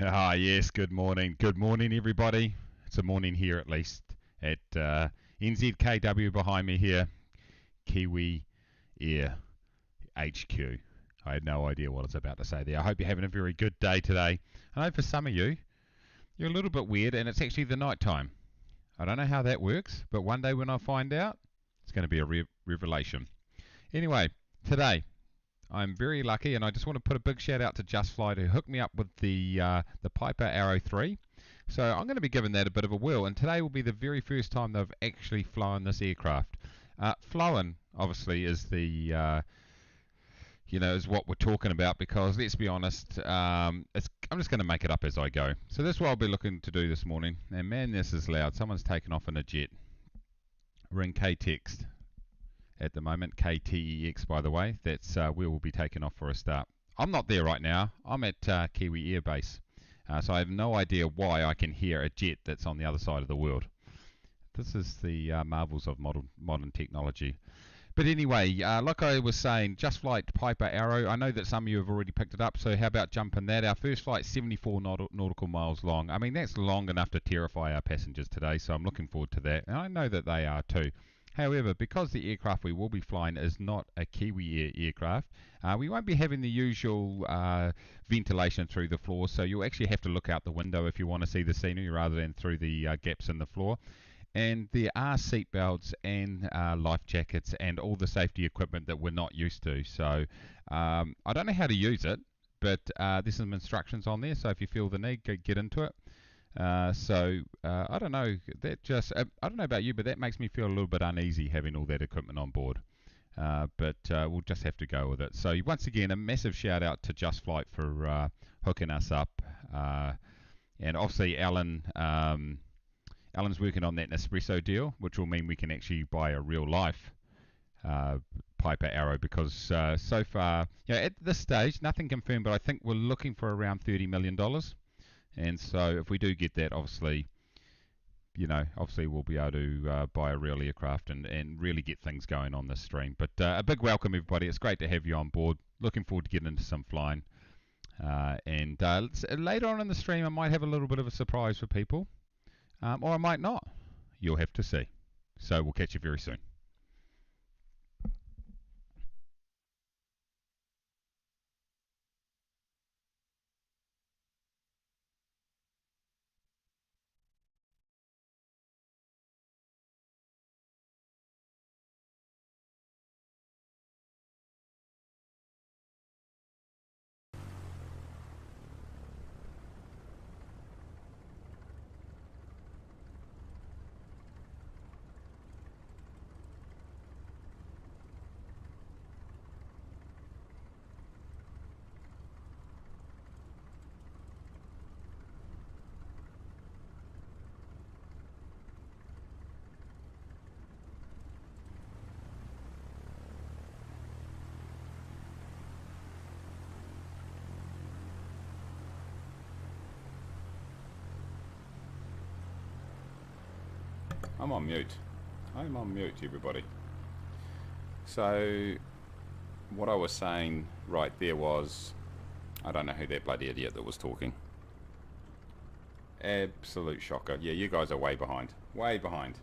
Ah, yes, good morning. Good morning, everybody. It's a morning here at least at NZKW behind me here, Kiwi Air HQ. I had no idea what I was about to say there. I hope you're having a very good day today. I know for some of you, you're a little bit weird and it's actually the night time. I don't know how that works, but one day when I find out, it's going to be a revelation. Anyway, today I'm very lucky, and I just want to put a big shout out to Just Flight who hooked me up with the Piper Arrow 3. So I'm going to be giving that a bit of a whirl, and today will be the very first time they've actually flown this aircraft. Flown, obviously, is is what we're talking about because let's be honest, I'm just going to make it up as I go. So that's what I'll be looking to do this morning. And man, this is loud. Someone's taken off in a jet. We're in K-Text at the moment, KTEX by the way. That's where we'll be taking off for a start. I'm not there right now. I'm at Kiwi Air Base. So I have no idea why I can hear a jet that's on the other side of the world. This is the marvels of modern technology. But anyway, like I was saying, Just Flight Piper Arrow, I know that some of you have already picked it up, so how about jumping that? Our first flight, 74 nautical miles long. I mean, that's long enough to terrify our passengers today, so I'm looking forward to that. And I know that they are too. However, because the aircraft we will be flying is not a Kiwi Air aircraft, we won't be having the usual ventilation through the floor, so you'll actually have to look out the window if you want to see the scenery rather than through the gaps in the floor. And there are seat belts and life jackets and all the safety equipment that we're not used to. So I don't know how to use it, but there's some instructions on there, so if you feel the need, get into it. I don't know. I don't know about you, but that makes me feel a little bit uneasy having all that equipment on board. But we'll just have to go with it. So once again, a massive shout out to Just Flight for hooking us up, and obviously Alan's working on that Nespresso deal, which will mean we can actually buy a real life Piper Arrow because so far, at this stage, nothing confirmed, but I think we're looking for around $30 million. And so if we do get that, obviously we'll be able to buy a real aircraft and really get things going on this stream. But a big welcome, everybody. It's great to have you on board. Looking forward to getting into some flying. And later on in the stream, I might have a little bit of a surprise for people, or I might not. You'll have to see. So we'll catch you very soon. I'm on mute. I'm on mute, everybody. So, what I was saying right there was, I don't know who that bloody idiot that was talking. Absolute shocker. Yeah, you guys are way behind. Way behind.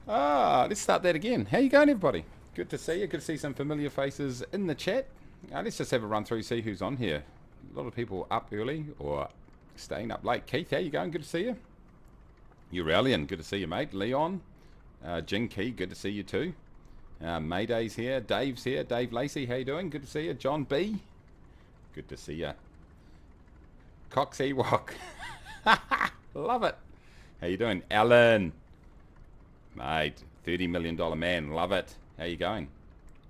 Let's start that again. How you going, everybody? Good to see you. Good to see some familiar faces in the chat. Let's just have a run through, see who's on here. A lot of people up early or staying up late. Keith, how you going? Good to see you. Euralian, good to see you, mate. Leon, Jing Key, good to see you too. Mayday's here. Dave's here. Dave Lacey, how you doing? Good to see you. John B, good to see you. Cox Ewok, love it. How you doing? Alan, mate, $30 million man, love it. How you going?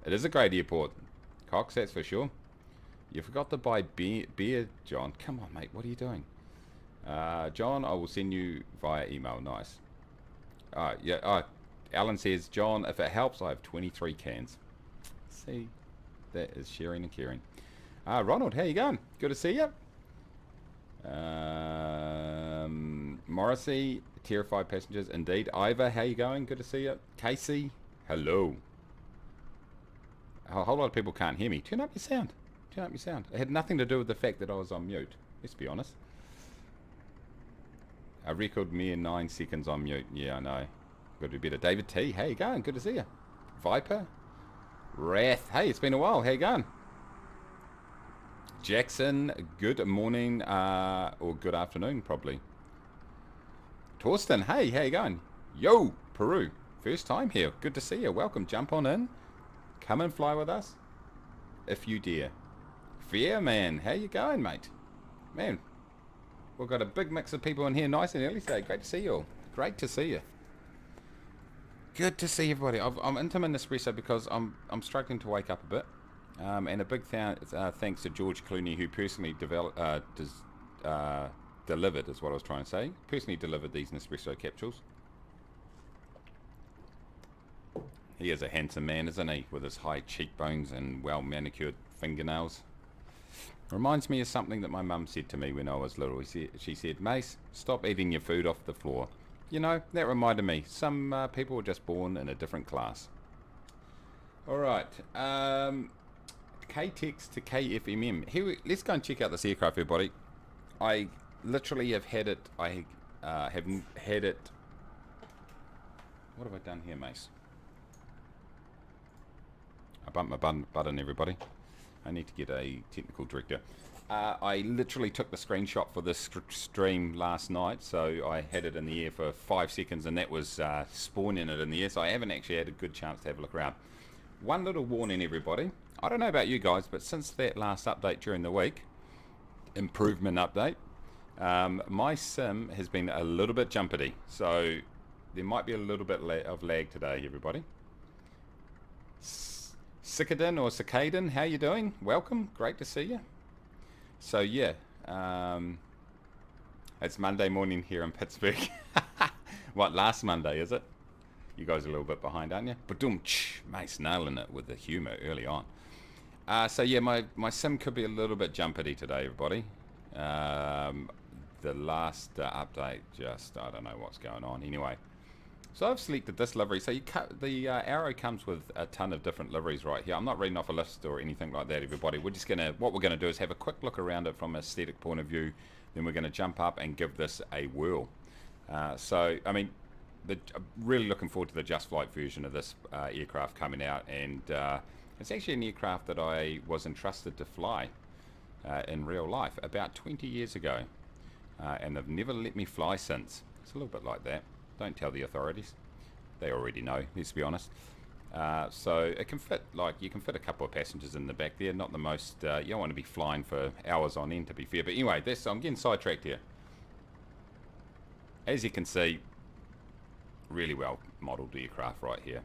It is a great airport, Cox, that's for sure. You forgot to buy beer, John. Come on, mate, what are you doing? John, I will send you via email. Nice. Alan says, John, if it helps, I have 23 cans. See, that is sharing and caring. Ronald, how you going? Good to see you. Morrissey, terrified passengers, indeed. Ivor, how you going? Good to see you. Casey, hello. A whole lot of people can't hear me. Turn up your sound. turn up your sound. It had nothing to do with the fact that I was on mute. Let's be honest. A record me in 9 seconds on mute. Yeah, I know. Got to be better. David T, how you going? Good to see you. Viper. Wrath. Hey, it's been a while. How you going? Jackson, good morning, or good afternoon, probably. Torsten, hey, how you going? Yo, Peru. First time here. Good to see you. Welcome. Jump on in. Come and fly with us, if you dare. Fair man, how you going, mate? Man, we've got a big mix of people in here nice and early today. Great to see you all. Great to see you. Good to see everybody. I'm into my Nespresso because I'm struggling to wake up a bit. And a big thanks to George Clooney, who personally delivered, is what I was trying to say. Personally delivered these Nespresso capsules. He is a handsome man, isn't he? With his high cheekbones and well-manicured fingernails. Reminds me of something that my mum said to me when I was little. She said, Mace, stop eating your food off the floor. You know, that reminded me. Some people were just born in a different class. Alright. KTEX to KFMM. Here let's go and check out this aircraft, everybody. I literally have had it. I have had it. What have I done here, Mace? I bumped my button, everybody. I need to get a technical director. I literally took the screenshot for this stream last night, so I had it in the air for 5 seconds, and that was spawning it in the air, so I haven't actually had a good chance to have a look around. One little warning, everybody. I don't know about you guys, but since that last update during the week, improvement update, my sim has been a little bit jumpity, so there might be a little bit of lag today, everybody. Cicadin or Cicadin, how you doing? Welcome, great to see you. So yeah, it's Monday morning here in Pittsburgh. What, last Monday, is it? You guys are a little bit behind, aren't you? Ba-dum, Mace nailing it with the humour early on. So yeah, my sim could be a little bit jumpity today, everybody. The last update, just, I don't know what's going on. Anyway, so I've selected this livery. So the Arrow comes with a ton of different liveries right here. I'm not reading off a list or anything like that, everybody. We're just what we're gonna do is have a quick look around it from an aesthetic point of view. Then we're gonna jump up and give this a whirl. So I mean, I'm really looking forward to the Just Flight version of this aircraft coming out, and it's actually an aircraft that I was entrusted to fly in real life about 20 years ago, and they've never let me fly since. It's a little bit like that. Don't tell the authorities. They already know, let's be honest. So it can fit, like, you can fit a couple of passengers in the back there. Not the most, you don't want to be flying for hours on end, to be fair. But anyway, I'm getting sidetracked here. As you can see, really well modelled aircraft right here.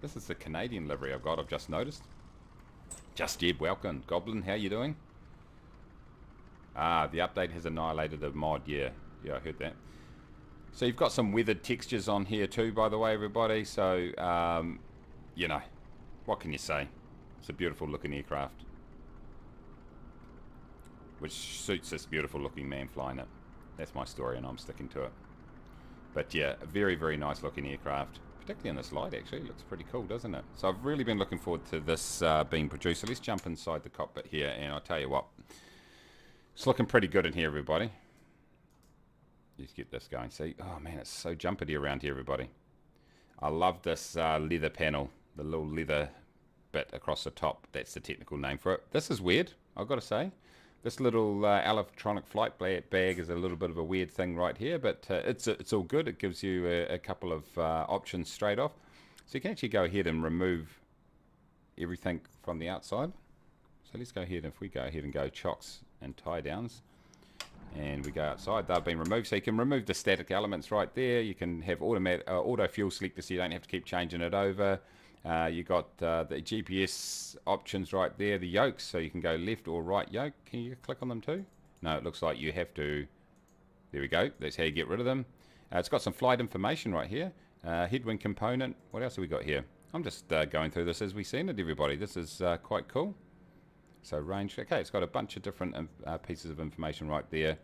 This is the Canadian livery I've just noticed. Just Jeb, welcome. Goblin, how you doing? The update has annihilated the mod. Yeah, I heard that. So you've got some weathered textures on here too, by the way, everybody. So, you know, what can you say? It's a beautiful looking aircraft, which suits this beautiful looking man flying it. That's my story, and I'm sticking to it. But yeah, a very, very nice looking aircraft, particularly in this light. Actually, it looks pretty cool, doesn't it? So I've really been looking forward to this being produced. So let's jump inside the cockpit here, and I'll tell you what, it's looking pretty good in here, everybody. Let's get this going. See, oh man, it's so jumpity around here, everybody. I love this leather panel, the little leather bit across the top. That's the technical name for it. This is weird, I've got to say. This little electronic flight bag is a little bit of a weird thing right here, but it's all good. It gives you a couple of options straight off. So you can actually go ahead and remove everything from the outside. So let's go ahead, if we go ahead and go chocks and tie downs, and we go outside, they've been removed. So you can remove the static elements right there. You can have auto fuel selector, so you don't have to keep changing it over. You got the GPS options right there, the yokes, so you can go left or right yoke. Can you click on them too? No, it looks like you have to. There we go. That's how you get rid of them. It's got some flight information right here. Headwind component. What else have we got here? I'm just going through this as we've seen it, everybody. This is quite cool. So range, okay, it's got a bunch of different pieces of information right there.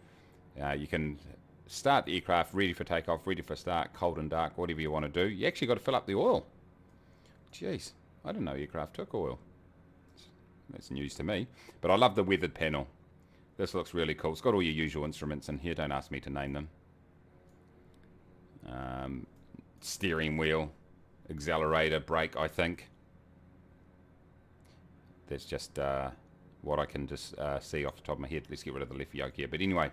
You can start the aircraft, ready for takeoff, ready for start, cold and dark, whatever you want to do. You actually got to fill up the oil. Jeez, I didn't know aircraft took oil. That's news to me. But I love the weathered panel. This looks really cool. It's got all your usual instruments in here. Don't ask me to name them. Steering wheel, accelerator, brake, I think. That's just what I can just see off the top of my head. Let's get rid of the left yoke here. But anyway,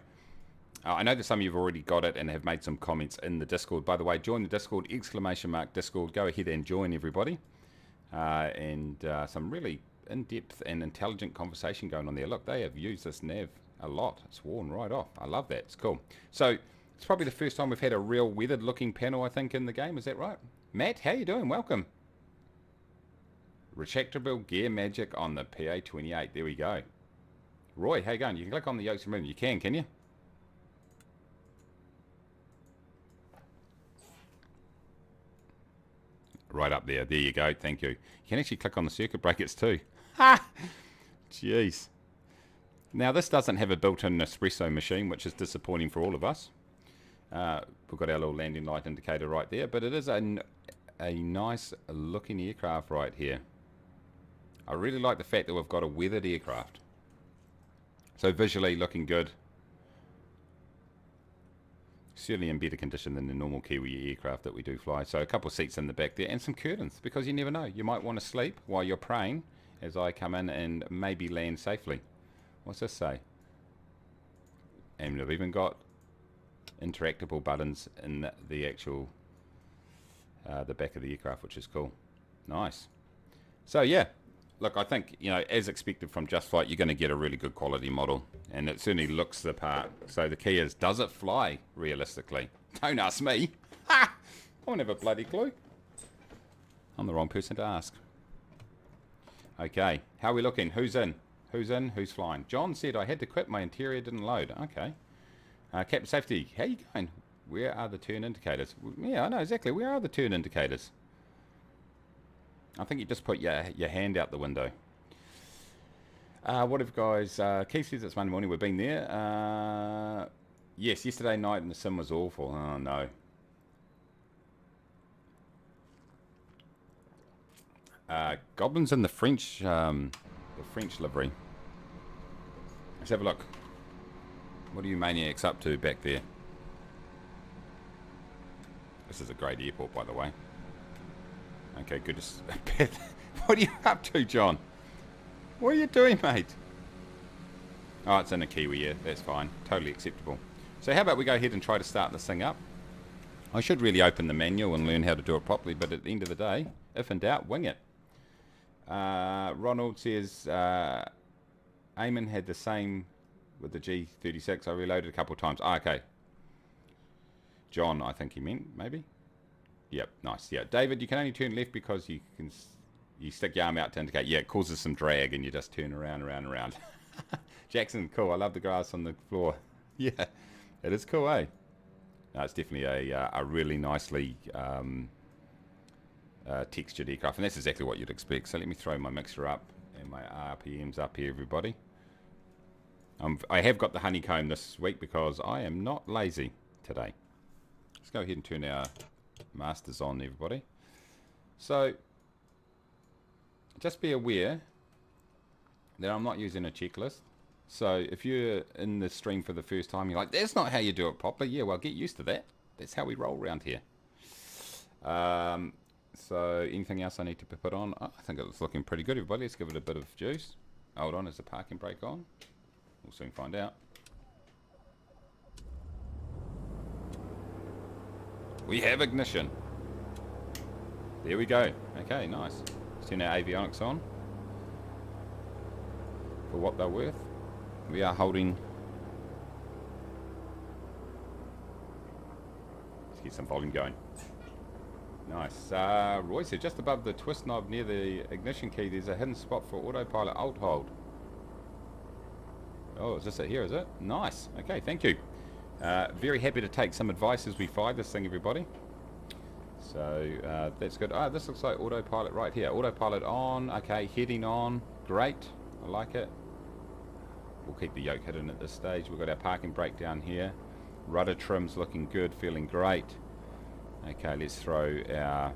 I know that some of you have already got it and have made some comments in the Discord. By the way, join the Discord, !Discord. Go ahead and join everybody. And some really in-depth and intelligent conversation going on there. Look, they have used this nav a lot. It's worn right off. I love that. It's cool. So it's probably the first time we've had a real weathered looking panel, I think, in the game. Is that right? Matt, how you doing? Welcome. Retractable gear magic on the PA28. There we go. Roy, how you going? You can click on the yokes and remove. You can you? Right up there. There you go. Thank you. You can actually click on the circuit breakers too. Ha! Jeez. Now, this doesn't have a built-in espresso machine, which is disappointing for all of us. We've got our little landing light indicator right there, but it is a nice looking aircraft right here. I really like the fact that we've got a weathered aircraft. So visually looking good. Certainly in better condition than the normal Kiwi aircraft that we do fly. So a couple of seats in the back there and some curtains, because you never know. You might want to sleep while you're praying as I come in and maybe land safely. What's this say? And we've even got interactable buttons in the actual the back of the aircraft, which is cool. Nice. So yeah, look, I think, you know, as expected from Just Flight, you're going to get a really good quality model, and it certainly looks the part. So the key is, does it fly realistically? Don't ask me. Ha! I don't have a bloody clue. I'm the wrong person to ask. Okay, how are we looking? Who's in? Who's in? Who's flying? John said I had to quit. My interior didn't load. Okay. Captain Safety, how you going? Where are the turn indicators? Yeah, I know exactly. Where are the turn indicators? I think you just put your hand out the window. What if guys... Keith says it's Monday morning. We've been there. Yes, yesterday night and the sim was awful. Oh, no. Goblins in the French livery. Let's have a look. What are you maniacs up to back there? This is a great airport, by the way. Okay, good. What are you up to, John? What are you doing, mate? Oh, it's in a Kiwi, yeah. That's fine. Totally acceptable. So how about we go ahead and try to start this thing up? I should really open the manual and learn how to do it properly, but at the end of the day, if in doubt, wing it. Ronald says, Eamon had the same with the G36. I reloaded a couple of times. Okay. John, I think he meant, maybe. Yep, nice. Yeah, David, you can only turn left because you stick your arm out to indicate. Yeah, it causes some drag and you just turn around. Jackson, cool. I love the grass on the floor. Yeah, it is cool, eh? No, it's definitely a really nicely textured aircraft, and that's exactly what you'd expect. So let me throw my mixer up and my RPMs up here, everybody. I have got the honeycomb this week because I am not lazy today. Let's go ahead and turn our masters on, everybody. So just be aware that I'm not using a checklist. So if you're in the stream for the first time, you're like, that's not how you do it properly. Yeah, well, get used to that. That's how we roll around here. So anything else I need to put on? Oh, I think it's looking pretty good, everybody. Let's give it a bit of juice. Hold on, is the parking brake on? We'll soon find out. We have ignition. There we go. Okay, nice. Let's turn our avionics on. For what they're worth. We are holding... Let's get some volume going. Nice. Roy said just above the twist knob near the ignition key, there's a hidden spot for autopilot alt hold. Oh, is this it here, is it? Nice. Okay, thank you. Very happy to take some advice as we fly this thing, everybody. So that's good. Ah, this looks like autopilot right here. Autopilot on. Okay, heading on. Great. I like it. We'll keep the yoke hidden at this stage. We've got our parking brake down here. Rudder trim's looking good, feeling great. Okay, let's throw our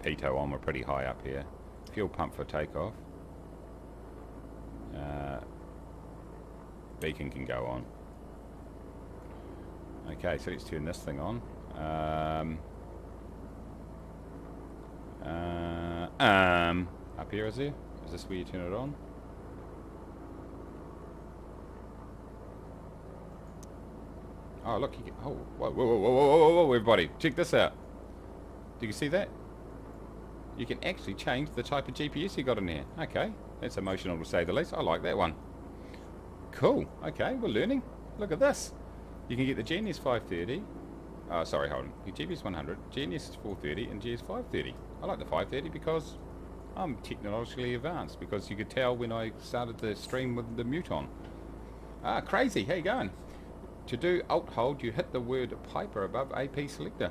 pitot on. We're pretty high up here. Fuel pump for takeoff. beacon can go on. Okay, so let's turn this thing on. Up here, is there? Is this where you turn it on? Oh, look, you can, oh, whoa, whoa, whoa, whoa, whoa, whoa, everybody, check this out. Do you see that? You can actually change the type of GPS you got in here. Okay, that's emotional to say the least. I like that one. Cool, okay, we're learning. Look at this. You can get the GNS 530. Sorry, hold on. Your GBS 100, GNS 430, and GS 530. I like the 530 because I'm technologically advanced, because you could tell when I started the stream with the mute on. Crazy, how you going? To do Alt Hold, you hit the word Piper above AP selector.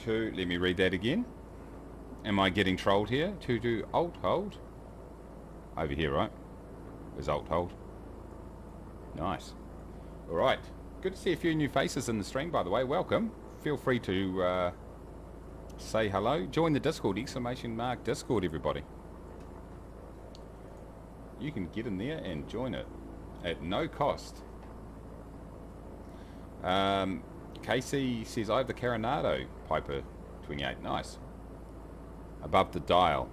Let me read that again. Am I getting trolled here? To do Alt Hold. Over here, right? There's Alt Hold. Nice. Alright. Good to see a few new faces in the stream, by the way. Welcome. Feel free to say hello. Join the Discord, ! Discord, everybody. You can get in there and join it at no cost. Casey says, I have the Coronado Piper 28. Nice. Above the dial.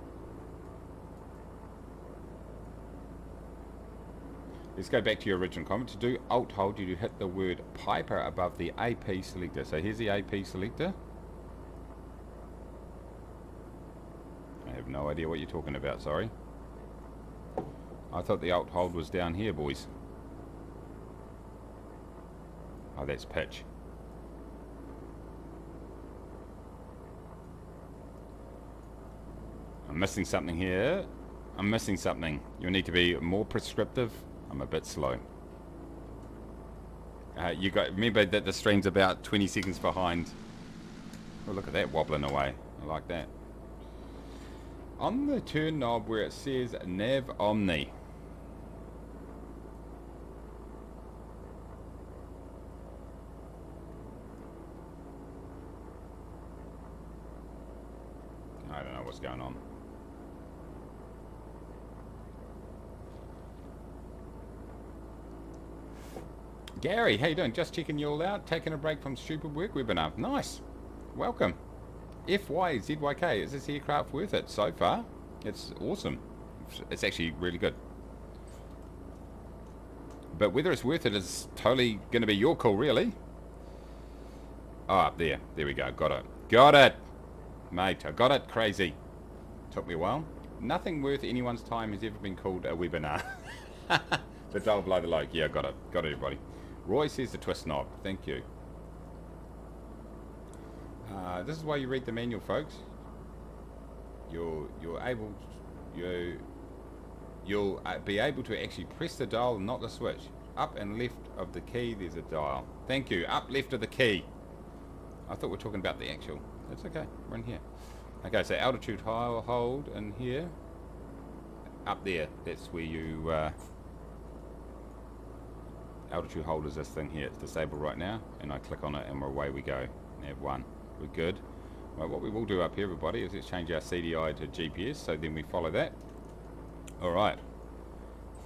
Let's go back to your original comment. To do Alt Hold, you hit the word Piper above the AP selector. So here's the AP selector. I have no idea what you're talking about, sorry. I thought the Alt Hold was down here, boys. Oh, that's pitch. I'm missing something here. I'm missing something. You need to be more prescriptive. I'm a bit slow. You got, remember that the stream's about 20 seconds behind. Oh, look at that wobbling away. I like that. On the turn knob where it says Nav Omni. I don't know what's going on. Gary, how you doing? Just checking you all out. Taking a break from stupid work webinar. Nice. Welcome. FYZYK. Is this aircraft worth it? So far, it's awesome. It's actually really good. But whether it's worth it is totally going to be your call, really. Oh, up there. There we go. Got it. Got it. Mate, I got it. Crazy. Took me a while. Nothing worth anyone's time has ever been called a webinar. The dial below the like. Yeah, got it. Got it, everybody. Roy says the twist knob. Thank you. This is why you read the manual, folks. You'll be able to actually press the dial, not the switch. Up and left of the key, there's a dial. Thank you. Up left of the key. I thought we were talking about the actual. That's okay. We're in here. Okay, so altitude hold in here. Up there. That's where you. Altitude hold is this thing here. It's disabled right now, and I click on it, and away we go. Nav 1. We're good. Right, what we will do up here, everybody, is let's change our CDI to GPS, so then we follow that. Alright.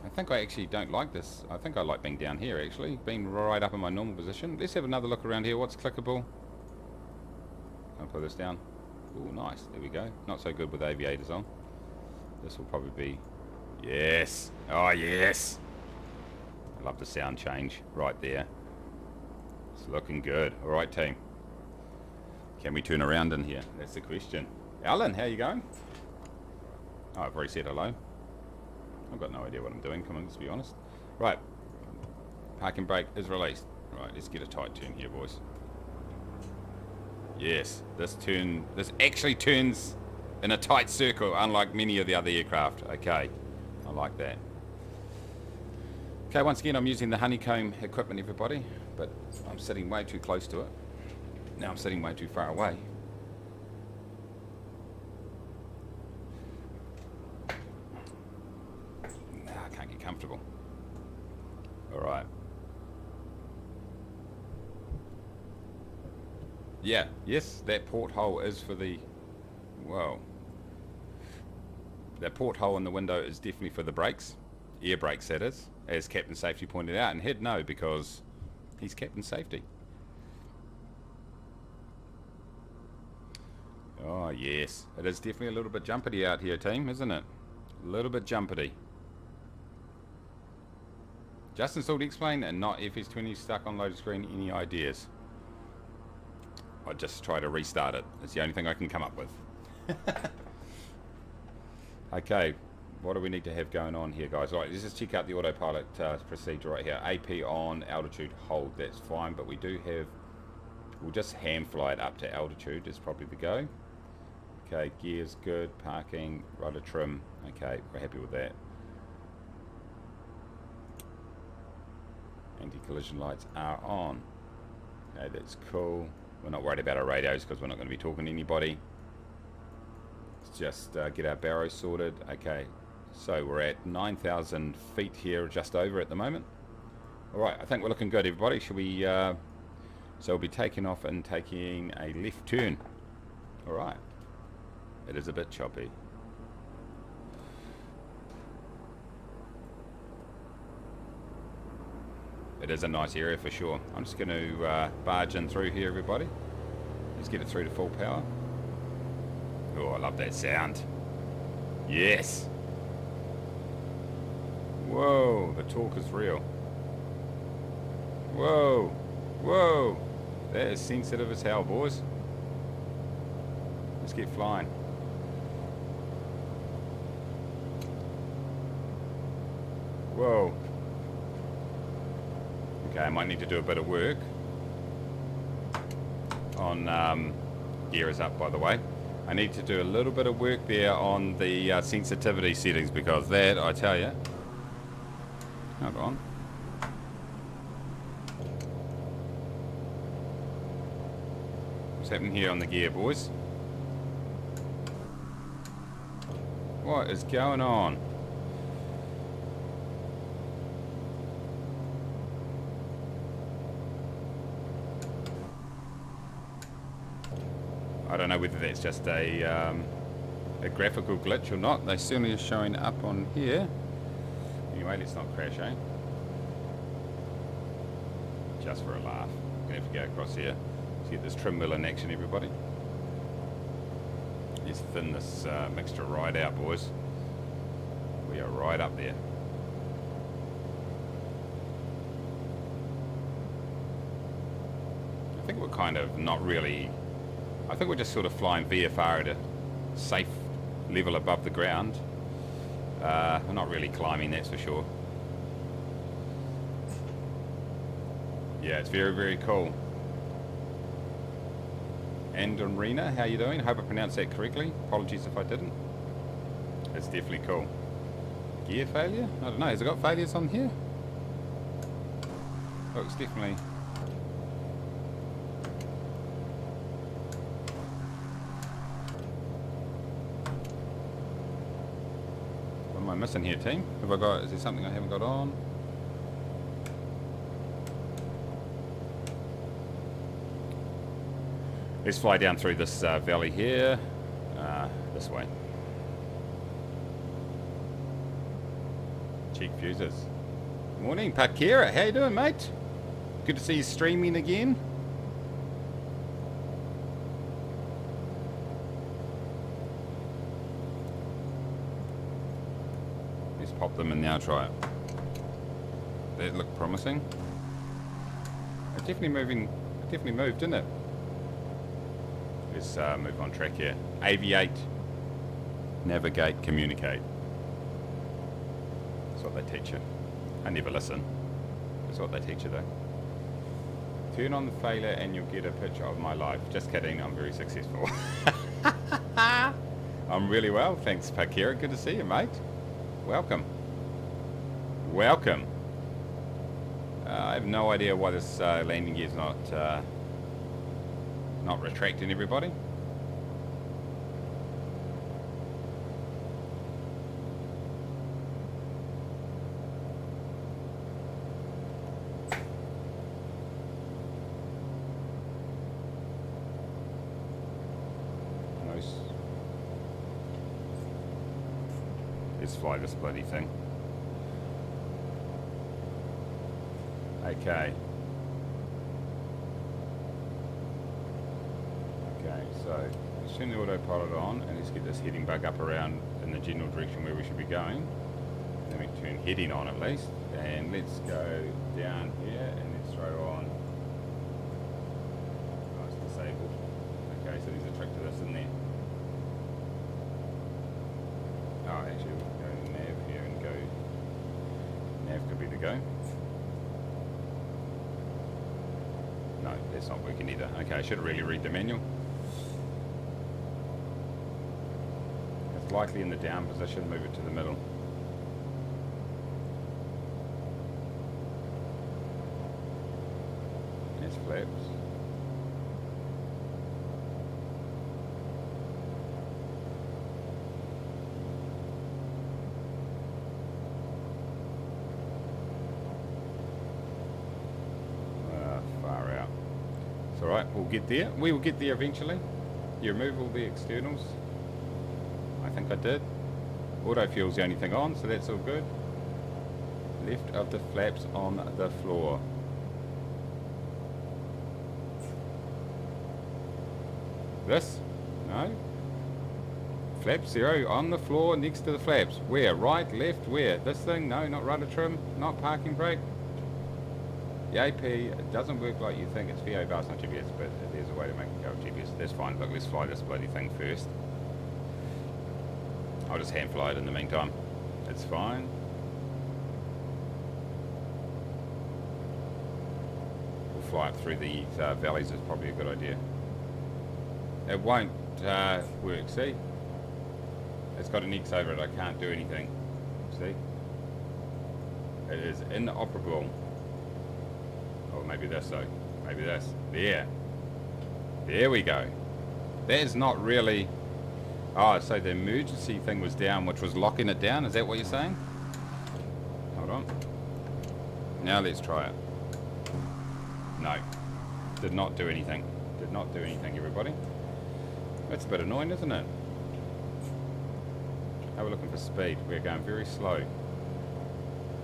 I think I actually don't like this. I think I like being down here, actually. Being right up in my normal position. Let's have another look around here. What's clickable? I'll put this down. Oh, nice. There we go. Not so good with aviators on. This will probably be... Yes! Oh, yes! I love the sound change right there. It's looking good. Alright, team. Can we turn around in here? That's the question. Alan, how you going? Oh, I've already said hello. I've got no idea what I'm doing. Come on, let's be honest. Right. Parking brake is released. Right, let's get a tight turn here, boys. Yes, this actually turns in a tight circle, unlike many of the other aircraft. Okay, I like that. Okay, once again, I'm using the honeycomb equipment, everybody, but I'm sitting way too close to it. Now I'm sitting way too far away. Nah, I can't get comfortable. All right. Yeah, yes, that porthole is for the... Whoa. That porthole in the window is definitely for the brakes. Air brakes, that is. As Captain Safety pointed out. And he'd know because he's Captain Safety. Oh, yes. It is definitely a little bit jumpity out here, team, isn't it? A little bit jumpity. Just installed X-Plane and not FS20 stuck on loaded screen. Any ideas? I'll just try to restart it. It's the only thing I can come up with. Okay, what do we need to have going on here, guys? All right, let's just check out the autopilot procedure right here. AP on, altitude hold, that's fine, but we do have... We'll just hand fly it up to altitude is probably the go. Okay, gears good, parking, rudder trim. Okay, we're happy with that. Anti-collision lights are on. Okay, that's cool. We're not worried about our radios because we're not going to be talking to anybody. Let's just get our barrow sorted. Okay, so we're at 9,000 feet here, just over at the moment. Alright, I think we're looking good, everybody. Should we... so we'll be taking off and taking a left turn. Alright. It is a bit choppy. It is a nice area for sure. I'm just going to barge in through here, everybody. Let's get it through to full power. Oh, I love that sound. Yes. Whoa, the torque is real. Whoa. Whoa. That is sensitive as hell, boys. Let's get flying. Whoa. Okay, I might need to do a bit of work on gear is up, by the way. I need to do a little bit of work there on the sensitivity settings because that, I tell you. Hold on. What's happening here on the gear, boys? What is going on? I don't know whether that's just a graphical glitch or not. They certainly are showing up on here. Anyway, let's not crash, eh? Just for a laugh. I'm going to have to go across here. Let's get this trim wheel in action, everybody. Let's thin this mixture right out, boys. We are right up there. I think we're kind of not really... I think we're just sort of flying VFR at a safe level above the ground. We're not really climbing, that's for sure. Yeah, it's very, very cool. Andorina, how you doing? Hope I pronounced that correctly. Apologies if I didn't. It's definitely cool. Gear failure? I don't know. Has it got failures on here? Oh, it's definitely... What am I missing here, team? Have I got... Is there something I haven't got on? Let's fly down through this valley here. This way. Cheek fuses. Morning, Pakira. How you doing, mate? Good to see you streaming again. Let's pop them and now try it. That looked promising. It's definitely moving. It definitely moved, didn't it? Let's move on track here. Aviate, navigate, communicate. That's what they teach you. I never listen. That's what they teach you though. Turn on the failure and you'll get a picture of my life. Just kidding, I'm very successful. I'm really well, thanks Pakira. Good to see you, mate. Welcome. Welcome. I have no idea why this landing gear is not retracting, everybody. Let's fly this bloody thing. Okay. Okay, so let's turn the autopilot on and let's get this heading bug up around in the general direction where we should be going. Let me turn heading on at least, and let's go down here and let's throw on. Oh, it's disabled. Okay, so there's a trick to this, isn't there? Oh, actually we can go nav here and go. Nav could be the go. No, that's not working either. Okay, I should really read the manual. It's likely in the down position, move it to the middle. There's flaps. Far out. It's alright, we'll get there. We will get there eventually. You remove all the externals. I think I did. Auto fuel's the only thing on, so that's all good. Left of the flaps on the floor. This? No. Flap 0 on the floor next to the flaps. Where? Right, left, where? This thing? No, not rudder trim, not parking brake. The AP doesn't work like you think. It's VO bars, not GPS, but there's a way to make it go with GPS. That's fine. Look, let's fly this bloody thing first. I'll just hand fly it in the meantime. It's fine. We'll fly up through the valleys. Is probably a good idea. It won't work, see? It's got an X over it. I can't do anything. See? It is inoperable. Or maybe this though. Maybe this. There. There we go. That is not really... Oh, so the emergency thing was down, which was locking it down. Is that what you're saying? Hold on. Now let's try it. No. Did not do anything. Did not do anything, everybody. That's a bit annoying, isn't it? How we're looking for speed. We're going very slow.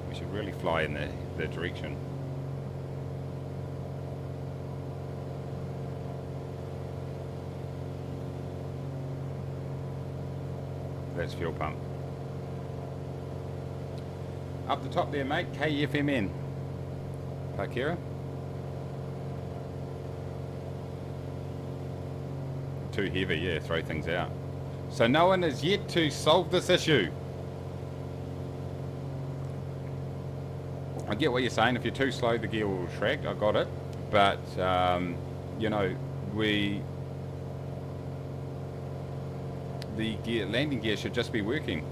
We should really fly in the direction. That's fuel pump. Up the top there, mate. KFMN. Parkera. Too heavy, yeah, throw things out. So no one has yet to solve this issue. I get what you're saying. If you're too slow, the gear will retract. I got it. But, you know, the landing gear should just be working.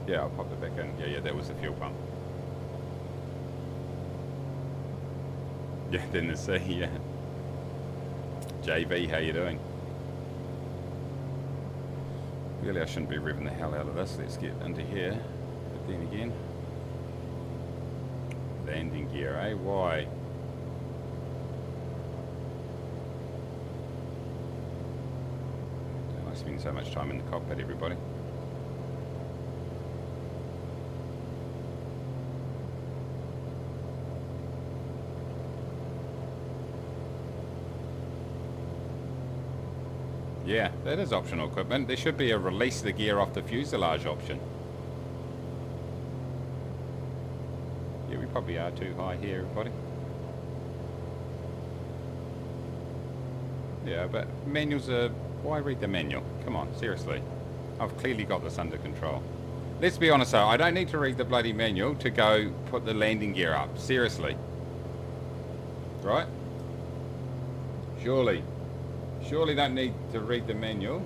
Yeah, I'll pop it back in. Yeah, that was the fuel pump. Yeah, then the C, yeah. JV, how you doing? Really, I shouldn't be revving the hell out of this. Let's get into here. But then again, landing gear, eh? Why? Don't I spend so much time in the cockpit, everybody? Yeah, that is optional equipment. There should be a release the gear off the fuselage option. Yeah, we probably are too high here, everybody. Yeah, but manuals are... Why read the manual? Come on, seriously. I've clearly got this under control. Let's be honest though, I don't need to read the bloody manual to go put the landing gear up. Seriously. Right? Surely. Surely don't need to read the manual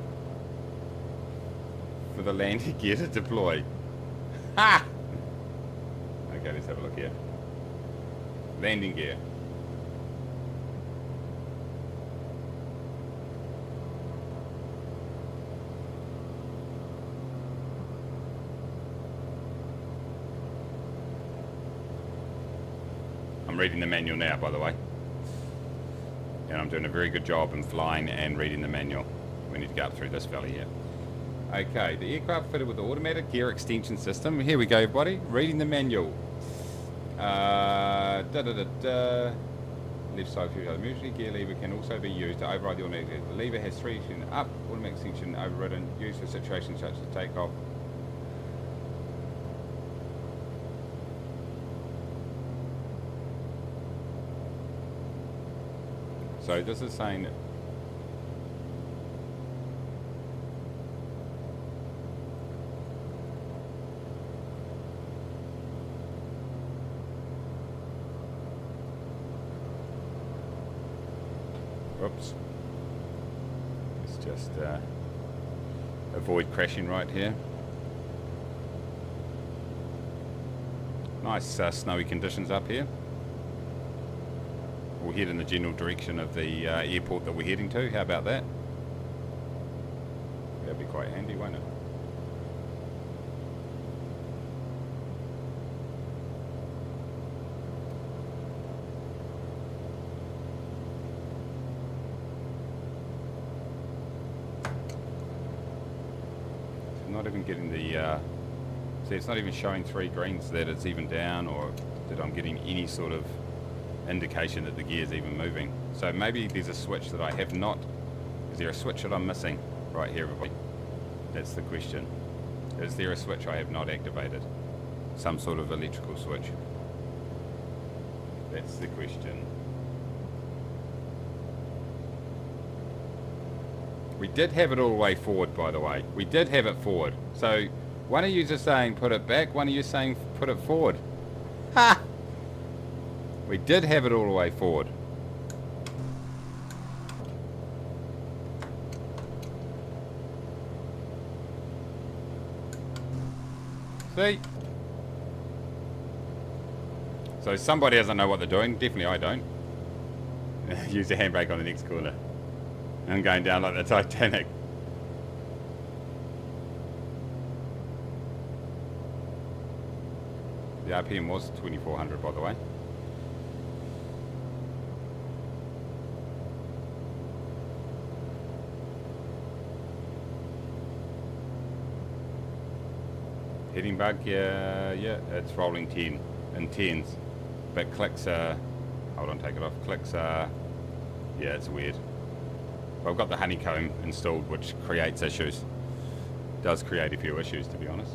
for the landing gear to deploy. Ha! Okay, let's have a look here. Landing gear. I'm reading the manual now, by the way. And I'm doing a very good job in flying and reading the manual. We need to go up through this valley here. Okay, the aircraft fitted with the automatic gear extension system. Here we go, everybody. Reading the manual. Left side fuel. The emergency gear lever can also be used to override the automatic gear. The lever has 3 extension up, automatic extension overridden, used for situations such as takeoff. So this is saying oops. Let's just avoid crashing right here. Nice snowy conditions up here. We'll head in the general direction of the airport that we're heading to. How about that? That'd be quite handy, won't it? Not even getting the see, it's not even showing 3 greens that it's even down, or that I'm getting any sort of indication that the gear's even moving. So maybe there's a switch that I have not. Is there a switch that I'm missing right here, everybody? That's the question. Is there a switch I have not activated? Some sort of electrical switch. That's the question. We did have it all the way forward, by the way. We did have it forward. So one of you are saying put it back, one of you saying put it forward. Ha! We did have it all the way forward. See? So somebody doesn't know what they're doing. Definitely I don't. Use the handbrake on the next corner. I'm going down like the Titanic. The RPM was 2400, by the way. Heading bug, yeah, it's rolling 10 in 10s. But clicks hold on, take it off. Clicks yeah, it's weird. I've got the honeycomb installed, which creates issues. Does create a few issues, to be honest.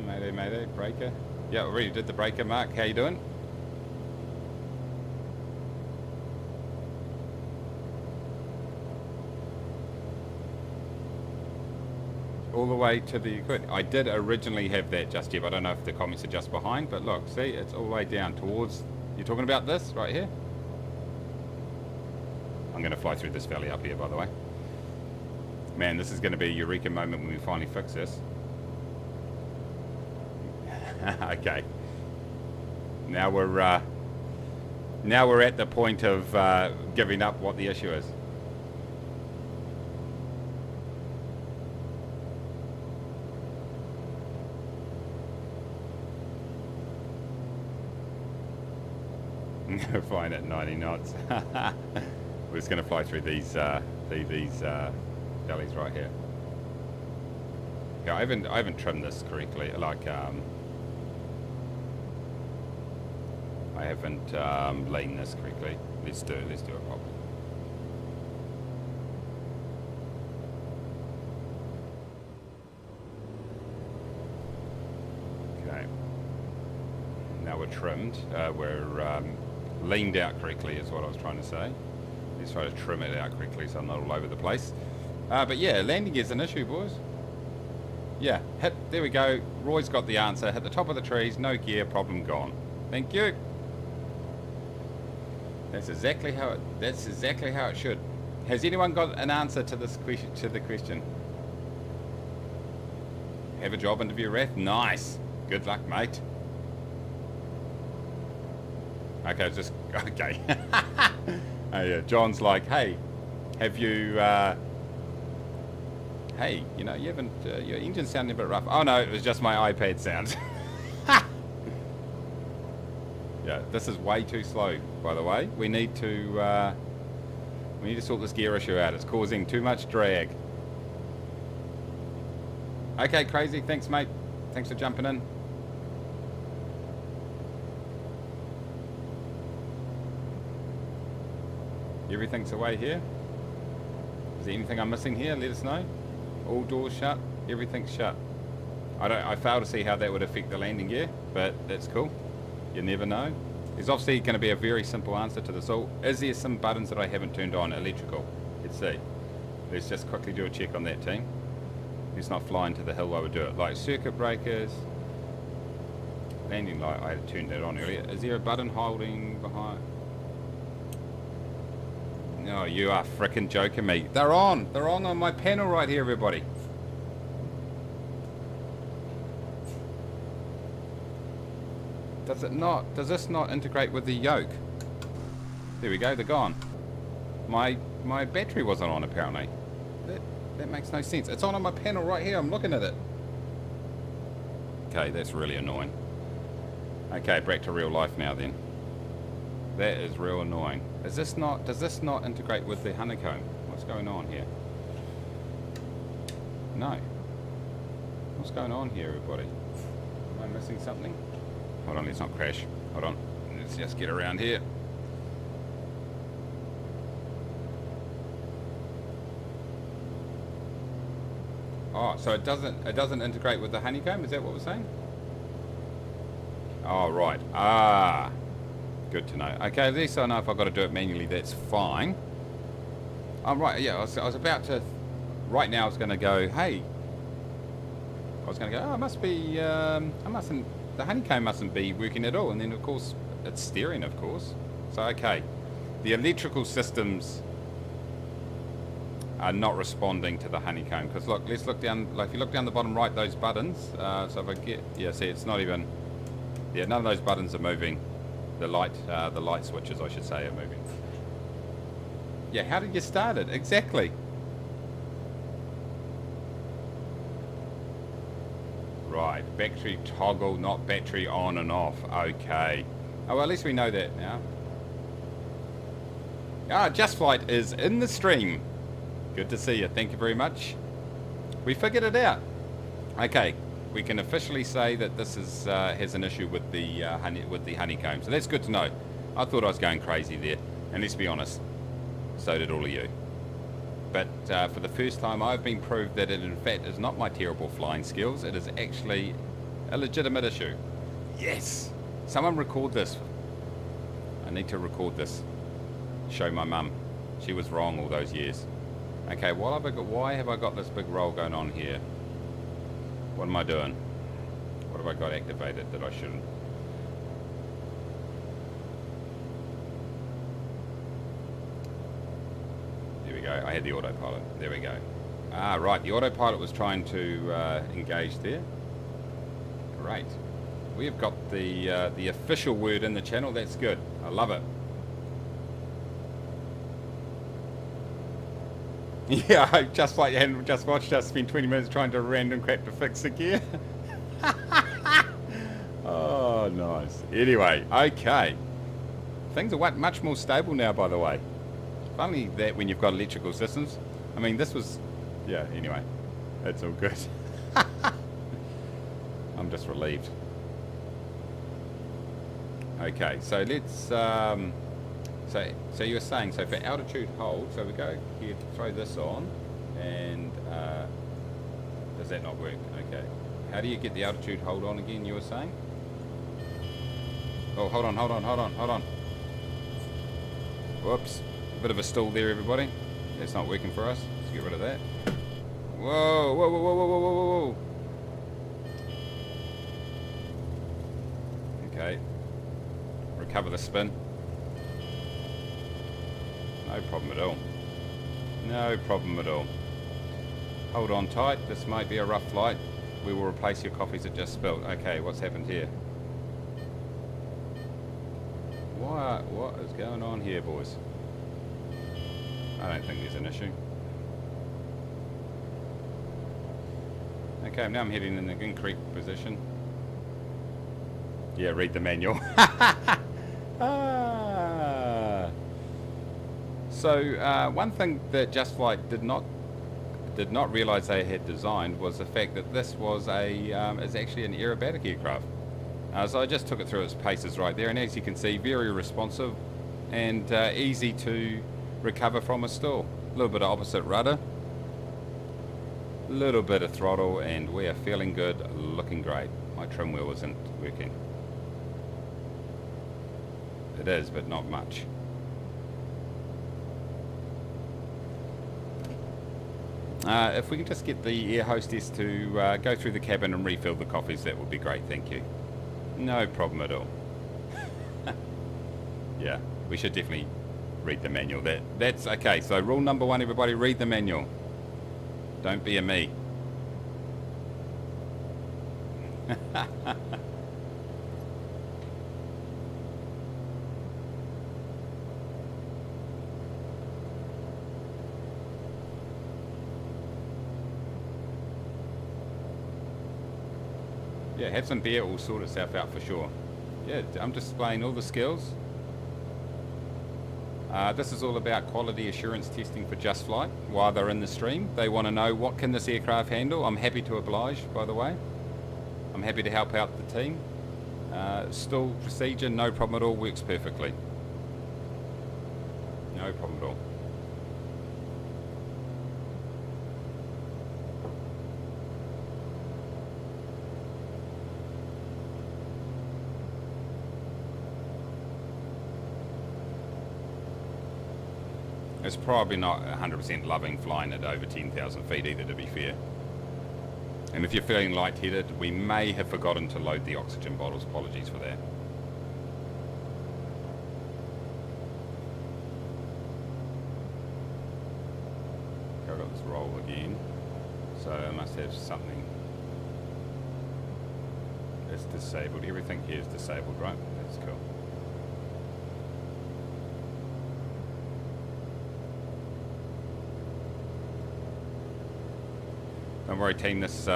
Mayday, mayday, breaker. Yeah, already did the breaker, Mark. How you doing? All the way to the equipment. I did originally have that just yet. I don't know if the comments are just behind, but look, see, it's all the way down towards, you're talking about this right here? I'm going to fly through this valley up here, by the way. Man, this is going to be a eureka moment when we finally fix this. Okay. Now we're at the point of giving up what the issue is. Flying at 90 knots. We're just going to fly through these valleys right here. Yeah, I haven't trimmed this correctly. Like I haven't leaned this correctly. Let's do it properly. Okay. Now we're trimmed. We're leaned out correctly is what I was trying to say. Let's try to trim it out quickly so I'm not all over the place. But yeah, landing gear's an issue, boys. Yeah, there we go. Roy's got the answer. Hit the top of the trees, no gear, problem gone. Thank you. That's exactly how it should. Has anyone got an answer to this question? Have a job interview, Rath? Nice. Good luck, mate. Okay, just okay. John's like, hey, have you? Hey, you know, you haven't. Your engine's sounding a bit rough. Oh no, it was just my iPad sound. Yeah, this is way too slow, by the way. We need to sort this gear issue out. It's causing too much drag. Okay, Crazy. Thanks, mate. Thanks for jumping in. Everything's away here. Is there anything I'm missing here? Let us know. All doors shut. Everything's shut. I fail to see how that would affect the landing gear, but that's cool. You never know. There's obviously going to be a very simple answer to this all. Is there some buttons that I haven't turned on? Electrical. Let's see. Let's just quickly do a check on that, team. Let's not fly into the hill while we do it. Like circuit breakers. Landing light. I had turned that on earlier. Is there a button holding behind? No, you are frickin' joking me. They're on. They're on my panel right here, everybody. Does it not? Does this not integrate with the yoke? There we go. They're gone. My battery wasn't on apparently. That makes no sense. It's on my panel right here. I'm looking at it. Okay, that's really annoying. Okay, back to real life now then. That is real annoying. Does this not integrate with the honeycomb? What's going on here? No. What's going on here, everybody? Am I missing something? Hold on, let's not crash. Hold on. Let's just get around here. Oh, so it doesn't integrate with the honeycomb, is that what we're saying? Oh, right. Ah. Good to know. Okay, at least I know if I've got to do it manually, that's fine. I'm right, yeah, I was about to... Right now I was going to go, hey. I was going to go, oh, it must be... the honeycomb mustn't be working at all. And then, of course, it's steering, of course. So, okay. The electrical systems are not responding to the honeycomb. Because, look, let's look down... Like, if you look down the bottom right, those buttons... so if I get... Yeah, see, it's not even... Yeah, none of those buttons are moving. The light switches, I should say, are moving. Yeah, how did you start it? Exactly. Right, battery toggle, not battery on and off. Okay. Oh, well, at least we know that now. Ah, Just Flight is in the stream. Good to see you. Thank you very much. We figured it out. Okay. We can officially say that this is has an issue with the honeycomb. So that's good to know. I thought I was going crazy there. And let's be honest, so did all of you. But for the first time, I've been proved that it in fact is not my terrible flying skills. It is actually a legitimate issue. Yes! Someone record this. I need to record this. Show my mum. She was wrong all those years. Okay, why have I got this big roll going on here? What am I doing? What have I got activated that I shouldn't? There we go. I had the autopilot. There we go. Ah, right. The autopilot was trying to engage there. Great. We have got the official word in the channel. That's good. I love it. Yeah, I just like you hadn't just watched us spend 20 minutes trying to random crap to fix the gear. Oh, nice. Anyway, okay. Things are much more stable now, by the way. Funny that when you've got electrical systems. I mean, this was... Yeah, anyway. It's all good. I'm just relieved. Okay, so let's... So you were saying, so for altitude hold, so we go here, throw this on, and does that not work? Okay. How do you get the altitude hold on again, you were saying? Oh, hold on. Whoops. A bit of a stall there, everybody. That's not working for us. Let's get rid of that. Whoa. Okay. Recover the spin. No problem at all. No problem at all. Hold on tight. This might be a rough flight. We will replace your coffees that just spilled. Okay, what's happened here? What is going on here, boys? I don't think there's an issue. Okay, now I'm heading in the incorrect position. Yeah, read the manual. So one thing that Just Flight did not realise they had designed was the fact that this was is actually an aerobatic aircraft. So I just took it through its paces right there, and as you can see, very responsive and easy to recover from a stall. A little bit of opposite rudder, a little bit of throttle, and we are feeling good, looking great. My trim wheel isn't working. It is, but not much. If we can just get the air hostess to go through the cabin and refill the coffees, that would be great, thank you. No problem at all. Yeah, we should definitely read the manual. That's okay. So rule number 1, everybody, read the manual. Don't be a me. Yeah, have some beer, it will sort itself out for sure. Yeah, I'm displaying all the skills. This is all about quality assurance testing for Just Flight while they're in the stream. They want to know, what can this aircraft handle? I'm happy to oblige, by the way. I'm happy to help out the team. Stall procedure, no problem at all, works perfectly. No problem at all. It's probably not 100% loving flying at over 10,000 feet either, to be fair. And if you're feeling lightheaded, we may have forgotten to load the oxygen bottles. Apologies for that. I've got this roll again. So I must have something. It's disabled. Everything here is disabled, right? That's cool. Don't worry, team, this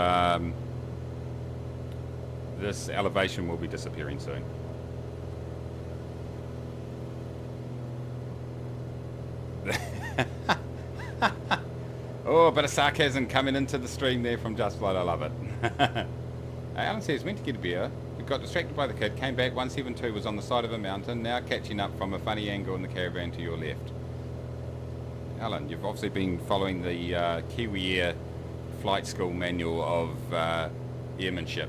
elevation will be disappearing soon. Oh, a bit of sarcasm coming into the stream there from Just Flight, I love it. Alan says, went to get a beer, we got distracted by the kid, came back, 172 was on the side of a mountain, now catching up from a funny angle in the caravan to your left. Alan, you've obviously been following the Kiwi Air flight school manual of airmanship.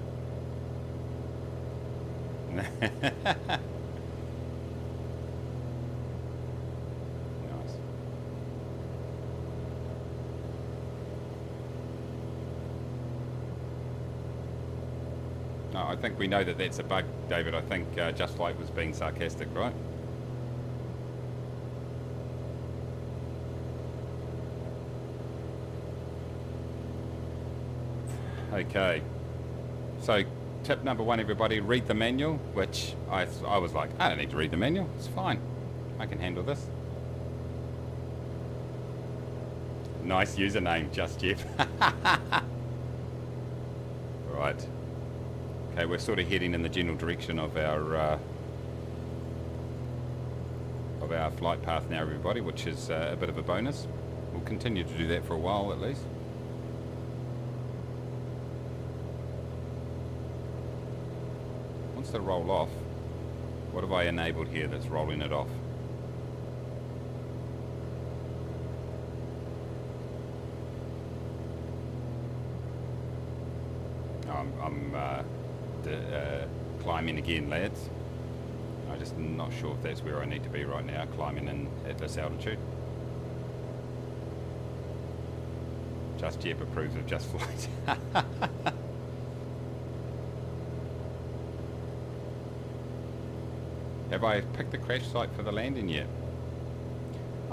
Nice. No, I think we know that that's a bug, David. I think Just Flight was being sarcastic, right? Okay, so tip number 1, everybody, read the manual, which I was like, I don't need to read the manual, it's fine, I can handle this. Nice username, Just Jeff. Right, okay, we're sort of heading in the general direction of our flight path now, everybody, which is a bit of a bonus. We'll continue to do that for a while at least. To roll off, what have I enabled here that's rolling it off? I'm climbing again, lads. I'm just not sure if that's where I need to be right now, climbing in at this altitude. Just Jeb approves of Just Flight. Have I picked the crash site for the landing yet?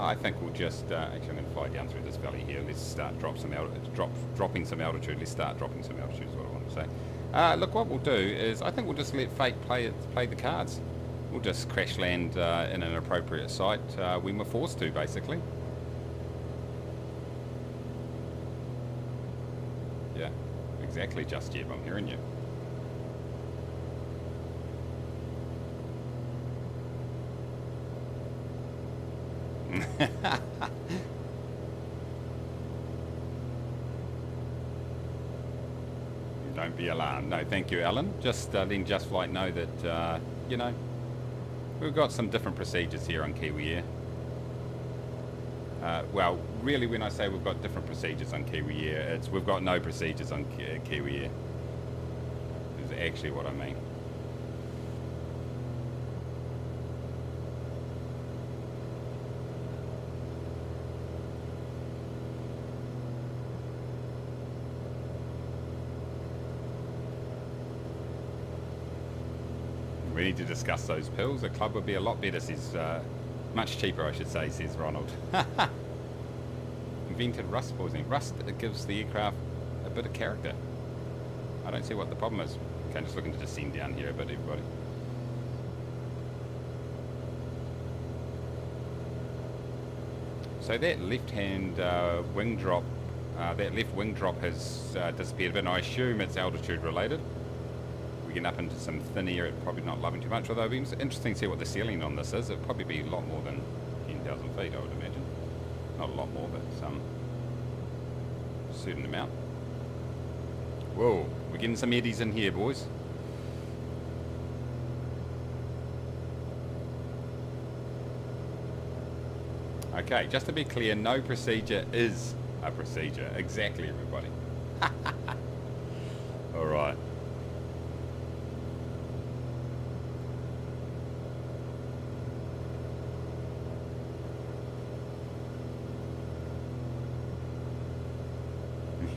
I think we'll just, actually I'm going to fly down through this valley here. Let's start dropping some altitude. Let's start dropping some altitude is what I want to say. Look, what we'll do is, I think we'll just let fate play the cards. We'll just crash land in an appropriate site when we're forced to, basically. Yeah, exactly, Just Jeb, I'm hearing you. Don't be alarmed. No, thank you, Alan. Just letting Just Flight know that, you know, we've got some different procedures here on Kiwi Air. Well, really, when I say we've got different procedures on Kiwi Air, it's we've got no procedures on Kiwi Air. Is actually what I mean. We need to discuss those pills. The club would be a lot better, says, much cheaper, I should say, says Ronald. Invented rust poisoning. Rust, it gives the aircraft a bit of character. I don't see what the problem is. Okay, I'm just looking to descend down here a bit, everybody. So that left-hand wing drop, that left wing drop has disappeared a bit, and I assume it's altitude related. Getting up into some thin air, it's probably not loving too much, although it'd be interesting to see what the ceiling on this is. It'd probably be a lot more than 10,000 feet, I would imagine. Not a lot more, but some certain amount. Whoa, we're getting some eddies in here, boys. Okay, just to be clear, no procedure is a procedure. Exactly, everybody. All right.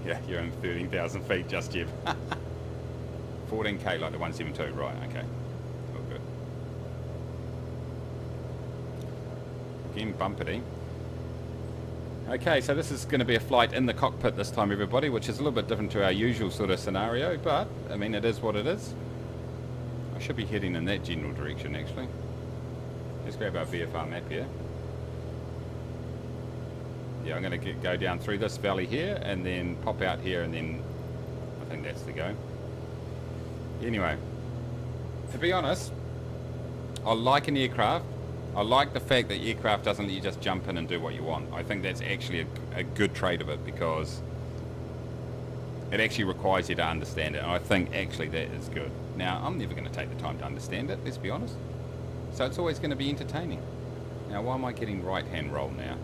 Yeah, you're in 13,000 feet just yet. 14k like the 172, right, okay. All good. Again, bumpity. Okay, so this is going to be a flight in the cockpit this time, everybody, which is a little bit different to our usual sort of scenario, but, I mean, it is what it is. I should be heading in that general direction, actually. Let's grab our VFR map here. Yeah, I'm going to go down through this valley here and then pop out here, and then I think that's the go. Anyway, to be honest, I like an aircraft. I like the fact that aircraft doesn't let you just jump in and do what you want. I think that's actually a good trait of it, because it actually requires you to understand it, and I think actually that is good. Now, I'm never going to take the time to understand it, let's be honest. So it's always going to be entertaining. Now, why am I getting right-hand roll now?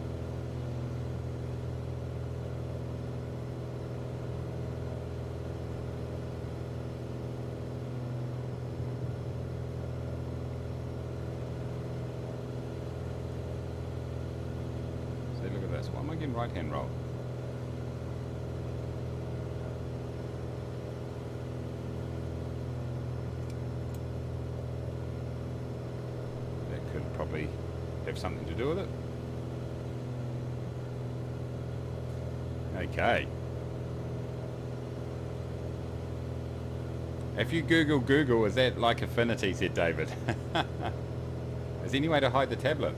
Look at this. Why am I getting right-hand roll? That could probably have something to do with it. Okay. If you Google, is that like affinity, said David. Is there any way to hide the tablet?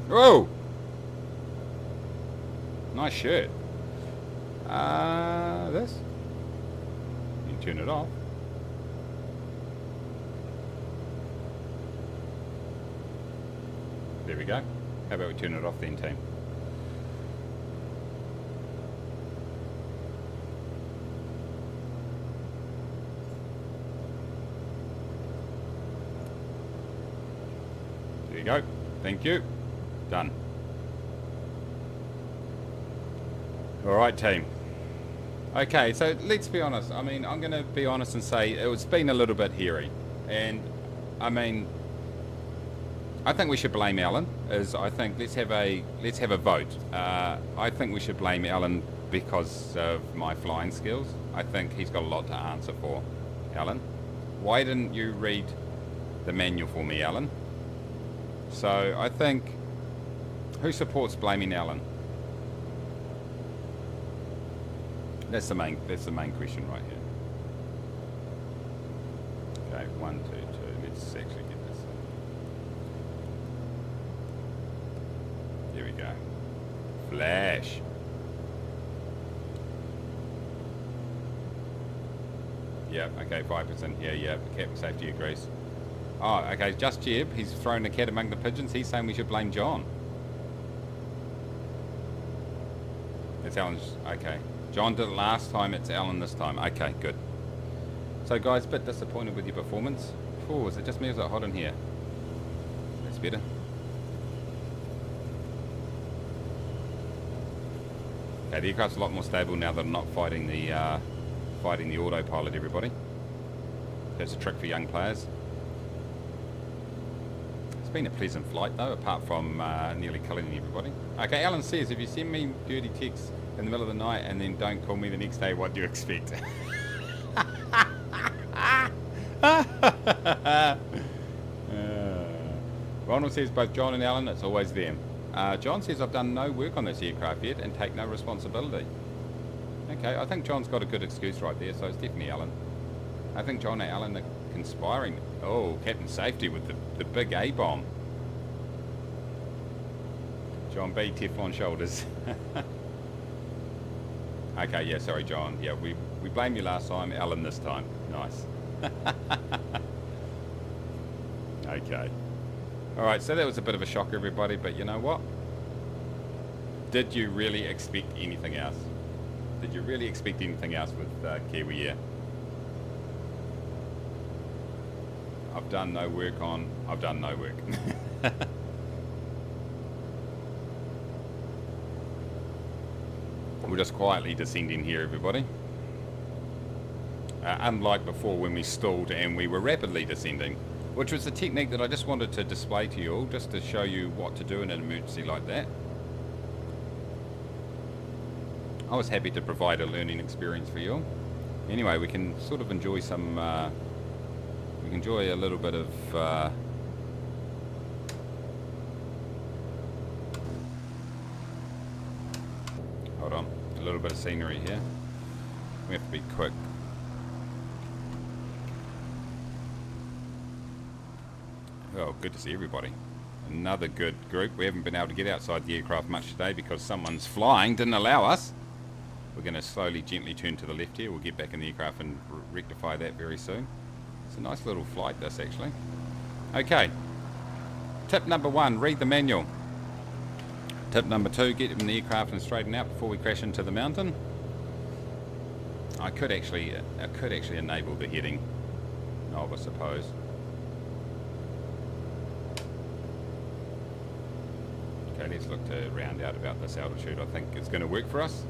Whoa! Nice shirt. This? You can turn it off. There we go. How about we turn it off then, team? There you go. Thank you. Done. Alright, team. Okay, so let's be honest. I mean, I'm going to be honest and say it's been a little bit hairy. And, I mean, I think we should blame Alan. I think let's have a vote. I think we should blame Alan because of my flying skills. I think he's got a lot to answer for. Alan, why didn't you read the manual for me, Alan? So, I think... Who supports blaming Alan? That's the main question right here. Okay, 1, 2, 2. Let's actually get this. Here we go. Flash. Yeah, okay, 5% here, yeah, Captain Safety agrees. Oh, okay, just Jeb, he's thrown a cat among the pigeons. He's saying we should blame John. It's Alan's, okay. John did it last time, it's Alan this time. Okay, good. So guys, a bit disappointed with your performance. Oh, is it just me or is it hot in here? That's better. Okay, the aircraft's a lot more stable now that I'm not fighting the autopilot, everybody. That's a trick for young players. It's been a pleasant flight though, apart from nearly killing everybody. Okay, Alan says, if you send me dirty texts in the middle of the night and then don't call me the next day, what do you expect? Ronald says, both John and Alan, it's always them. John says, I've done no work on this aircraft yet and take no responsibility. Okay, I think John's got a good excuse right there, so it's definitely Alan. I think John and Alan are conspiring. Oh, Captain Safety with the big A-bomb. John B, Teflon shoulders. Okay, yeah, sorry, John. Yeah, we blamed you last time, Alan this time. Nice. Okay. Alright, so that was a bit of a shock, everybody, but you know what? Did you really expect anything else? Did you really expect anything else with Kiwi Air? I've done no work. We're just quietly descending here, everybody. Unlike before when we stalled and we were rapidly descending, which was a technique that I just wanted to display to you all, just to show you what to do in an emergency like that. I was happy to provide a learning experience for you all. Anyway, we can sort of enjoy some, we can enjoy a little bit of, hold on, a little bit of scenery here. We have to be quick. Oh, good to see everybody. Another good group. We haven't been able to get outside the aircraft much today because someone's flying didn't allow us. We're going to slowly, gently turn to the left here. We'll get back in the aircraft and rectify that very soon. It's a nice little flight, this, actually. Okay. Tip number 1, read the manual. Tip number 2, get in the aircraft and straighten out before we crash into the mountain. I could actually enable the heading knob, I suppose. Okay, let's look to round out about this altitude. I think it's going to work for us.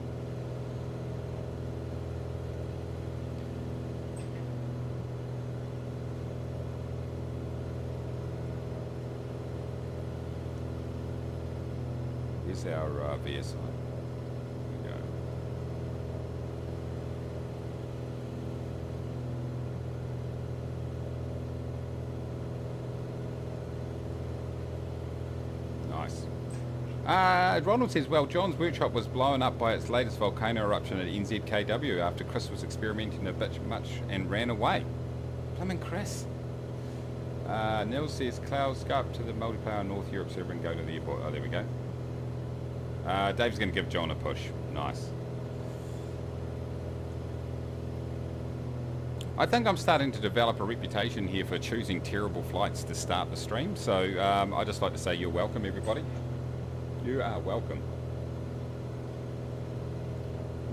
Here's our VSI. Here we go. Nice. Ronald says, well, John's workshop was blown up by its latest volcano eruption at NZKW after Chris was experimenting a bit much and ran away. Blimmin' Chris. Neil says, Clouds, go up to the multiplayer North Europe server and go to the airport. Oh, there we go. Dave's going to give John a push. Nice. I think I'm starting to develop a reputation here for choosing terrible flights to start the stream. So I'd just like to say you're welcome, everybody. You are welcome.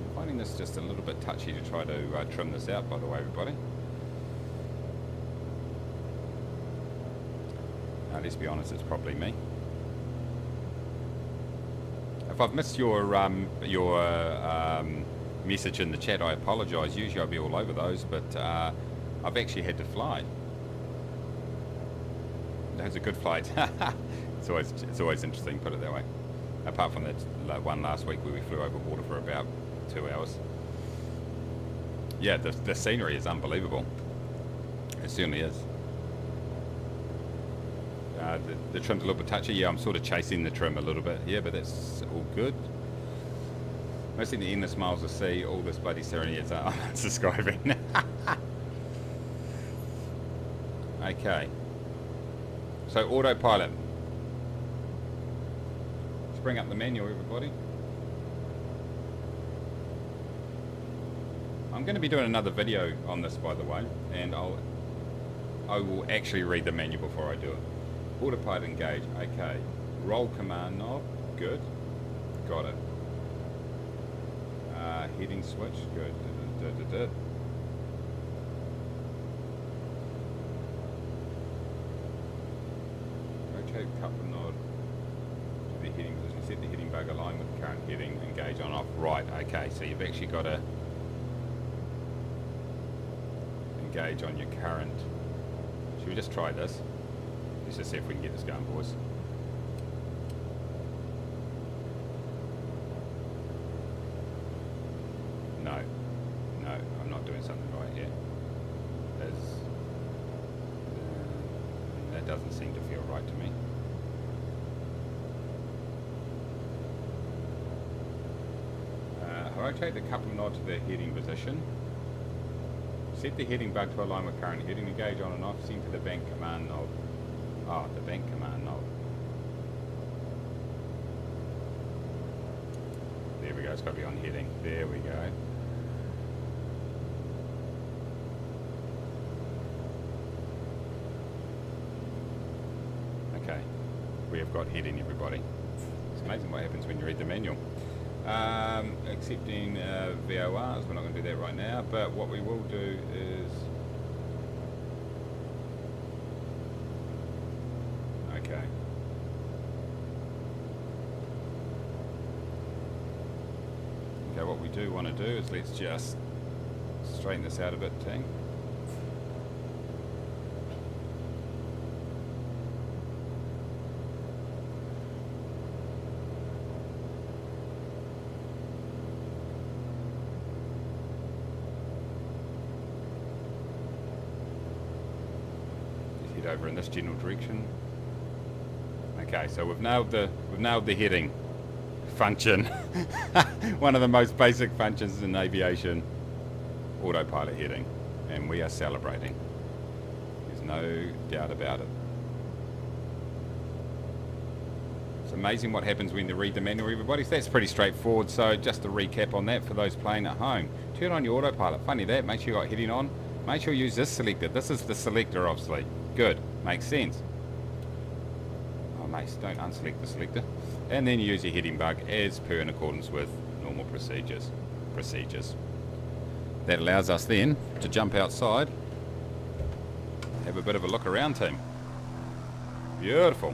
I'm finding this just a little bit touchy to try to trim this out, by the way, everybody. Let's be honest, it's probably me. If I've missed your message in the chat, I apologise. Usually I'll be all over those, but I've actually had to fly. That was a good flight. It's always interesting, put it that way. Apart from that one last week where we flew over water for about 2 hours. Yeah, the scenery is unbelievable. It certainly is. The trim's a little bit touchy. Yeah, I'm sort of chasing the trim a little bit here, but that's all good. Mostly the endless miles of sea, all this bloody serenity is I'm unsubscribing. Okay. So autopilot. Let's bring up the manual, everybody. I'm going to be doing another video on this, by the way, and I will actually read the menu before I do it. Autopilot engage, okay. Roll command knob, good. Got it. Heading switch, good. Rotate coupler nod to the heading position. Set the heading bug align with the current heading. Engage on off. Right, okay, so you've actually got to engage on your current. Should we just try this? Let's just see if we can get this going, boys. No, I'm not doing something right here. That doesn't seem to feel right to me. Rotate the coupler nod to the heading position. Set the heading bug to align with current heading. Engage on and off. Center the bank command knob. Oh, the bank command knob. There we go. It's got to be on heading. There we go. Okay. We have got heading, everybody. It's amazing what happens when you read the manual. Accepting VORs, we're not going to do that right now, but what we will do is okay. Okay, what we do want to do is let's just straighten this out a bit, Ting. Over in this general direction. Okay, so we've nailed the heading function. One of the most basic functions in aviation, autopilot heading, and we are celebrating. There's no doubt about it. It's amazing what happens when you read the manual, everybody. So that's pretty straightforward. So just to recap on that for those playing at home, turn on your autopilot. Funny that, make sure you got heading on. Make sure you use this selector. This is the selector, obviously. Good, makes sense. Oh, Mace, don't unselect the selector. And then you use your heading bug as per in accordance with normal procedures. That allows us then to jump outside, have a bit of a look around, team. Beautiful.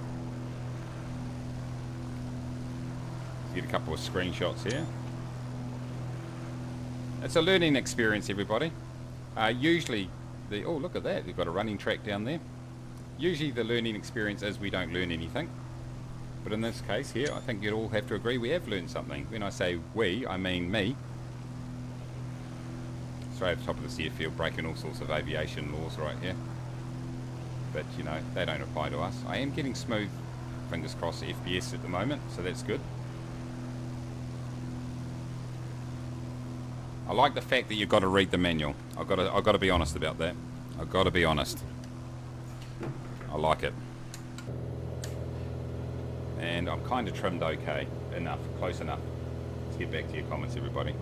Let's get a couple of screenshots here. It's a learning experience, everybody. Usually, oh, look at that. You've got a running track down there. Usually the learning experience is we don't learn anything. But in this case here, I think you'd all have to agree we have learned something. When I say we, I mean me. Straight at the top of the airfield, breaking all sorts of aviation laws right here. But, you know, they don't apply to us. I am getting smooth, fingers crossed, FPS at the moment, so that's good. I like the fact that you've got to read the manual. I've got to be honest about that. I've got to be honest. I like it. And I'm kind of trimmed okay. Enough. Close enough. Let's get back to your comments, everybody.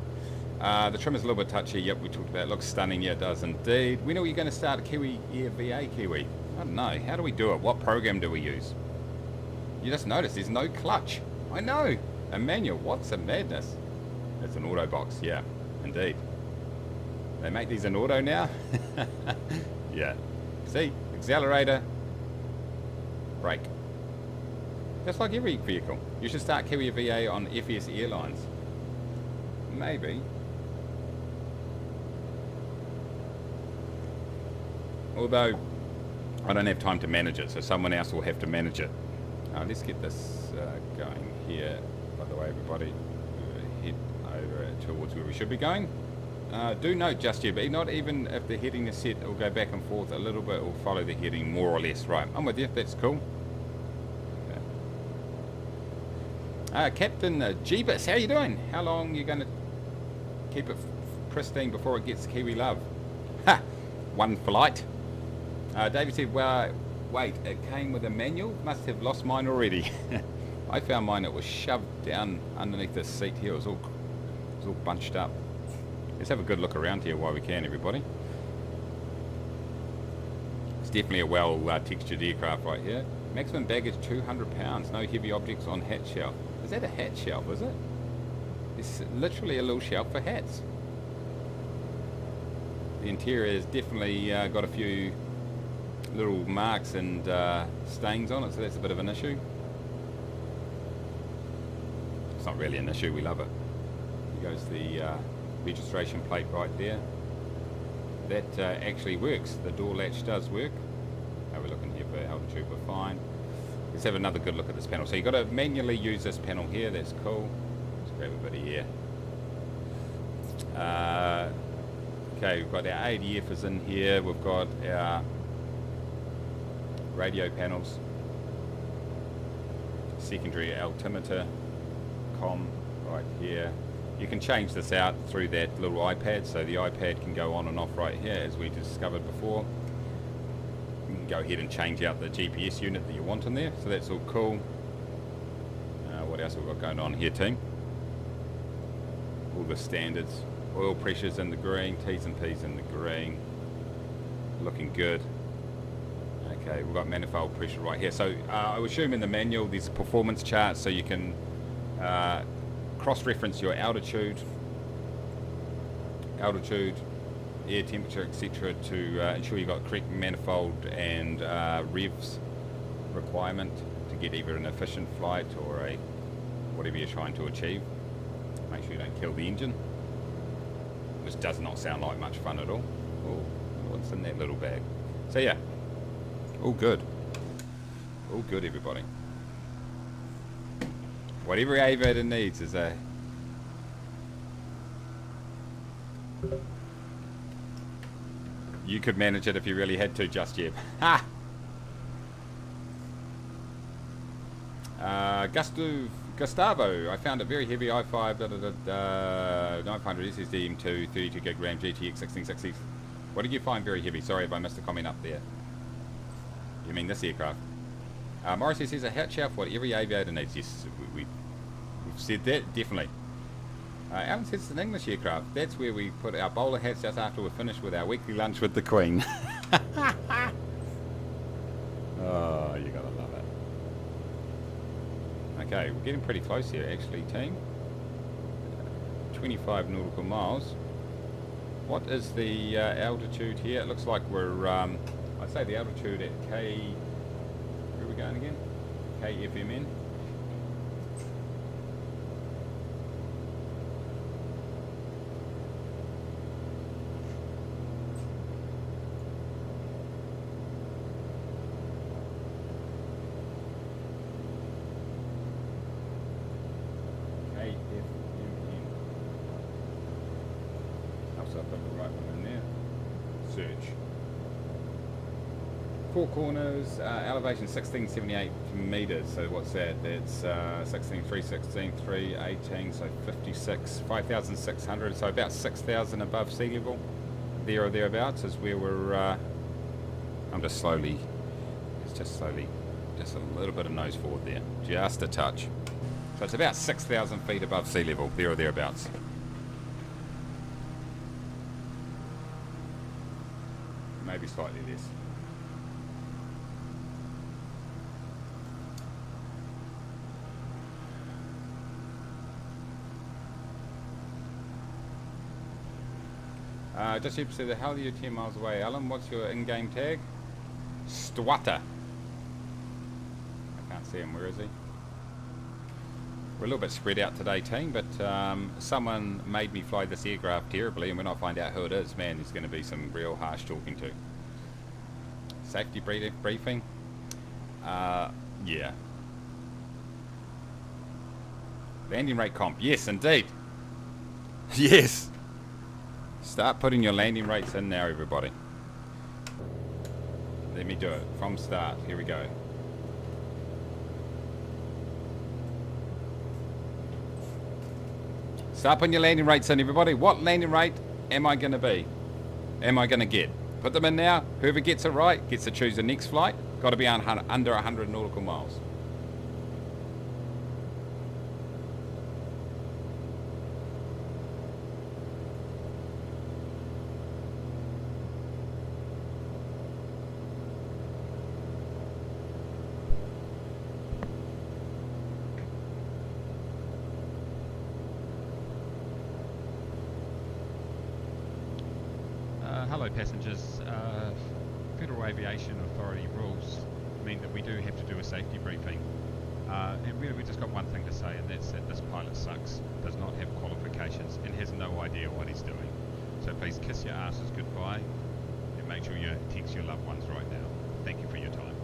The trim is a little bit touchy. Yep, we talked about it. Looks stunning. Yeah, it does indeed. When are we going to start a Kiwi Air VA, Kiwi? I don't know. How do we do it? What program do we use? You just notice there's no clutch. I know. A manual. What's a madness? It's an auto box. Yeah. Indeed. They make these in auto now? Yeah. See? Accelerator. Brake. Just like every vehicle. You should start Kiwi VA on FS Airlines. Maybe. Although, I don't have time to manage it, so someone else will have to manage it. Let's get this going here. By the way, everybody, head over towards where we should be going. Do note, just here, but not even if the heading is set, it will go back and forth a little bit, it will follow the heading more or less. Right, I'm with you, that's cool. Captain Jeebus, how you doing? How long are you going to keep it pristine before it gets Kiwi love? Ha! One flight. David said, well, wait, it came with a manual? Must have lost mine already. I found mine, it was shoved down underneath the seat here. It was all bunched up. Let's have a good look around here while we can, everybody. It's definitely a well textured aircraft right here. Maximum baggage 200 pounds. No heavy objects on hat shelf. Is that a hat shelf, is it? It's literally a little shelf for hats. The interior has definitely got a few little marks and stains on it, so that's a bit of an issue. It's not really an issue, we love it. Here goes the registration plate right there. That actually works. The door latch does work. Now we're looking here for altitude, we're fine. Let's have another good look at this panel. So you've got to manually use this panel here, that's cool. Let's grab a bit of air. Okay, we've got our ADF is in here, we've got our radio panels, secondary altimeter, comm right here. You can change this out through that little iPad, so the iPad can go on and off right here as we discovered before. You can go ahead and change out the GPS unit that you want in there, so that's all cool. What else have we got going on here, team? All the standards. Oil pressures in the green, T's and P's in the green. Looking good. Okay, we've got manifold pressure right here. So I would assume in the manual there's a performance chart so you can cross-reference your altitude, air temperature, etc. to ensure you've got correct manifold and revs requirement to get either an efficient flight or a whatever you're trying to achieve. Make sure you don't kill the engine. Which does not sound like much fun at all. Oh, what's in that little bag? So yeah, all good. All good, everybody. What every aviator needs is a... You could manage it if you really had to, just yet. Ha! Gustavo, I found it very heavy. i5 900 SSD M2 32 gig RAM GTX 1660. What did you find very heavy? Sorry if I missed a comment up there. You mean this aircraft? Morrissey says a hat shelf, what every aviator needs. Yes, we've said that, definitely. Alan says it's an English aircraft. That's where we put our bowler hats just after we're finished with our weekly lunch with the Queen. Oh, you gotta love it. Okay, we're getting pretty close here actually, team. 25 nautical miles. What is the altitude here? It looks like we're, I'd say the altitude at K... Where are we going again? KFMN. Four corners, elevation 1678 meters. So what's that? That's 16.3, 16.3, 18, so 56, 5,600. So about 6,000 above sea level. There or thereabouts is where we're. I'm just slowly. It's just slowly, just a little bit of nose forward there, just a touch. So it's about 6,000 feet above sea level, there or thereabouts. Maybe slightly less. Just here to say the hell are you 10 miles away, Alan? What's your in-game tag? Stwatter. I can't see him. Where is he? We're a little bit spread out today, team, but someone made me fly this aircraft terribly, and when I find out who it is, man, there's going to be some real harsh talking to. Safety briefing. Yeah. Landing rate comp. Yes, indeed. Yes. Start putting your landing rates in now, everybody. Let me do it from start. Here we go. Start putting your landing rates in, everybody. What landing rate am I going to be? Am I going to get? Put them in now. Whoever gets it right gets to choose the next flight. Got to be under 100 nautical miles. Hello passengers. Federal Aviation Authority rules mean that we do have to do a safety briefing. And really we just got one thing to say, and that's that this pilot sucks, does not have qualifications, and has no idea what he's doing. So please kiss your asses goodbye, and make sure you text your loved ones right now. Thank you for your time.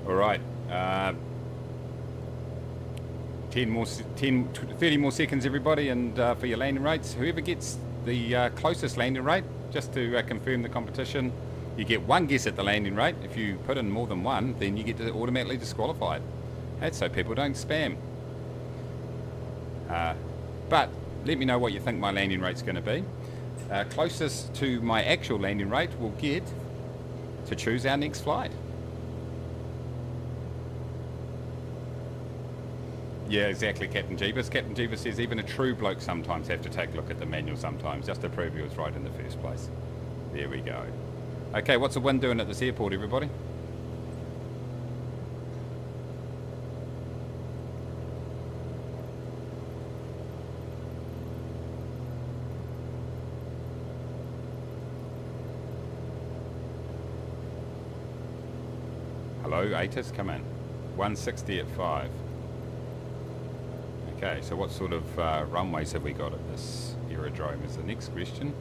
All right. 30 more seconds, everybody, and for your landing rates. Whoever gets the closest landing rate, just to confirm the competition, you get one guess at the landing rate. If you put in more than one, then you get automatically disqualified. That's so people don't spam. But let me know what you think my landing rate's going to be. Closest to my actual landing rate will get to choose our next flight. Yeah, exactly, Captain Jeebus. Captain Jeebus says even a true bloke sometimes have to take a look at the manual sometimes, just to prove he was right in the first place. There we go. Okay, what's the wind doing at this airport, everybody? Hello, ATIS, come in. 160 at 5. Okay, so what sort of runways have we got at this aerodrome is the next question.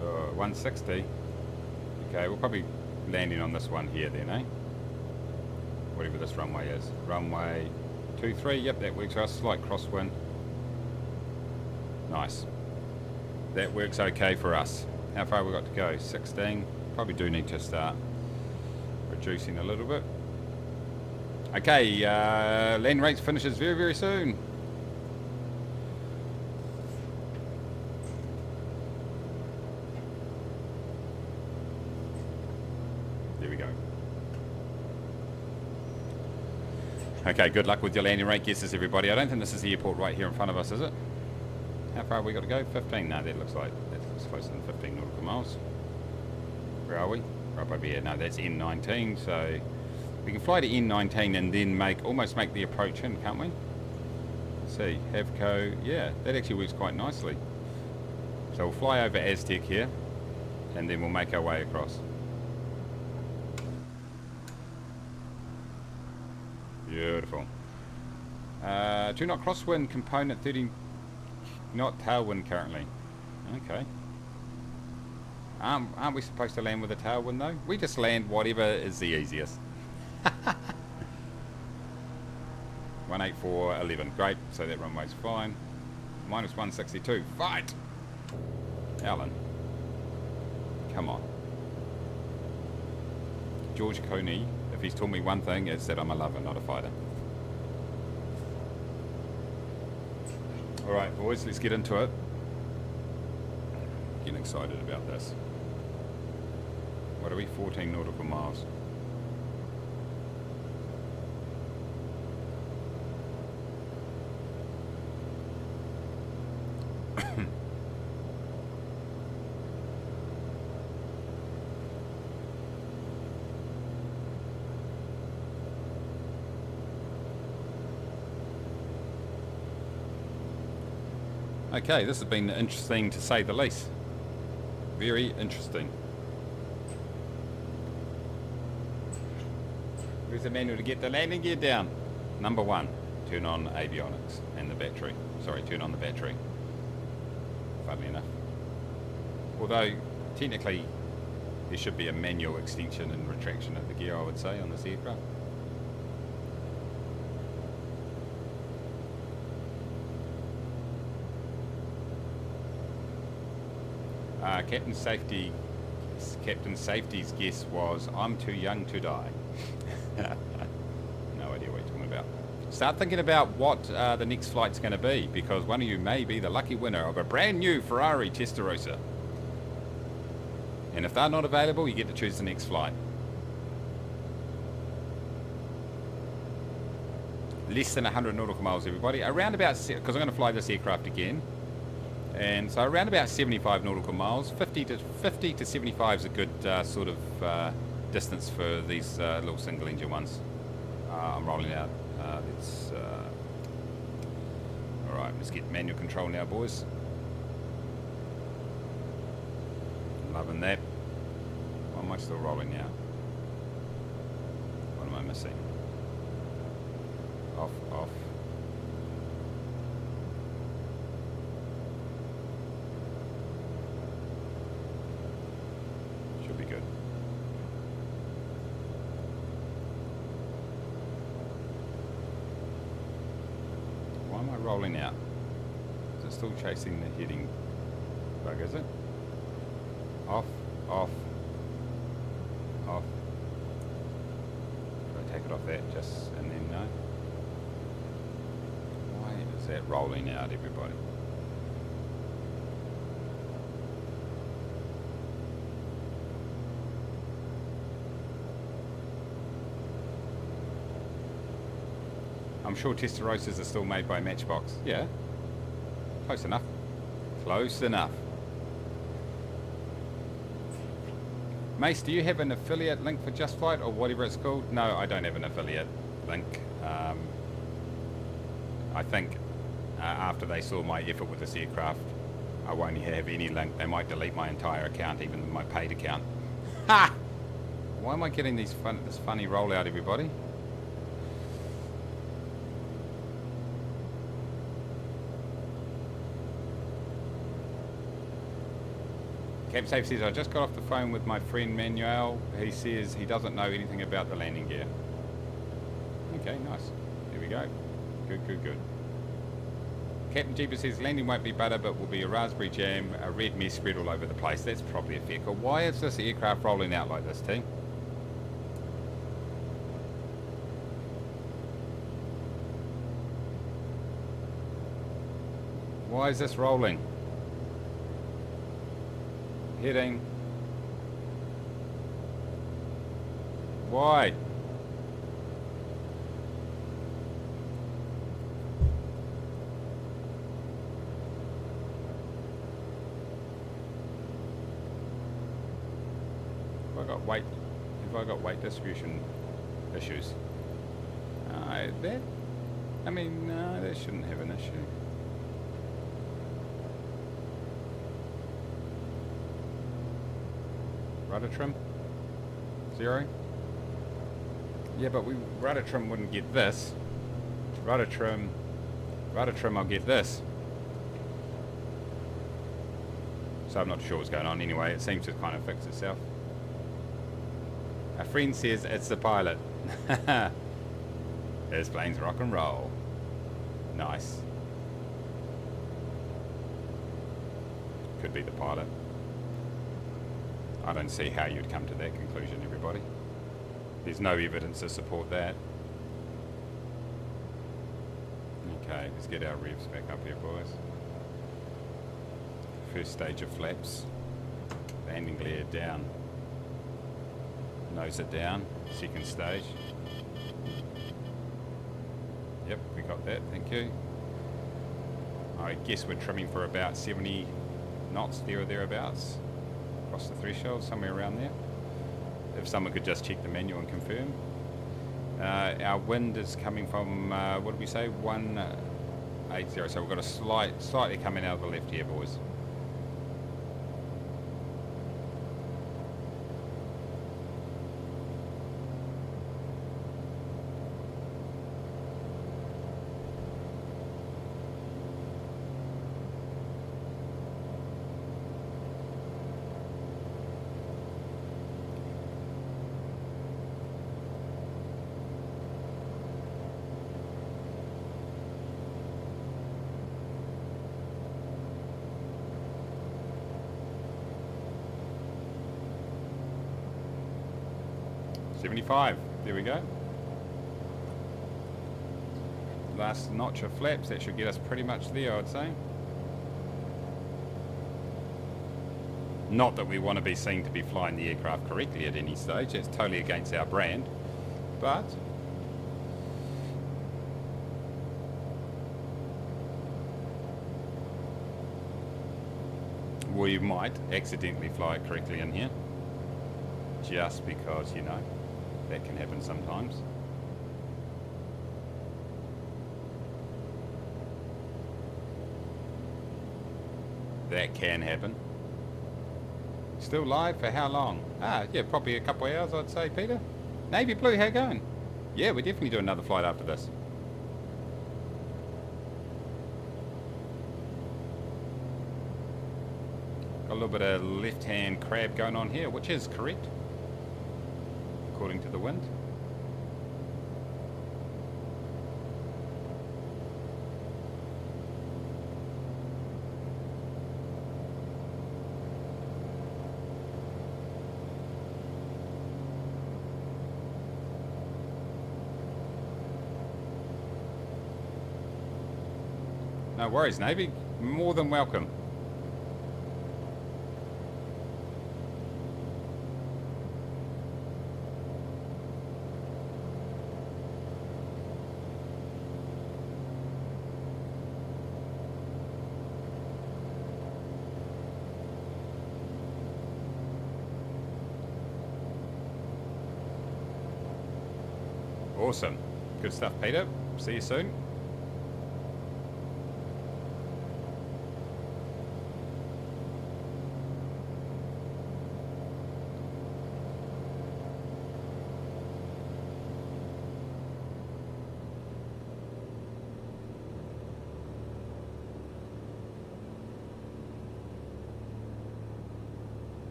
Oh, 160. Okay, we'll probably landing on this one here then, eh? Whatever this runway is. Runway 23, yep, that works for us. Slight crosswind. Nice. That works okay for us. How far have we got to go? 16. Probably do need to start reducing a little bit. Okay, land rates finishes very, very soon. There we go. Okay, good luck with your landing rate guesses, everybody. I don't think this is the airport right here in front of us, is it? How far have we got to go? 15? No, that looks closer than 15 nautical miles. Where are we? Right over here. No, that's N19, so we can fly to N19 and then almost make the approach in, can't we? Let's see, Havco, yeah, that actually works quite nicely. So we'll fly over Aztec here, and then we'll make our way across. Beautiful. 2 knot crosswind component, 30 knot tailwind currently. Okay. Aren't we supposed to land with a tailwind though? We just land whatever is the easiest. 184.11, great, so that runway's fine. Minus 162, fight! Alan. Come on. George Coney, if he's taught me one thing, it's that I'm a lover, not a fighter. Alright boys, let's get into it. Getting excited about this. What are we? 14 nautical miles. Okay, this has been interesting to say the least. Very interesting. Where's the manual to get the landing gear down? Number 1, turn on avionics and the battery. Sorry, turn on the battery. Funnily enough. Although, technically, there should be a manual extension and retraction of the gear, I would say, on this aircraft. Captain Safety's guess was, I'm too young to die. No idea what you're talking about. Start thinking about what the next flight's going to be, because one of you may be the lucky winner of a brand new Ferrari Testarossa. And if they're not available, you get to choose the next flight. less than 100 nautical miles, everybody. Around about, because I'm going to fly this aircraft again. And so around about 75 nautical miles. 50 to 75 is a good sort of distance for these little single engine ones. I'm rolling out. Alright, let's get manual control now, boys. Loving that. Why am I still rolling now? What am I missing? Off, off. Should be good. Why am I rolling out? Is it still chasing the heading bug, is it? Off, off, off. Should I take it off that just and then no? Why is that rolling out, everybody? I'm sure Testarossas are still made by Matchbox. Yeah. Close enough. Close enough. Mace, do you have an affiliate link for Just Flight or whatever it's called? No, I don't have an affiliate link. I think after they saw my effort with this aircraft, I won't have any link. They might delete my entire account, even my paid account. Ha! Why am I getting this funny rollout, everybody? Cam Safe says, I just got off the phone with my friend Manuel. He says he doesn't know anything about the landing gear. Okay, nice. There we go. Good, good, good. Captain Jeeper says, landing won't be butter, but will be a raspberry jam, a red mess spread all over the place. That's probably a fair call. Why is this aircraft rolling out like this, team? Why is this rolling? Heading. Why? Have I got weight distribution issues? That shouldn't have an issue. Rudder trim? 0? Yeah, but rudder trim wouldn't get this. Rudder trim, I'll get this. So I'm not sure what's going on anyway. It seems to kind of fix itself. A friend says it's the pilot. This plane's rock and roll. Nice. Could be the pilot. I don't see how you'd come to that conclusion, everybody. There's no evidence to support that. Okay, let's get our revs back up here, boys. First stage of flaps. Landing gear down. Nose it down. Second stage. Yep, we got that, thank you. I guess we're trimming for about 70 knots, there or thereabouts. Across the threshold, somewhere around there. If someone could just check the manual and confirm. Our wind is coming from, what did we say, 180, so we've got a slightly coming out of the left here, boys. $75, there we go. Last notch of flaps, that should get us pretty much there, I'd say. Not that we want to be seen to be flying the aircraft correctly at any stage, that's totally against our brand, but we might accidentally fly it correctly in here. Just because, you know, that can happen sometimes. That can happen. Still live for how long? Yeah, probably a couple of hours, I'd say, Peter. Navy Blue, how you going? Yeah, we definitely do another flight after this. Got a little bit of left-hand crab going on here, which is correct, according to the wind. No worries, Navy. More than welcome. Awesome. Good stuff, Peter. See you soon.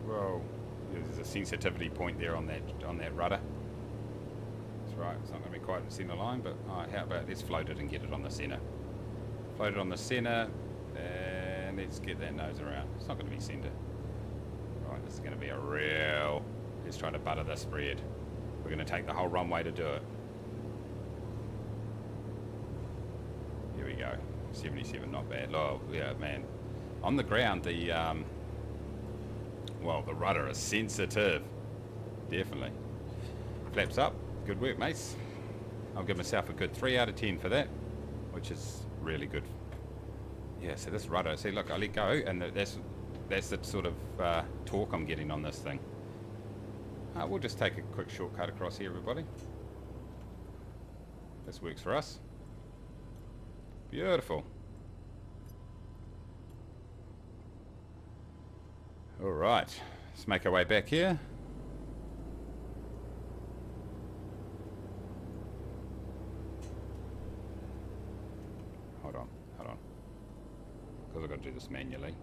Whoa, there's a sensitivity point there on that rudder. That's right, it's not going to be quite in the centre line, but alright, how about let's float it and get it on the centre. Float it on the centre, and let's get that nose around. It's not going to be centre. Right, this is going to be a real... Let's try to butter this bread. We're going to take the whole runway to do it. Here we go. 77, not bad. Oh, yeah, man. On the ground, well, the rudder is sensitive. Definitely. Flaps up. Good work, Mace. I'll give myself a good 3 out of 10 for that, which is really good. Yeah, so this rudder, see, look, I let go, and that's the sort of torque I'm getting on this thing. We'll just take a quick shortcut across here, everybody. This works for us. Beautiful. All right, let's make our way back here. Hold on, because I've got to do this manually.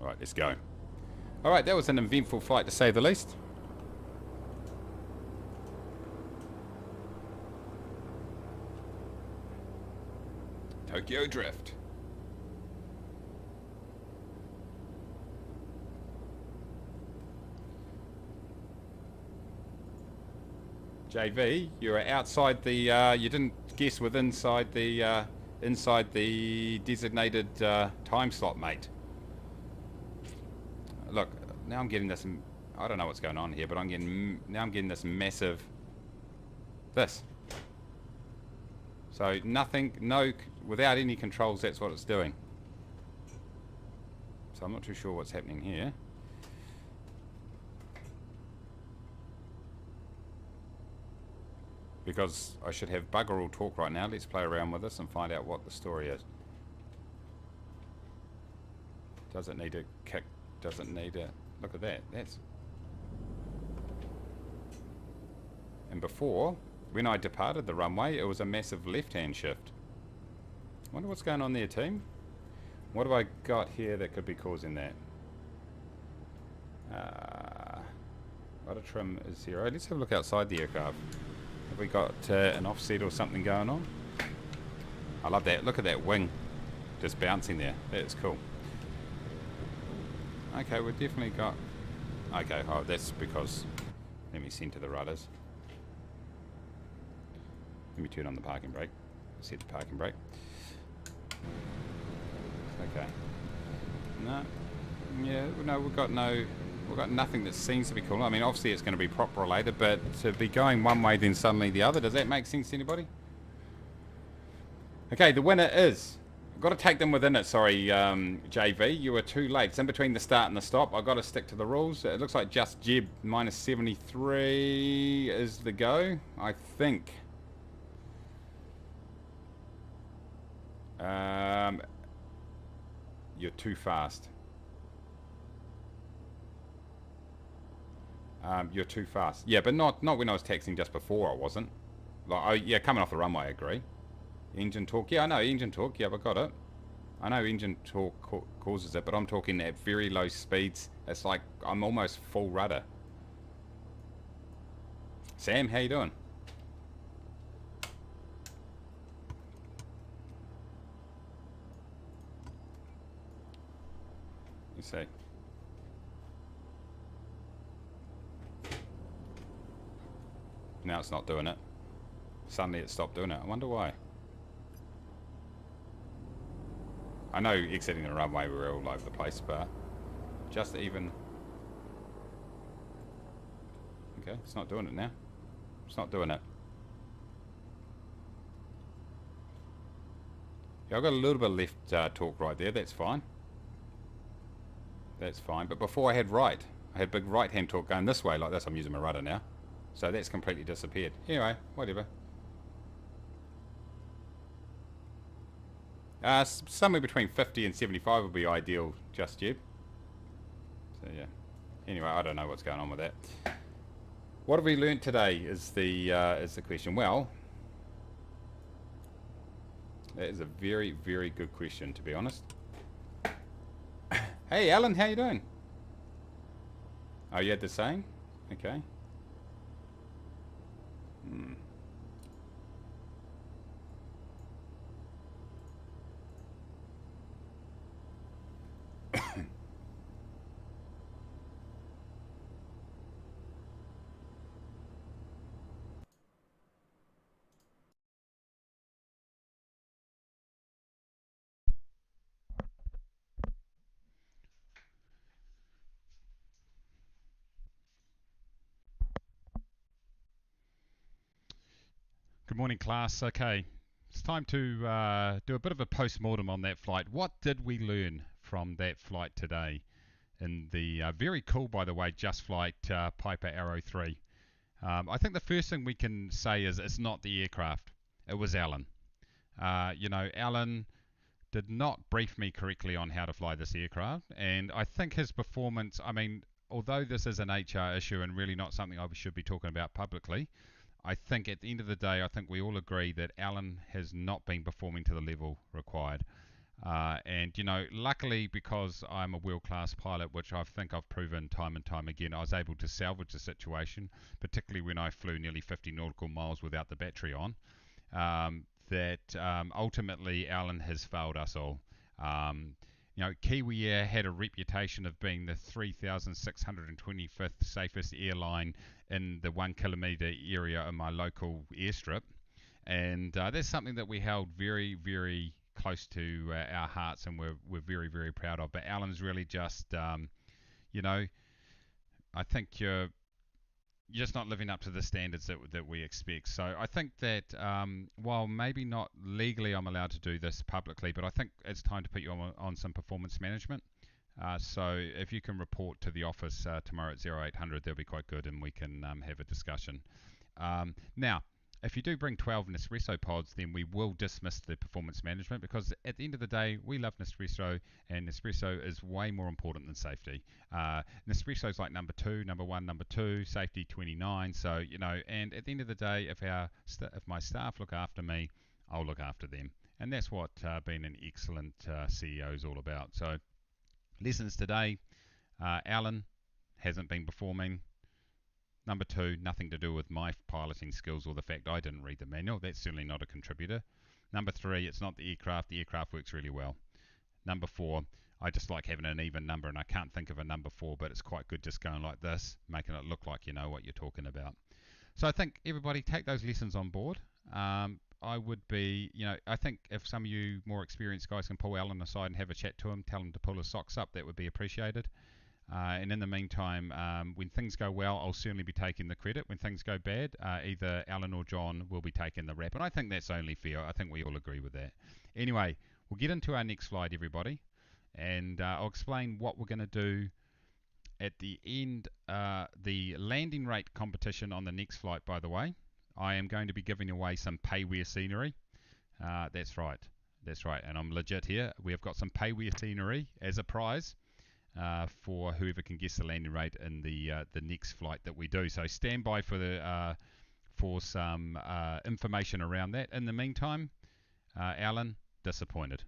All right, let's go. All right, that was an eventful flight to say the least. Tokyo Drift. JV, you are outside the, you didn't guess with inside the designated time slot, mate. Look, now I'm getting this, I don't know what's going on here, but now I'm getting this massive, this. So nothing, without any controls, that's what it's doing. So I'm not too sure what's happening here. Because I should have bugger all torque right now. Let's play around with this and find out what the story is. Does it need a kick? Does it need a... Look at that. That's... And before, when I departed the runway, it was a massive left-hand shift. Wonder what's going on there, team. What have I got here that could be causing that? Rudder trim is 0. Let's have a look outside the aircraft. Have we got an offset or something going on? I love that. Look at that wing just bouncing there. That is cool. Okay, we've definitely got... Okay, oh, that's because... Let me center the rudders. Let me turn on the parking brake. Set the parking brake. Okay. No. Yeah, no, we've got no We've got nothing that seems to be cool. I mean, obviously it's going to be prop related, but to be going one way then suddenly the other, does that make sense to anybody? Okay, the winner is... I've got to take them within it, sorry, JV. You were too late. It's in between the start and the stop. I've got to stick to the rules. It looks like just Jeb minus 73 is the go, I think. You're too fast. You're too fast. Yeah, but not when I was taxiing just before. I wasn't. Like, yeah, coming off the runway, I agree. Engine torque. Yeah, I know engine torque. Yeah, I got it. I know engine torque causes it, but I'm talking at very low speeds. It's like I'm almost full rudder. Sam, how you doing? You see. Now it's not doing it. Suddenly it stopped doing it. I wonder why. I know exiting the runway we were all over the place, but just even... Okay, it's not doing it now. It's not doing it. Yeah, I've got a little bit of left torque right there. That's fine. That's fine. But before I had right. I had big right hand torque going this way like this. I'm using my rudder now. So that's completely disappeared. Anyway, whatever. Somewhere between 50 and 75 would be ideal, just Jeb. So yeah. Anyway, I don't know what's going on with that. What have we learnt today is the question. Well, that is a very, very good question, to be honest. Hey, Alan, how you doing? Oh, you had the same? Okay. Good morning, class. Okay, it's time to do a bit of a post-mortem on that flight. What did we learn from that flight today? In the very cool, by the way, Just Flight Piper Arrow 3. I think the first thing we can say is it's not the aircraft. It was Alan. You know, Alan did not brief me correctly on how to fly this aircraft, and I think his performance, I mean, although this is an HR issue and really not something I should be talking about publicly, I think at the end of the day, I think we all agree that Alan has not been performing to the level required. And, you know, luckily, because I'm a world-class pilot, which I think I've proven time and time again, I was able to salvage the situation, particularly when I flew nearly 50 nautical miles without the battery on. Ultimately Alan has failed us all. You know, Kiwi Air had a reputation of being the 3,625th safest airline in the 1 kilometre area of my local airstrip, and that's something that we held very, very close to our hearts, and we're very, very proud of. But Alan's really just, you know, I think you're just not living up to the standards that we expect. So I think that while maybe not legally I'm allowed to do this publicly, but I think it's time to put you on some performance management. So if you can report to the office tomorrow at 0800, that'll be quite good, and we can have a discussion. Now, if you do bring 12 Nespresso pods, then we will dismiss the performance management, because at the end of the day, we love Nespresso, and Nespresso is way more important than safety. Nespresso is like number 1, number 2, safety 29. So, you know, and at the end of the day, if my staff look after me, I'll look after them. And that's what being an excellent CEO is all about. So, lessons today, Alan hasn't been performing. Number 2, nothing to do with my piloting skills or the fact I didn't read the manual. That's certainly not a contributor. Number 3, it's not the aircraft. The aircraft works really well. Number 4, I just like having an even number, and I can't think of a number 4, but it's quite good just going like this, making it look like you know what you're talking about. So I think everybody take those lessons on board. I would be, you know, I think if some of you more experienced guys can pull Alan aside and have a chat to him, tell him to pull his socks up, that would be appreciated. And in the meantime, when things go well, I'll certainly be taking the credit. When things go bad, either Alan or John will be taking the rap. And I think that's only fair. I think we all agree with that. Anyway, we'll get into our next slide, everybody. And I'll explain what we're going to do at the end. The landing rate competition on the next flight, by the way. I am going to be giving away some payware scenery. That's right. That's right. And I'm legit here. We have got some payware scenery as a prize. For whoever can guess the landing rate in the next flight that we do. So stand by for some information around that. In the meantime, Alan, disappointed.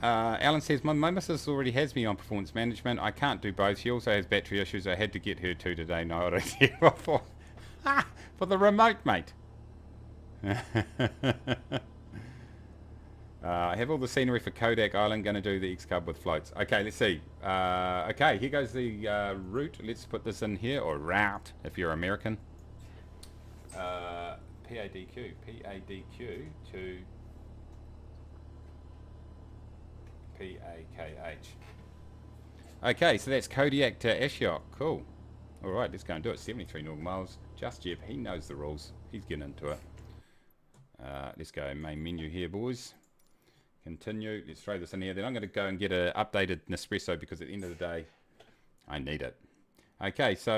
Alan says, my missus already has me on performance management. I can't do both. She also has battery issues. I had to get her to today. No, I don't care for the remote, mate. I have all the scenery for Kodak Island. Going to do the X-Cub with floats. Okay, let's see. Okay, here goes the route. Let's put this in here, or route if you're American. PADQ to PA28. Okay, so that's Kodiak to Ashiok. Cool. Alright, let's go and do it. 73 nautical miles. Just Jeb, he knows the rules. He's getting into it. Let's go main menu here, boys. Continue. Let's throw this in here. Then I'm going to go and get an updated Nespresso because at the end of the day, I need it. Okay, so,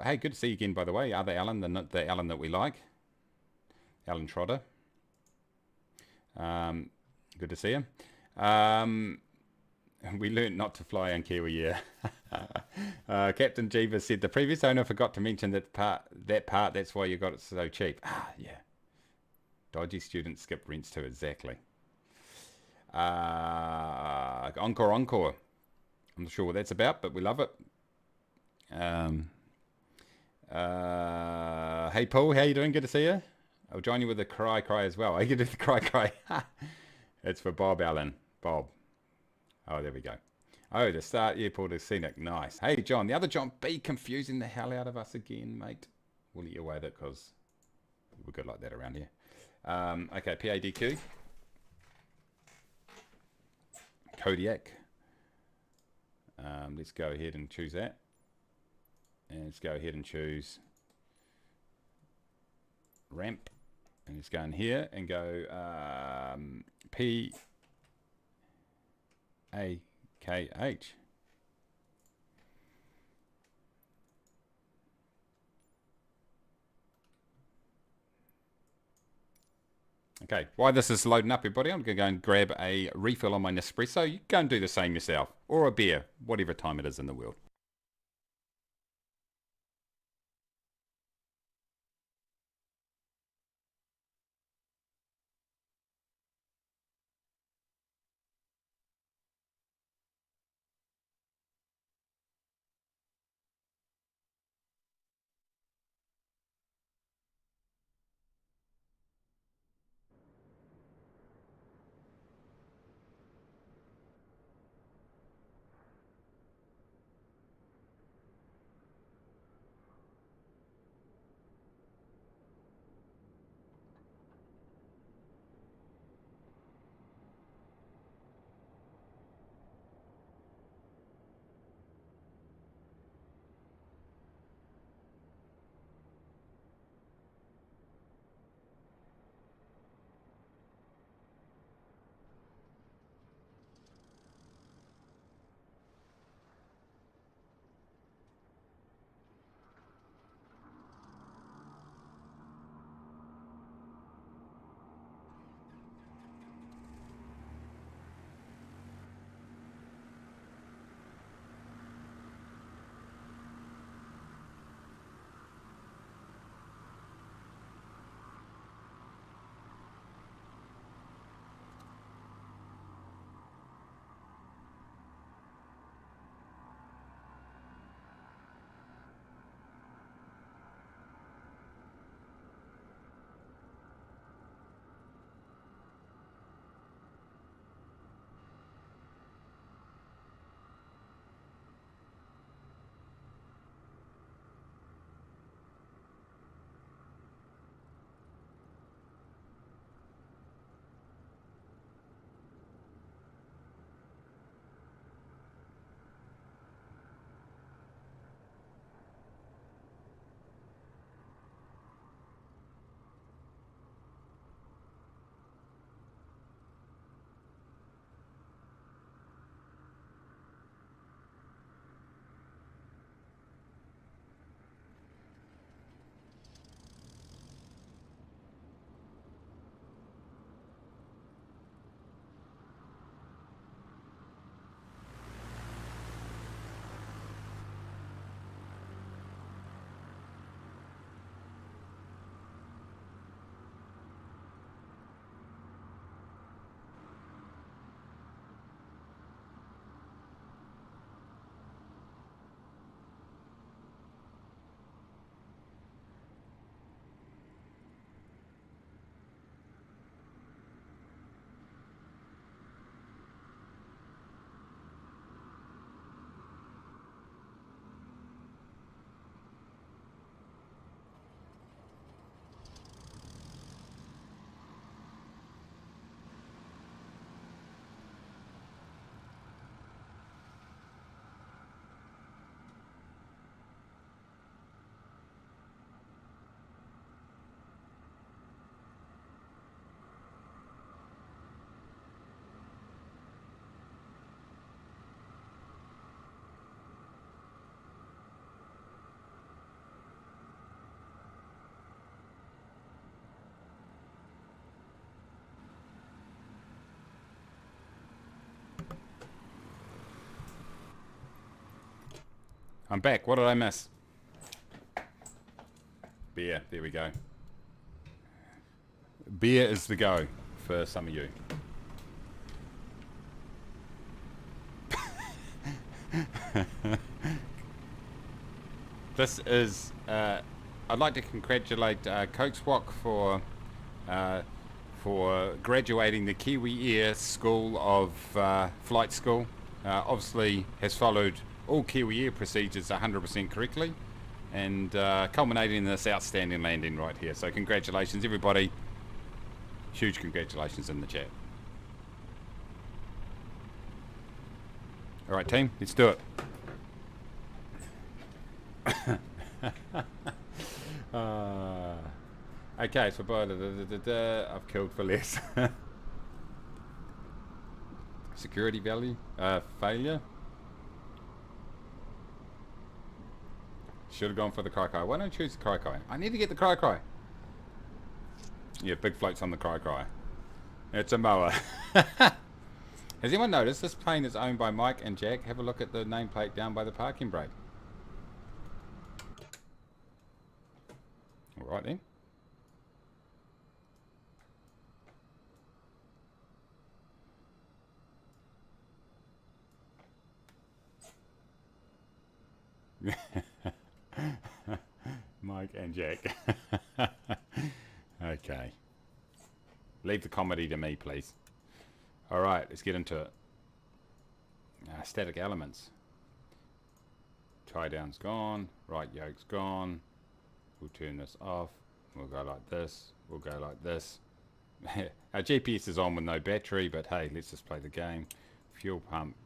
hey, good to see you again, by the way. Other Alan, the Alan that we like. Alan Trotter. Good to see you. We learned not to fly on Kiwi, yeah. Captain Jeeva said, the previous owner forgot to mention that part, that's why you got it so cheap. Ah, yeah. Dodgy students skip rents too, exactly. Encore. I'm not sure what that's about, but we love it. Hey, Paul, how you doing? Good to see you. I'll join you with the cry as well. I can do the cry. It's for Bob Allen. Bob. Oh, there we go. Oh, the start airport is scenic. Nice. Hey, John. The other John, be confusing the hell out of us again, mate. We'll let you away with it because we're good like that around here. Okay, PADQ. Kodiak. Let's go ahead and choose that. And let's go ahead and choose ramp. And let's go in here and go PAKH. Okay, while this is loading up, everybody, I'm going to go and grab a refill on my Nespresso. You go and do the same yourself. Or a beer, whatever time it is in the world. I'm back. What did I miss? Beer. There we go. Beer is the go for some of you. This is... I'd like to congratulate Cokeswalk for graduating the Kiwi Air School of Flight School. Obviously has followed all Kiwi Air procedures 100% correctly, and culminating in this outstanding landing right here. So congratulations everybody. Huge congratulations in the chat. Alright team, let's do it. Okay, so I've killed for less. Security value, failure. Should have gone for the Cry. Why don't I choose the Cry? I need to get the Cry. Yeah, big floats on the Cry. It's a mower. Has anyone noticed this plane is owned by Mike and Jack? Have a look at the nameplate down by the parking brake. Alright then. Mike and Jack. Okay. Leave the comedy to me, please. Alright, let's get into it. Static elements. Tie down's gone. Right yoke's gone. We'll turn this off. We'll go like this. We'll go like this. Our GPS is on with no battery, but hey, let's just play the game. Fuel pump.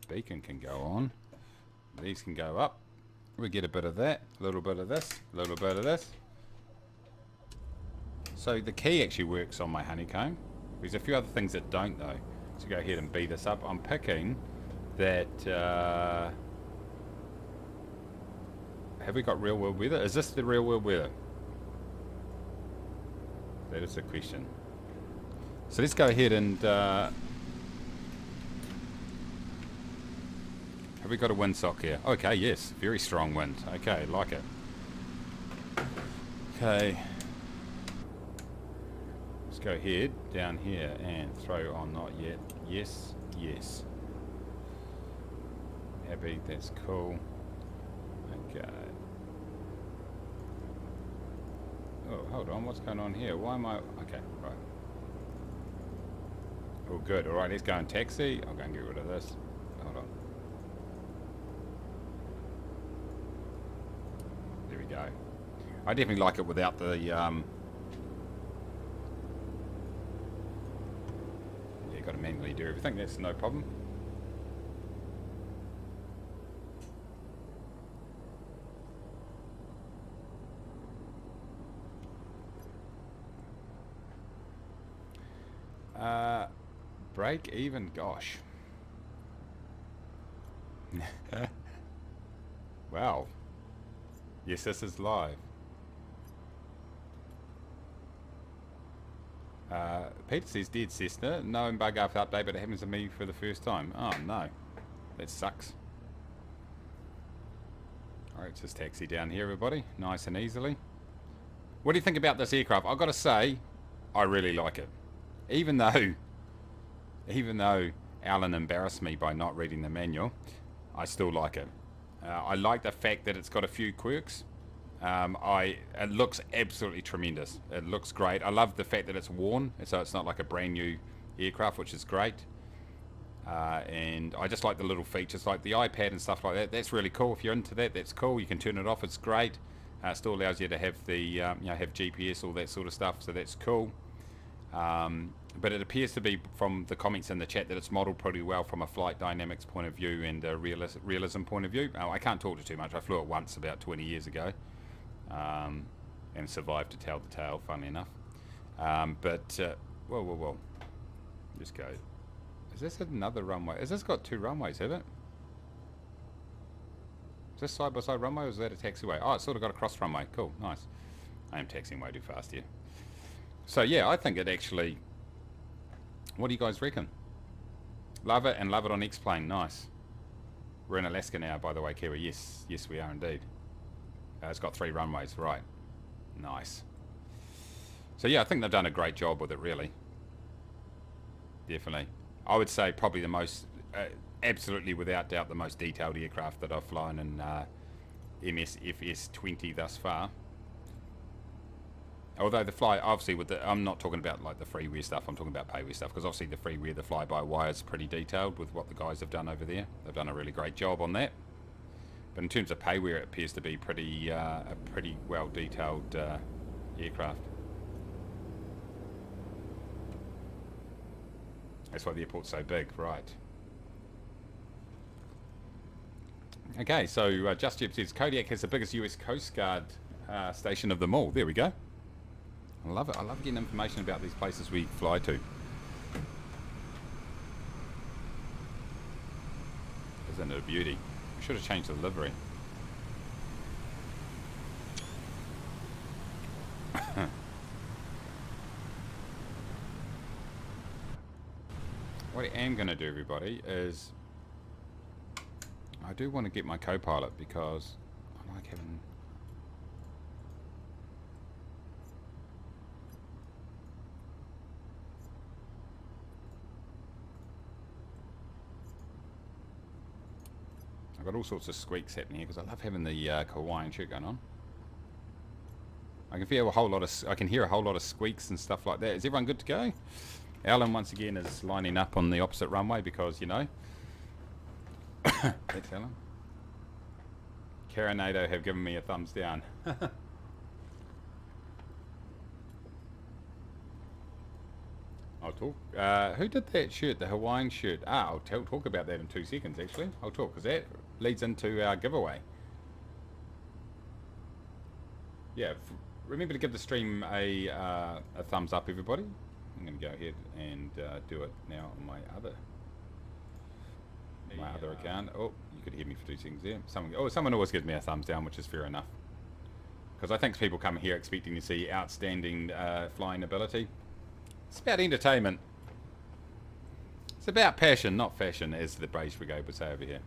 Beacon can go on. These can go up. We get a bit of that, a little bit of this, a little bit of this. So the key actually works on my honeycomb. There's a few other things that don't though. So go ahead and beat this up. I'm picking that... have we got real world weather? Is this the real world weather? That is the question. So let's go ahead and... have we got a windsock here? Okay, yes. Very strong wind. Okay, like it. Okay. Let's go ahead down here and throw on not yet. Yes, yes. Happy, that's cool. Okay. Oh, hold on. What's going on here? Why am I... okay, right. Oh, good. Alright, let's go and taxi. I'll go and get rid of this. Hold on. There we go. I definitely like it without the... yeah, got to manually do everything. That's no problem. Break even, gosh. Wow. Yes, this is live. Peter says, dead Cessna. No bug after update, but it happens to me for the first time. Oh no. That sucks. Alright, just taxi down here, everybody. Nice and easily. What do you think about this aircraft? I've got to say, I really like it. Even though Alan embarrassed me by not reading the manual, I still like it. I like the fact that it's got a few quirks. It looks absolutely tremendous. It looks great. I love the fact that it's worn, so it's not like a brand new aircraft, which is great. And I just like the little features, like the iPad and stuff like that. That's really cool. If you're into that, that's cool. You can turn it off. It's great. It still allows you to have the have GPS, all that sort of stuff. So that's cool. But it appears to be, from the comments in the chat, that it's modeled pretty well from a flight dynamics point of view and a realism point of view. I can't talk to too much. I flew it once about 20 years ago. And survived to tell the tale, funnily enough. Whoa. Just go. Is this another runway? Has this got two runways, have it? Is this side-by-side runway, or is that a taxiway? Oh, it's sort of got a cross runway. Cool, nice. I am taxiing way too fast here. So, yeah, I think it actually... What do you guys reckon? Love it, and love it on X-Plane. Nice. We're in Alaska now, by the way, Kiwi. Yes, yes, we are indeed. It's got 3 runways, right. Nice. So yeah, I think they've done a great job with it, really. Definitely. I would say probably the most, absolutely without doubt, the most detailed aircraft that I've flown in msfs 20 thus far. Although the fly, obviously, with the, I'm not talking about like the freeware stuff, I'm talking about payware stuff, because obviously the freeware, the fly-by-wire is pretty detailed with what the guys have done over there. They've done a really great job on that. But in terms of payware, it appears to be pretty, a pretty well-detailed aircraft. That's why the airport's so big, right. Okay, so Just Jeb says, Kodiak has the biggest US Coast Guard station of them all. There we go. I love it. I love getting information about these places we fly to. Isn't it a beauty? We should have changed the livery. What I am going to do, everybody, is I do want to get my co-pilot because I like having... I've got all sorts of squeaks happening here because I love having the Hawaiian shirt going on. I can hear a whole lot of squeaks and stuff like that. Is everyone good to go? Alan once again is lining up on the opposite runway because, you know. Thanks, Alan. Carinado have given me a thumbs down. I'll talk. Who did that shirt, the Hawaiian shirt? I'll talk about that in 2 seconds, actually. I'll talk, because that leads into our giveaway. Yeah, remember to give the stream a thumbs up, everybody. I'm going to go ahead and do it now on my other account. Oh, you could hear me for 2 seconds there. Someone always gives me a thumbs down, which is fair enough. Because I think people come here expecting to see outstanding flying ability. It's about entertainment. It's about passion, not fashion, as the British Brigade would say over here.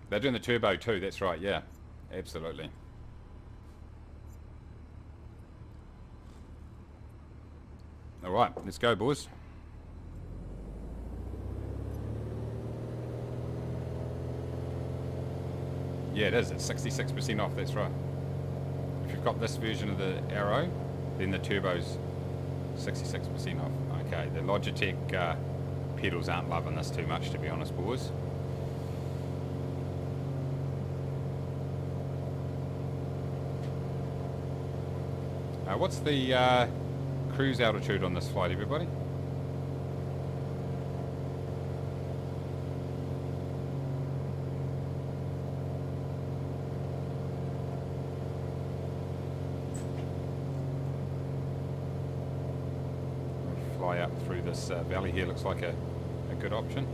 They're doing the turbo too, that's right, yeah. Absolutely. Alright, let's go, boys. Yeah, it is. It's 66% off, that's right. If you've got this version of the Aero, then the turbo's 66% off. Okay, the Logitech pedals aren't loving this too much, to be honest, boys. What's the cruise altitude on this flight, everybody? Fly up through this valley here looks like a good option.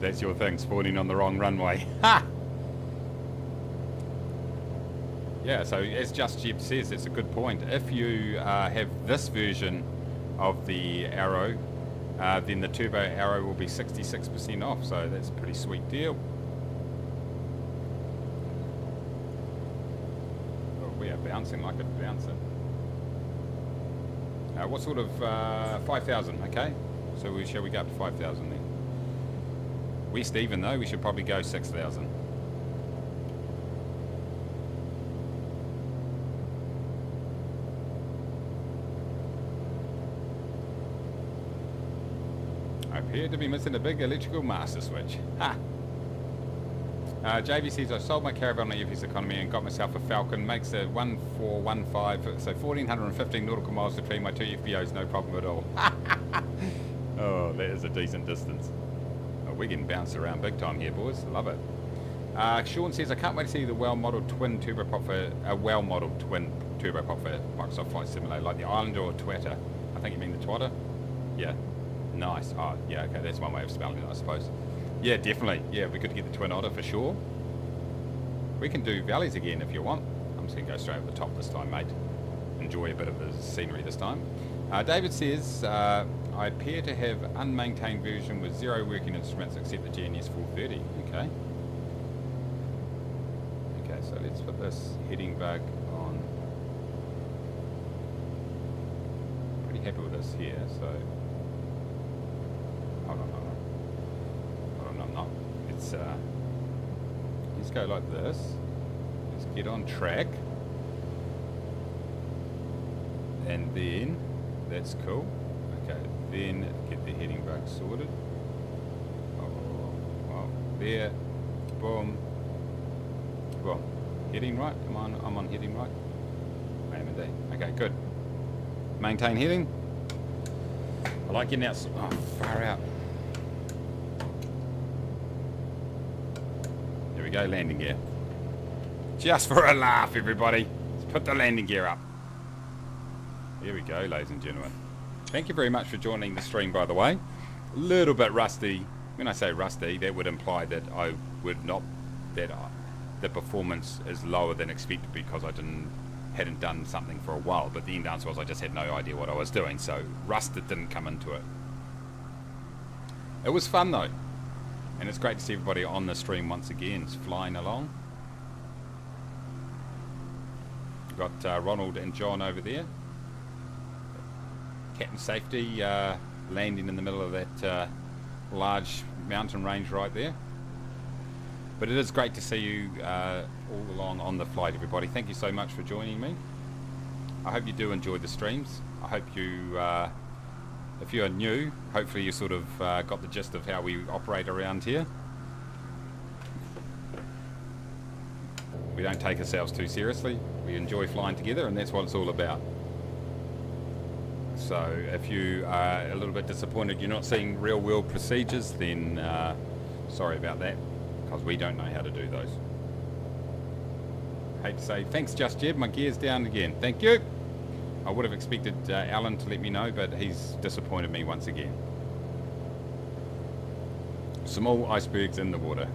That's your thing, spawning on the wrong runway. Ha! Yeah, so as Just Jeb says, it's a good point. If you have this version of the Aero, then the Turbo Aero will be 66% off, so that's a pretty sweet deal. Oh, we are bouncing like a bouncer. What sort of 5,000? Okay, so shall we go up to 5,000 then? West even though, we should probably go 6,000. I appear to be missing a big electrical master switch. Ha! JV says, I sold my Caravan on EFS Economy and got myself a Falcon. Makes a 1415, so 1,415 nautical miles between my 2 FBOs, no problem at all. Oh, that is a decent distance. Oh, we're getting bounced around big time here, boys. Love it. Sean says, I can't wait to see the well-modelled twin turboprop for Microsoft Flight Simulator, like the Islander or Twitter. I think you mean the Twitter? Yeah. Nice. Oh, yeah, okay, that's one way of spelling it, I suppose. Yeah, definitely. Yeah, we could get the Twin Otter for sure. We can do valleys again if you want. I'm just going to go straight over the top this time, mate. enjoy a bit of the scenery this time. David says, I appear to have unmaintained version with 0 working instruments except the GNS 430. Okay. Okay, so let's put this heading bug on. Pretty happy with this here, so hold on, I'm not. Let's go like this. Let's get on track. And then, that's cool. Okay, then get the heading bug sorted. Oh, well, there. Boom. Boom. Heading right? I'm on heading right? I am indeed. Okay, good. Maintain heading. I like getting out. Oh, far out. There we go, landing gear. Just for a laugh, everybody. Let's put the landing gear up. Here we go, ladies and gentlemen. Thank you very much for joining the stream, by the way. A little bit rusty. When I say rusty, that would imply that I would not, that the performance is lower than expected because I hadn't done something for a while. But the end answer was I just had no idea what I was doing. So rust didn't come into it. It was fun though. And it's great to see everybody on the stream once again. It's flying along. We've got Ronald and John over there. Captain Safety landing in the middle of that large mountain range right there. But it is great to see you all along on the flight, everybody. Thank you so much for joining me. I hope you do enjoy the streams. I hope you, if you are new, hopefully you sort of got the gist of how we operate around here. We don't take ourselves too seriously. We enjoy flying together, and that's what it's all about. So if you are a little bit disappointed you're not seeing real world procedures, then sorry about that, because we don't know how to do those. Hate to say thanks, Just Jeb, my gear's down again. Thank you. I would have expected Alan to let me know, but he's disappointed me once again. Small icebergs in the water.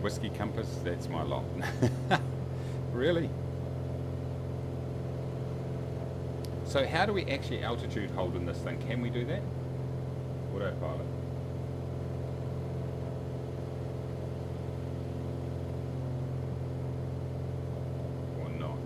Whiskey compass, that's my lot. Really? So how do we actually altitude hold in this thing? Can we do that? Autopilot. Or not?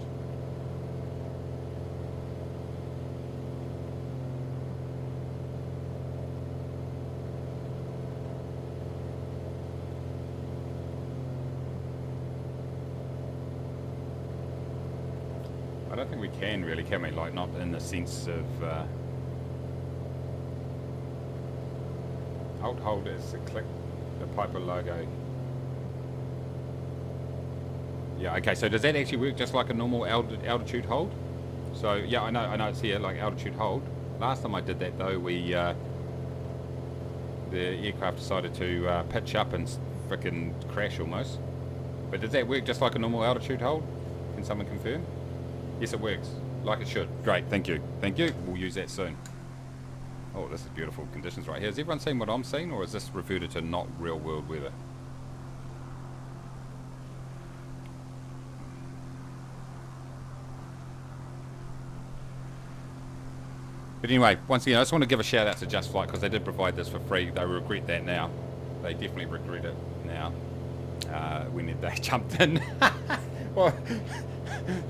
I don't think we can really, can we? Like, not in the sense of alt hold is to click the Piper logo. Yeah, okay, so does that actually work just like a normal altitude hold? So yeah, I know it's here, like altitude hold. Last time I did that though, the aircraft decided to pitch up and frickin' crash almost. But does that work just like a normal altitude hold? Can someone confirm? Yes, it works. Like it should. Great, thank you. Thank you. We'll use that soon. Oh, this is beautiful conditions right here. Has everyone seen what I'm seeing, or is this referred to not real world weather? But anyway, once again, I just want to give a shout out to Just Flight because they did provide this for free. They regret that now. They definitely regret it now. When they jumped in. Well,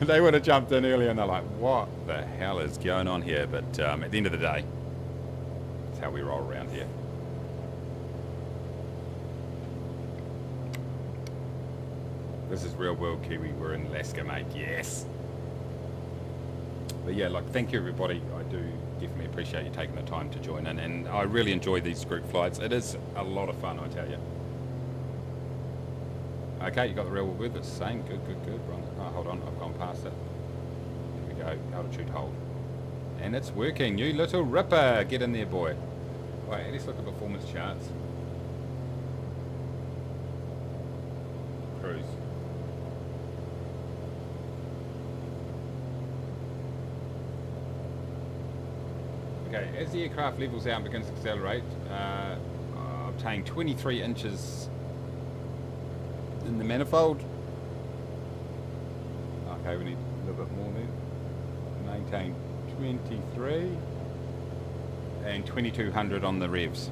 they would have jumped in earlier and they're like, what the hell is going on here? But at the end of the day, that's how we roll around here. This is real world Kiwi. We're in Alaska, mate. Yes. But yeah, like, thank you everybody. I do definitely appreciate you taking the time to join in, and I really enjoy these group flights. It is a lot of fun, I tell you. Okay, you got the real world weather. It's the same. Good, good, good. Wrong. Oh, hold on, I've gone past it. Here we go. Altitude hold. And it's working. You little ripper. Get in there, boy. Right, let's look at performance charts. Cruise. Okay, as the aircraft levels out and begins to accelerate, obtain 23 inches in the manifold. Okay, we need a little bit more there. Maintain 23 and 2200 on the revs.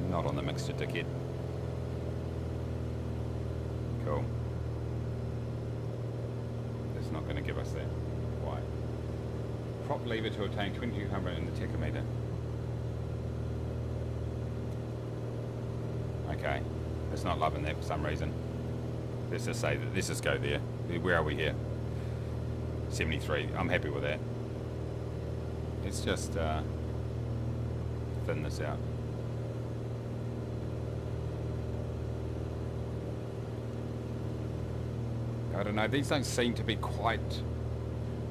Not on the mixture, dickhead. Cool. It's not going to give us that. Why? Prop lever to obtain 2200 in the tachometer. Okay. It's not loving that for some reason. Let's just say that. Let's just go there. Where are we here? 73. I'm happy with that. Let's just thin this out. I don't know, these don't seem to be quite,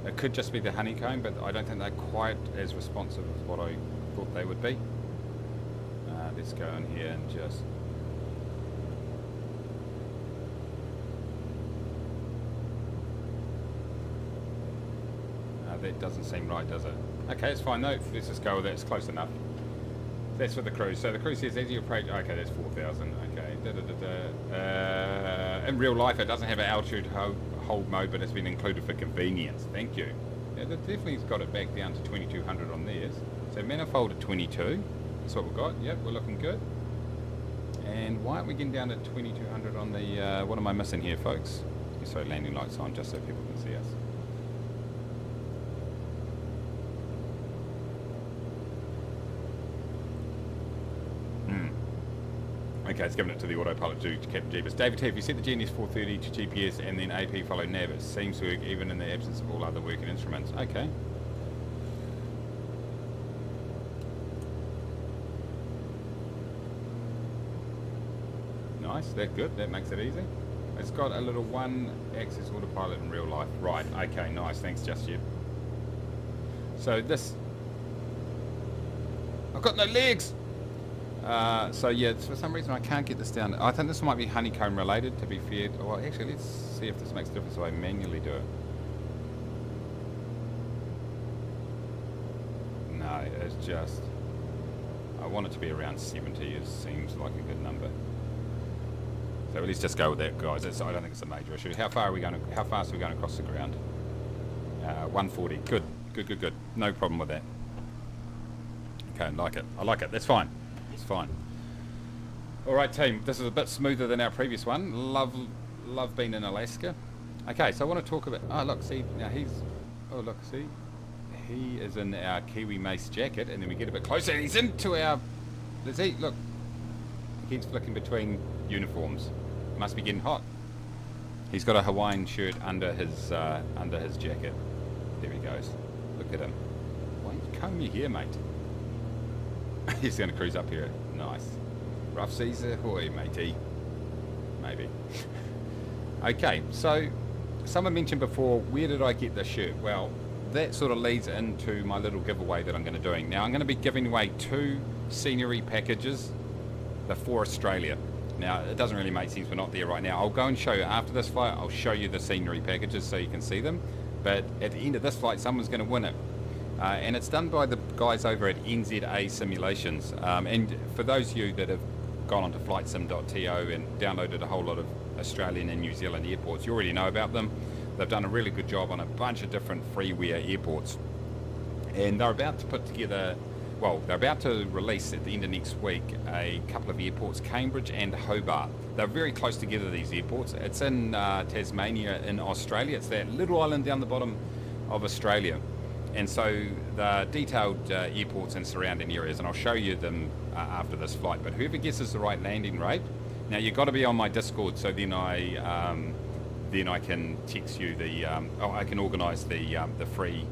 it could just be the honeycomb, but I don't think they're quite as responsive as what I thought they would be. Let's go in here and just, that doesn't seem right, does it? Okay, it's fine though, let's just go with it, it's close enough. That's for the cruise. So the cruise says as you approach, okay, that's 4,000, okay. In real life it doesn't have an altitude hold mode, but it's been included for convenience. Thank you. Yeah, that definitely's got it back down to 2200 on theirs. So manifold at 22, that's what we've got. Yep, we're looking good. And why aren't we getting down to 2200 on the, what am I missing here, folks? So landing lights on just so people can see us. Okay, it's giving it to the autopilot to Captain Jeebus. David T, if you set the GNS 430 to GPS and then AP follow nav, it seems to work even in the absence of all other working instruments. Okay. Nice, that's good, that makes it easy. It's got a little one-axis autopilot in real life. Right, okay, nice, thanks Just Yet. So this... I've got no legs! So yeah, for some reason I can't get this down. I think this might be honeycomb related, to be fair. Well, actually, let's see if this makes a difference if I manually do it. No, it's just... I want it to be around 70. It seems like a good number. So let's just go with that, guys. I don't think it's a major issue. How fast are we going across the ground? 140. Good, good, good, good. No problem with that. Okay, I like it. I like it. That's fine. It's fine. Alright team, this is a bit smoother than our previous one. Love being in Alaska. Okay, so I want to talk about... Oh look, see, now he's... Oh look, see? He is in our Kiwi Mace jacket, and then we get a bit closer and he's into our... Let's see, look. He keeps flicking between uniforms. Must be getting hot. He's got a Hawaiian shirt under his jacket. There he goes. Look at him. Why don't you comb your hair, mate? He's going to cruise up here. Nice. Rough seas ahoy, matey. Maybe. Okay, so someone mentioned before, where did I get this shirt? Well, that sort of leads into my little giveaway that I'm going to be doing. Now, I'm going to be giving away 2 scenery packages for Australia. Now, it doesn't really make sense, we're not there right now. I'll go and show you after this flight, I'll show you the scenery packages so you can see them. But at the end of this flight, someone's going to win it. And it's done by the guys over at NZA Simulations. And for those of you that have gone onto flightsim.to and downloaded a whole lot of Australian and New Zealand airports, you already know about them. They've done a really good job on a bunch of different freeware airports. And they're about to put together, well, they're about to release at the end of next week a couple of airports, Cambridge and Hobart. They're very close together, these airports. It's in Tasmania in Australia. It's that little island down the bottom of Australia. And so the detailed airports and surrounding areas, and I'll show you them after this flight, but whoever guesses the right landing rate, now you've got to be on my Discord, so then I can text you the, I can organise the free,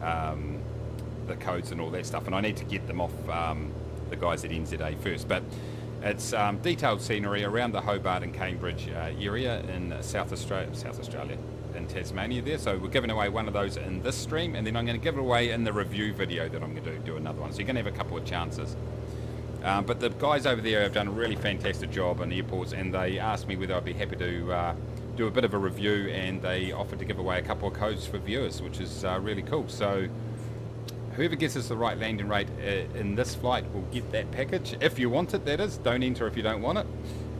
the codes and all that stuff, and I need to get them off the guys at NZA first, but it's detailed scenery around the Hobart and Cambridge area in South Australia. In Tasmania there, so we're giving away one of those in this stream, and then I'm going to give it away in the review video that I'm going to do another one, so you're going to have a couple of chances. But the guys over there have done a really fantastic job on airports, and they asked me whether I'd be happy to do a bit of a review, and they offered to give away a couple of codes for viewers, which is really cool. So whoever guesses the right landing rate in this flight will get that package, if you want it, that is. Don't enter if you don't want it.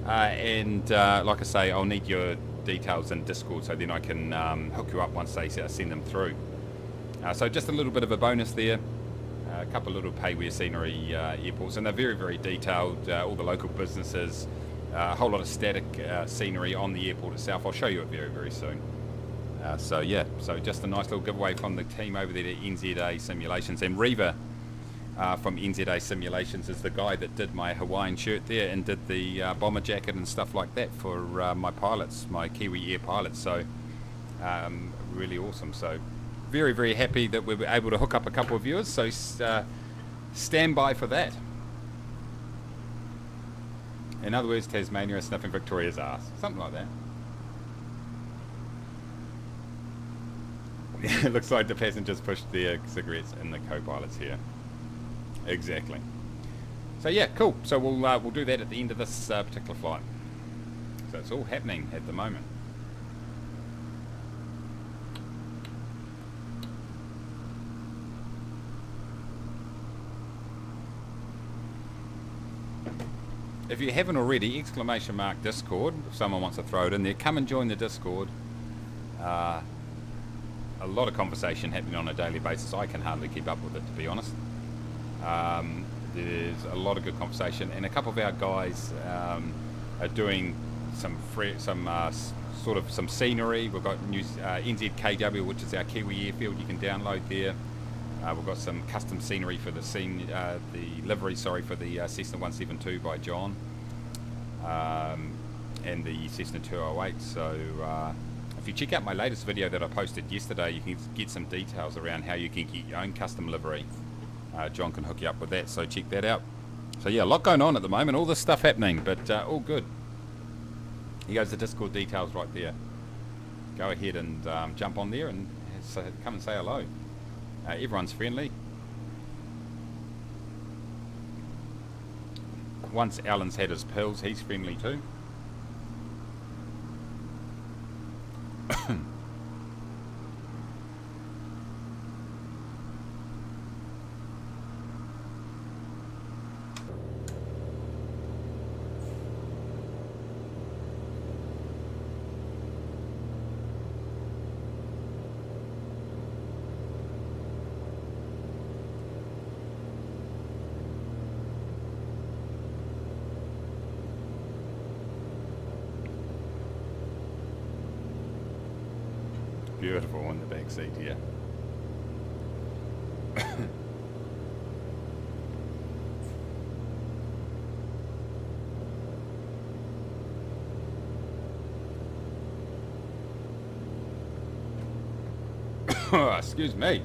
And like I say, I'll need your details in Discord, so then I can hook you up once they send them through. So just a little bit of a bonus there. A couple of little pay-where scenery airports, and they're very, very detailed. All the local businesses, a whole lot of static scenery on the airport itself. I'll show you it very, very soon. So yeah, so just a nice little giveaway from the team over there at NZA Simulations. And Reva from NZA Simulations is the guy that did my Hawaiian shirt there and did the bomber jacket and stuff like that for my pilots, my Kiwi Air pilots. So really awesome. So very, very happy that we were able to hook up a couple of viewers. So stand by for that. In other words, Tasmania is sniffing Victoria's ass. Something like that. It looks like the passengers pushed their cigarettes in the co-pilots here. Exactly. So yeah, cool. So we'll do that at the end of this particular flight. So it's all happening at the moment. If you haven't already, ! Discord, if someone wants to throw it in there, come and join the Discord. A lot of conversation happening on a daily basis. I can hardly keep up with it, to be honest. There's a lot of good conversation, and a couple of our guys are doing some scenery. We've got new NZKW, which is our Kiwi airfield. You can download there. We've got some custom scenery for the livery, for the Cessna 172 by John, and the Cessna 208. So if you check out my latest video that I posted yesterday, you can get some details around how you can get your own custom livery. John can hook you up with that, so check that out. So yeah, a lot going on at the moment, all this stuff happening, but all good. Here goes the Discord details right there. Go ahead and jump on there and come and say hello. Everyone's friendly. Once Alan's had his pills, he's friendly too. Beautiful in the back seat here. Excuse me.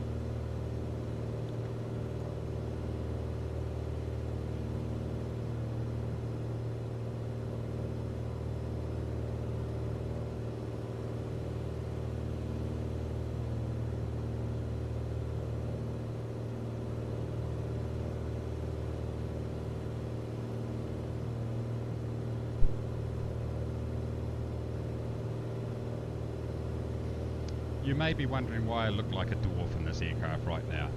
You may be wondering why I look like a dwarf in this aircraft right now.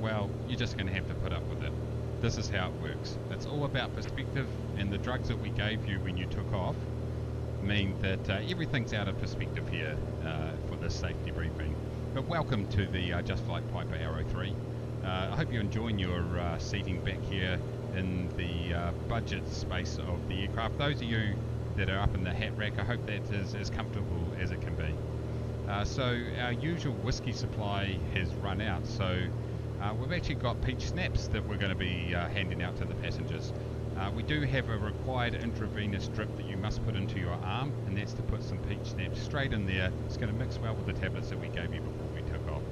Well, you're just going to have to put up with it. This is how it works. It's all about perspective, and the drugs that we gave you when you took off mean that everything's out of perspective here for this safety briefing. But welcome to the Just Flight Piper Aero 3. I hope you're enjoying your seating back here in the budget space of the aircraft. Those of you that are up in the hat rack, I hope that is as comfortable as it can be. So our usual whiskey supply has run out, so we've actually got peach snaps that we're going to be handing out to the passengers. We do have a required intravenous drip that you must put into your arm, and that's to put some peach snaps straight in there. It's going to mix well with the tablets that we gave you before we took off.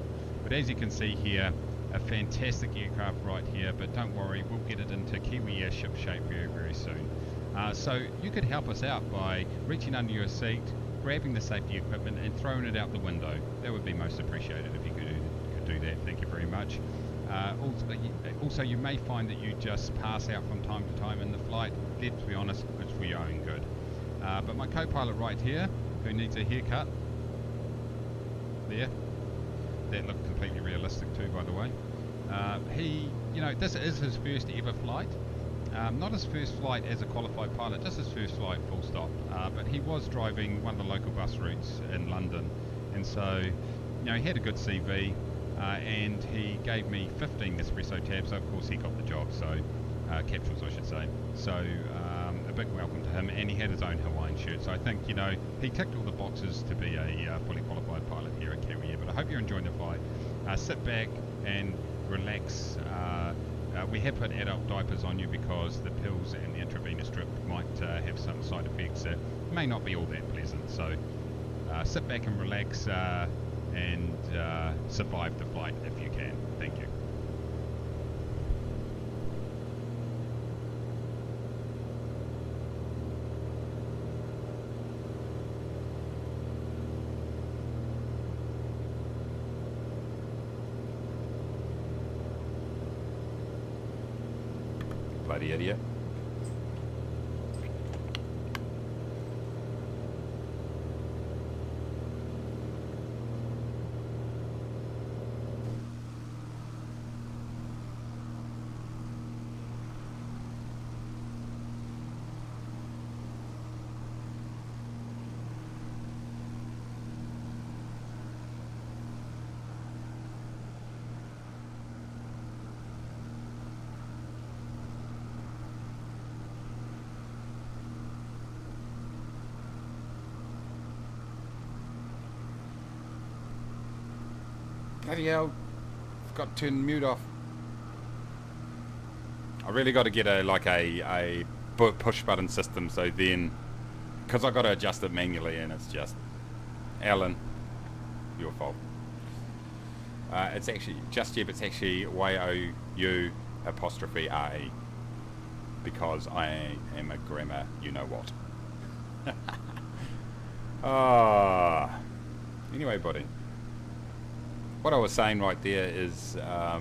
But as you can see here, a fantastic aircraft right here, but don't worry, we'll get it into Kiwi Air ship shape very, very soon. So you could help us out by reaching under your seat, grabbing the safety equipment and throwing it out the window. That would be most appreciated if you could do that. Thank you very much. Also, you may find that you just pass out from time to time in the flight. Let's be honest, it's for your own good. But my co-pilot right here, who needs a haircut, there, that looked completely realistic too, by the way. This is his first ever flight. Not his first flight as a qualified pilot, just his first flight full stop. But he was driving one of the local bus routes in London, and so, you know, he had a good CV, and he gave me 15 Nespresso tabs. So of course he got the job, so capsules I should say. So a big welcome to him, and he had his own Hawaiian shirt. So I think, you know, he ticked all the boxes to be a fully qualified pilot here at Kiwi Air. But I hope you're enjoying the flight. Sit back and relax. We have put adult diapers on you because the pills and the intravenous drip might have some side effects that may not be all that pleasant. So sit back and relax and survive the flight if you can. Thank you. Bloody idiot. Bloody hell, got to turn mute off. I really got to get a push button system, so then, because I got to adjust it manually, and it's just, Alan, your fault. It's actually, just yet, it's actually Y-O-U apostrophe A, because I am a grammar you-know-what. Anyway, buddy. What I was saying right there is, I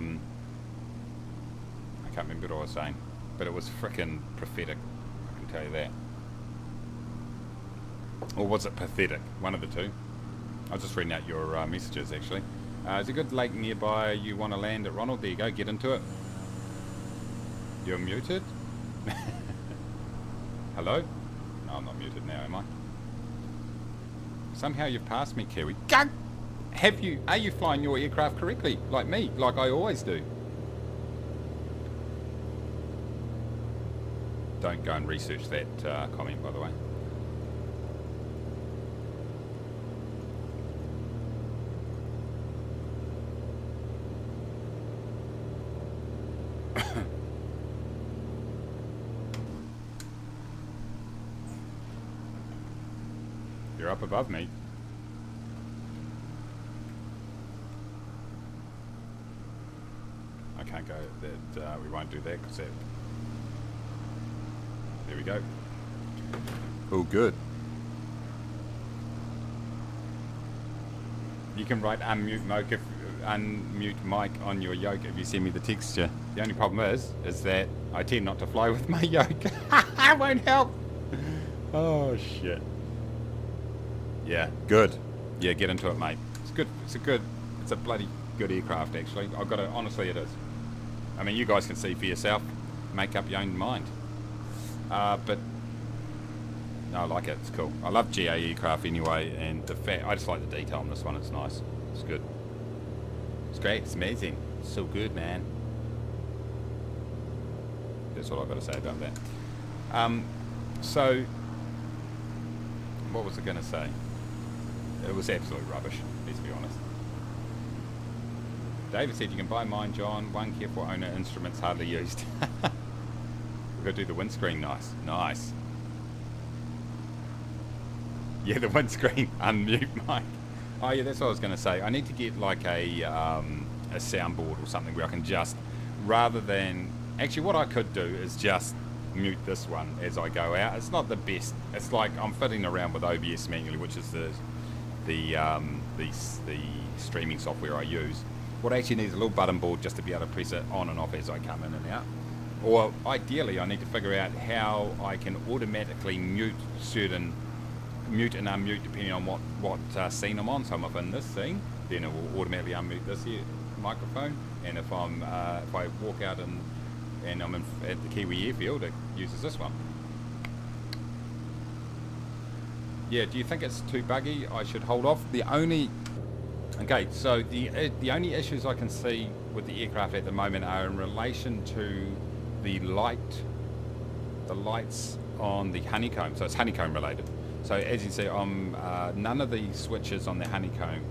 can't remember what I was saying, but it was frickin' prophetic, I can tell you that. Or was it pathetic? One of the two. I was just reading out your messages, actually. Is a good lake nearby you want to land at, Ronald? There you go, get into it. You're muted? Hello? No, I'm not muted now, am I? Somehow you've passed me, Kiwi. Go! Are you flying your aircraft correctly? Like me, like I always do. Don't go and research that comment, by the way. You're up above me. I can't go, that we won't do that because there we go. Oh, good. You can write unmute mic on your yoke if you send me the texture. The only problem is that I tend not to fly with my yoke. I won't help. Oh shit. Yeah, good. Yeah, get into it, mate. It's good. It's a bloody good aircraft, actually. I've got to, honestly, it is. I mean, you guys can see for yourself. Make up your own mind. But no, I like it. It's cool. I love GA aircraft anyway, and I just like the detail on this one. It's nice. It's good. It's great. It's amazing. It's so good, man. That's all I've got to say about that. So, what was I going to say? It was absolute rubbish, let's be honest. David said you can buy mine, John. One careful owner, instruments hardly used. We've got to do the windscreen. Nice. Yeah, the windscreen. Unmute mic. Oh yeah, that's what I was going to say. I need to get like a soundboard or something where I can just, rather than, actually what I could do is just mute this one as I go out. It's not the best. It's like I'm fiddling around with OBS manually, which is the streaming software I use. What I actually need is a little button board just to be able to press it on and off as I come in and out. Or ideally, I need to figure out how I can automatically mute and unmute depending on what scene I'm on. So if I'm in this scene, then it will automatically unmute this here microphone. And if I walk out and I'm at the Kiwi airfield, it uses this one. Yeah, do you think it's too buggy? I should hold off. Okay, so the only issues I can see with the aircraft at the moment are in relation to the lights on the honeycomb. So it's honeycomb related. So as you see, none of the switches on the honeycomb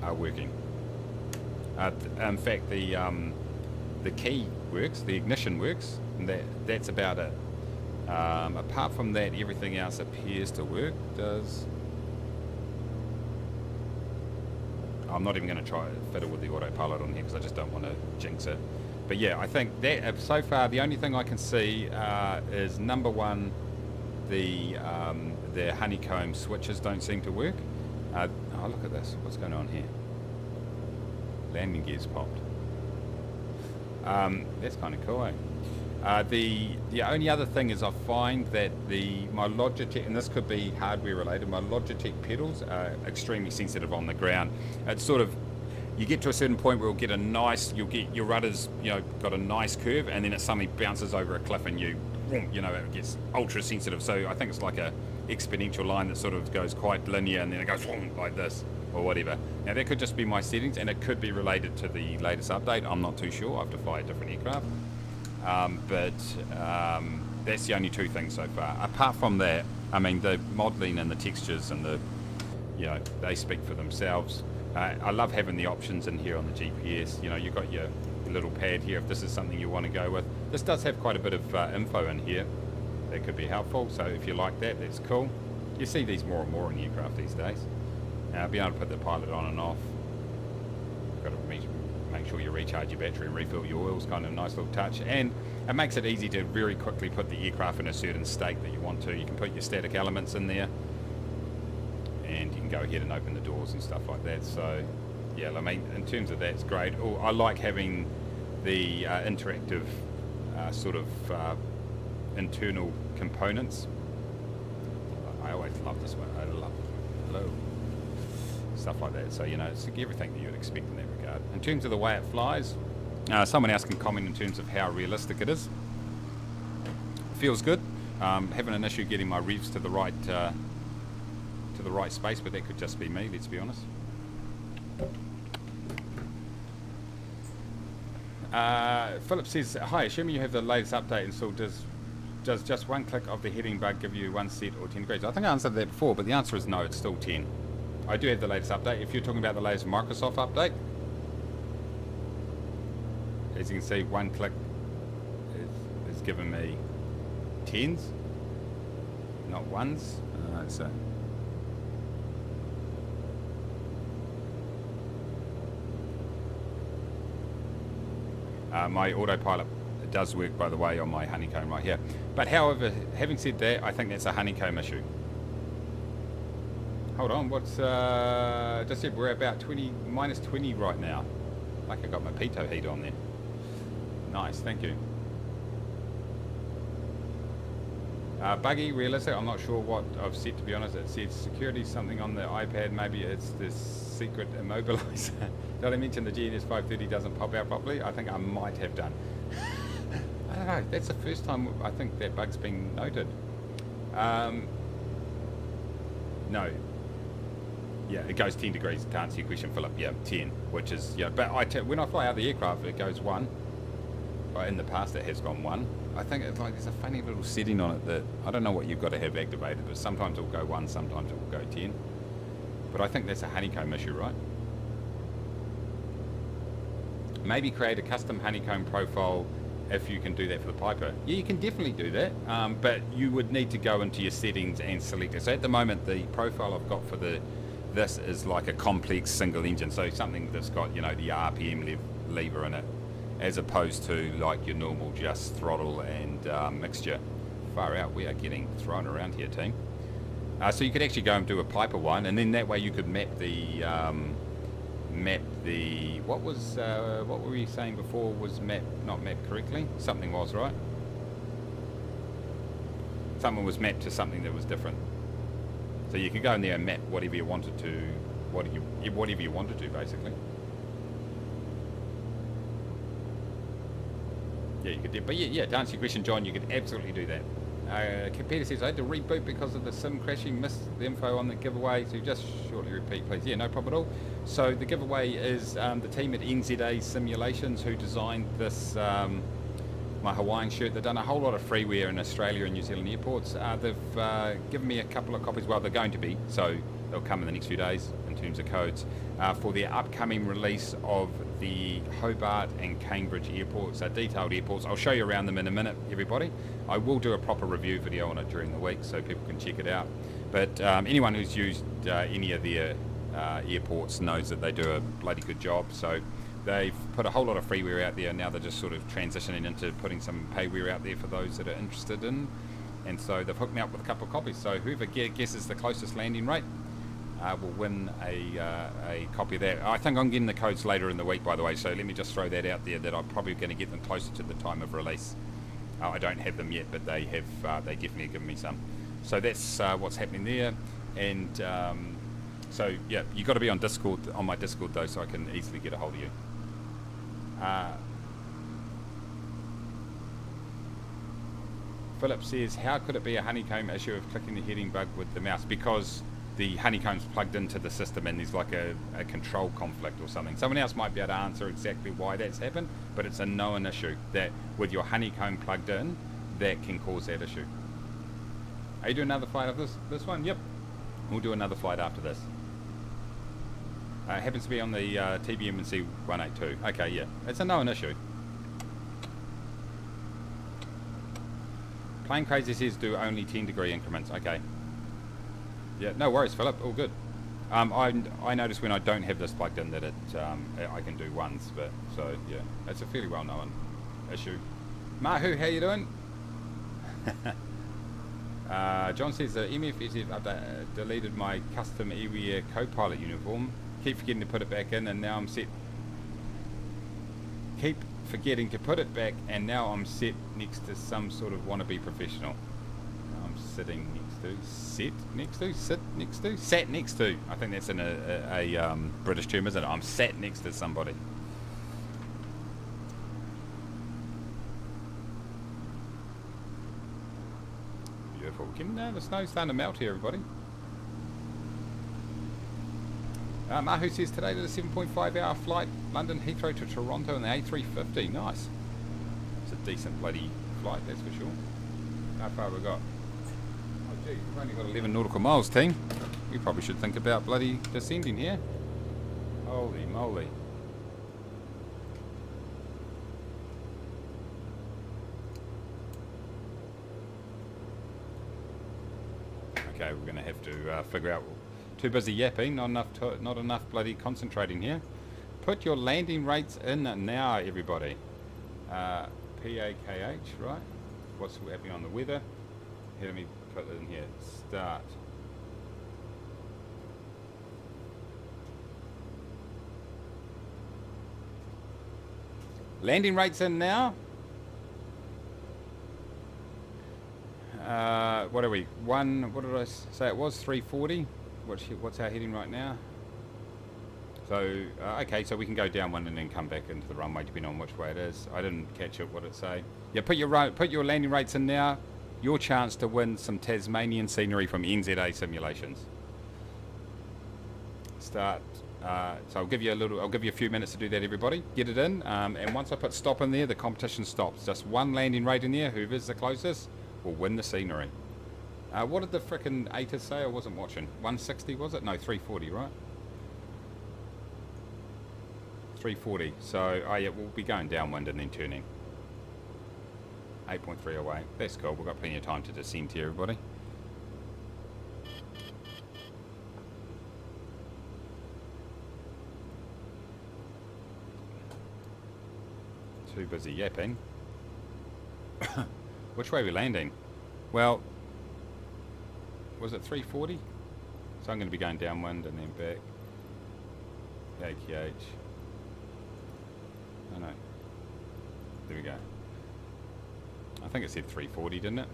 are working. In fact, the key works, the ignition works, and that's about it. Apart from that, everything else appears to work. I'm not even going to try to fiddle with the autopilot on here because I just don't want to jinx it. But yeah, I think that so far the only thing I can see is number one, the honeycomb switches don't seem to work. Oh, look at this. What's going on here? Landing gears popped. That's kind of cool, eh? The only other thing is I find that my Logitech, and this could be hardware related, my Logitech pedals are extremely sensitive on the ground. It's sort of, you get to a certain point where you'll get your rudders, got a nice curve, and then it suddenly bounces over a cliff and it gets ultra sensitive. So I think it's like a exponential line that sort of goes quite linear and then it goes like this or whatever. Now that could just be my settings, and it could be related to the latest update. I'm not too sure. I have to fly a different aircraft. But that's the only two things so far. Apart from that, I mean, the modeling and the textures and they speak for themselves. I love having the options in here on the GPS. You've got your little pad here if this is something you want to go with. This does have quite a bit of info in here that could be helpful. So if you like that, that's cool. You see these more and more in aircraft these days. Being able to put the pilot on and off. Got to make sure you recharge your battery and refill your oils, kind of a nice little touch, and it makes it easy to very quickly put the aircraft in a certain state that you want to. You can put your static elements in there and you can go ahead and open the doors and stuff like that. So yeah, I mean, in terms of that, it's great. I like having the interactive sort of internal components. I always love this one. I love it. Hello. Stuff like that. So it's everything that you would expect in that regard. In terms of the way it flies, someone else can comment in terms of how realistic it is. Feels good. Having an issue getting my revs to the right space, but that could just be me. Let's be honest. Philip says, "Hi. Assuming you have the latest update installed, does just one click of the heading bug give you one set or 10 degrees?" I think I answered that before, but the answer is no. It's still 10. I do have the latest update. If you're talking about the latest Microsoft update, as you can see, one click is giving me 10s, not ones. So my autopilot does work, by the way, on my honeycomb right here. But however, having said that, I think that's a honeycomb issue. Hold on, what's just said we're about minus 20 right now. Like I got my pitot heat on there. Nice, thank you. Buggy, realistic, I'm not sure what I've said, to be honest. It said security something on the iPad, maybe it's this secret immobilizer. Did I mention the GNS 530 doesn't pop out properly? I think I might have done. I don't know, that's the first time I think that bug's been noted. No. Yeah, it goes 10 degrees to answer your question, Philip. Yeah, 10, which is, but when I fly out of the aircraft, it goes 1. In the past, it has gone 1. I think it's like there's a funny little setting on it that, I don't know what you've got to have activated, but sometimes it will go 1, sometimes it will go 10. But I think that's a honeycomb issue, right? Maybe create a custom honeycomb profile if you can do that for the Piper. Yeah, you can definitely do that, but you would need to go into your settings and select it. So at the moment, the profile I've got for this is like a complex single engine, so something that's got, the RPM lever in it, as opposed to like your normal just throttle and mixture. Far out, we are getting thrown around here, team. So you could actually go and do a Piper one, and then that way you could map the what were we saying before was not mapped correctly? Something was, right? Something was mapped to something that was different. So you could go in there and map whatever you wanted to, whatever you wanted to, basically. Yeah, you could do, but yeah, to answer your question, John, you could absolutely do that. Peter says, I had to reboot because of the sim crashing, missed the info on the giveaway, so just shortly repeat, please. Yeah, no problem at all. So the giveaway is the team at NZA Simulations who designed this, my Hawaiian shirt. They've done a whole lot of freeware in Australia and New Zealand airports. They've given me a couple of copies, well, they're going to be, so they'll come in the next few days in terms of codes, for their upcoming release of the Hobart and Cambridge airports, detailed airports. I'll show you around them in a minute, everybody. I will do a proper review video on it during the week so people can check it out. But anyone who's used any of their airports knows that they do a bloody good job. So they've put a whole lot of freeware out there, and now they're just sort of transitioning into putting some payware out there for those that are interested in. And so they've hooked me up with a couple of copies. So whoever guesses the closest landing rate will win a copy of that. I think I'm getting the codes later in the week, by the way, so let me just throw that out there that I'm probably going to get them closer to the time of release. I don't have them yet, but they have. They definitely given me some. So that's what's happening there. And so yeah, you got to be on Discord, on my Discord though, so I can easily get a hold of you. Philip says, how could it be a honeycomb issue of clicking the heading bug with the mouse? Because the honeycomb's plugged into the system and there's like a control conflict or something. Someone else might be able to answer exactly why that's happened, but it's a known issue that with your honeycomb plugged in, that can cause that issue. Are you doing another flight of this one? Yep. We'll do another flight after this. It happens to be on the TBM&C 182. Okay, yeah. It's a known issue. Plane Crazy says do only 10-degree increments. Okay. Yeah, no worries, Philip. All good. I notice when I don't have this plugged in that I can do ones, but so yeah, it's a fairly well-known issue. Mahu, how you doing? John says the MFS have deleted my custom Air co-pilot uniform. Keep forgetting to put it back in, and now I'm set. Keep forgetting to put it back, and now I'm set next to some sort of wannabe professional. I'm sitting next to, sit next to, sit next to, sat next to. I think that's in a British term, isn't it? I'm sat next to somebody. Beautiful. The snow's starting to melt here, everybody. Mahu says today did a 7.5 hour flight, London Heathrow to Toronto in the A350. Nice. It's a decent bloody flight, that's for sure. How far have we got? Oh gee, we've only got 11 nautical miles, team. We probably should think about bloody descending here. Holy moly. Okay, we're going to have to figure out. Too busy yapping, not enough bloody concentrating here. Put your landing rates in now, everybody. PA28, right? What's happening on the weather? Here, let me put it in here. Start. Landing rates in now. What are we? What did I say it was? 340. What's our heading right now? So okay, so we can go down one and then come back into the runway depending on which way it is. I didn't catch it. What it say? Yeah, put your landing rates in now. Your chance to win some Tasmanian scenery from NZA Simulations. Start. So I'll give you a few minutes to do that, everybody. Get it in, and once I put stop in there, the competition stops. Just one landing rate in there. Whoever's the closest will win the scenery. What did the frickin' ATIS say? I wasn't watching. 160 was it? No, 340, right? 340. So, yeah, we'll be going downwind and then turning. 8.3 away. That's cool. We've got plenty of time to descend here, everybody. Too busy yapping. Which way are we landing? Well, was it 340? So I'm going to be going downwind and then back. AQH. Oh no. There we go. I think it said 340, didn't it?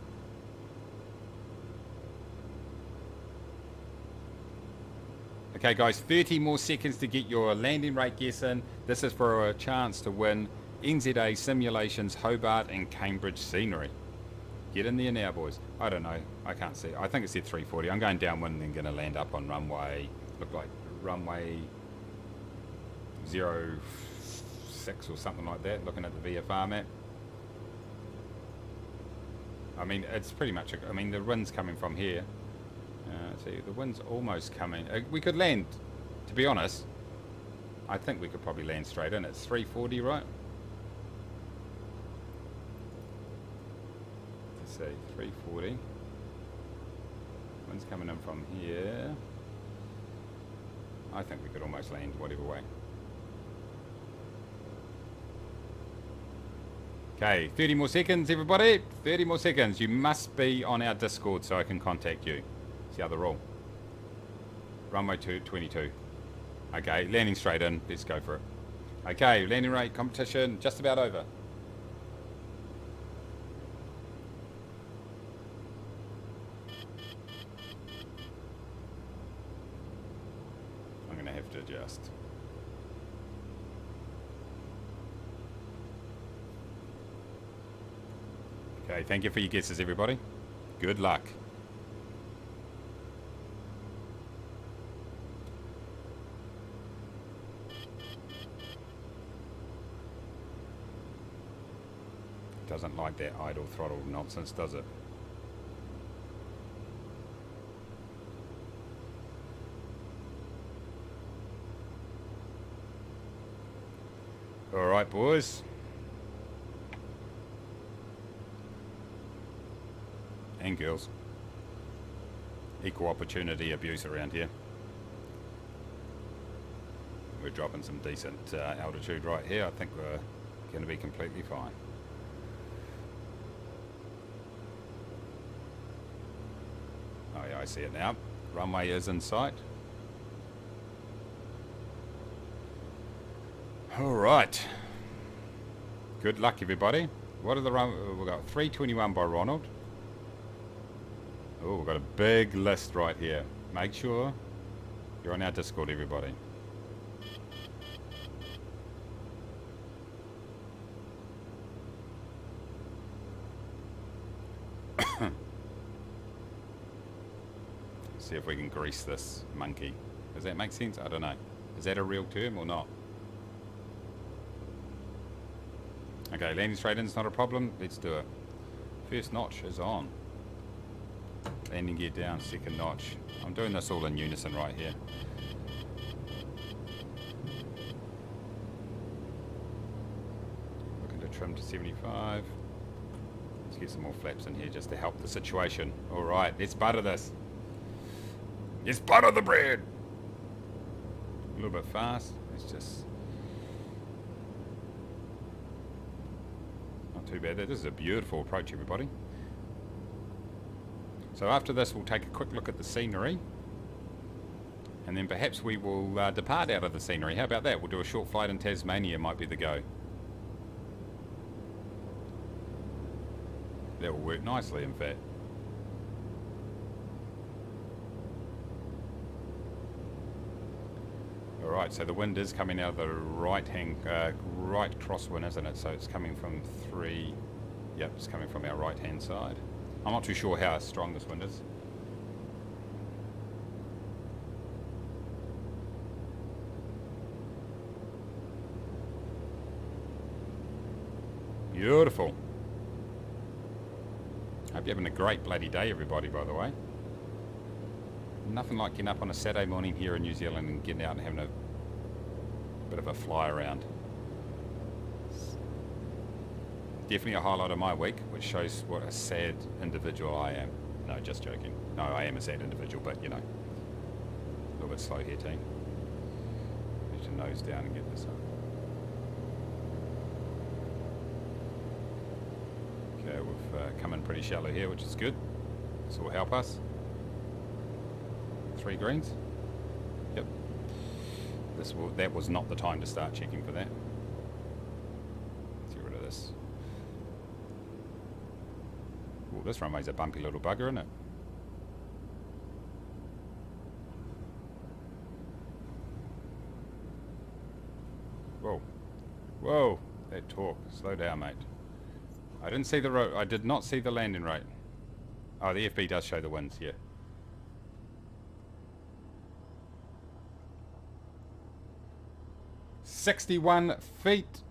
Okay guys, 30 more seconds to get your landing rate guess in. This is for a chance to win NZA Simulations Hobart and Cambridge scenery. Get in there now, boys. I don't know. I can't see. I think it's at 340. I'm going downwind and then going to land up on runway. Look like runway 06 or something like that. Looking at the VFR map. I mean, it's pretty much. I mean, the wind's coming from here. See, the wind's almost coming. We could land. To be honest, I think we could probably land straight in. It's 340, right? Let's see, 340. Wind's coming in from here. I think we could almost land whatever way. Okay, 30 more seconds, everybody. 30 more seconds. You must be on our Discord so I can contact you. It's the other rule. Runway 22. Okay, landing straight in. Let's go for it. Okay, landing rate competition just about over. I'm going to have to adjust. Okay, thank you for your guesses, everybody. Good luck. Doesn't like that idle throttle nonsense, does it? All right, boys. And girls. Equal opportunity abuse around here. We're dropping some decent altitude right here. I think we're going to be completely fine. Oh yeah, I see it now. Runway is in sight. All right. Good luck, everybody. What are the run? We've got 321 by Ronald. Oh, we've got a big list right here. Make sure you're on our Discord, everybody. See if we can grease this monkey. Does that make sense? I don't know. Is that a real term or not? Okay, landing straight in is not a problem. Let's do it. First notch is on. Landing gear down, second notch. I'm doing this all in unison right here. Looking to trim to 75. Let's get some more flaps in here just to help the situation. Alright, let's butter this. Let's butter the bread! A little bit fast. Let's just... Not too bad. This is a beautiful approach, everybody. So after this, we'll take a quick look at the scenery. And then perhaps we will depart out of the scenery. How about that? We'll do a short flight in Tasmania, might be the go. That will work nicely, in fact. Alright, so the wind is coming out of the right crosswind, isn't it? So it's coming from 3... Yep, it's coming from our right-hand side. I'm not too sure how strong this wind is. Beautiful. Hope you're having a great bloody day, everybody, by the way. Nothing like getting up on a Saturday morning here in New Zealand and getting out and having a bit of a fly around. Definitely a highlight of my week, which shows what a sad individual I am. No, just joking. No, I am a sad individual, but you know, a little bit slow here, team. Need to nose down and get this up. Okay, we've come in pretty shallow here, which is good. This will help us. 3 greens. Yep. That was not the time to start checking for that. Let's get rid of this. Ooh, this runway's a bumpy little bugger, isn't it? Whoa. Whoa. That torque. Slow down, mate. I didn't see I did not see the landing rate. Oh, the FB does show the winds, yeah. "61 feet.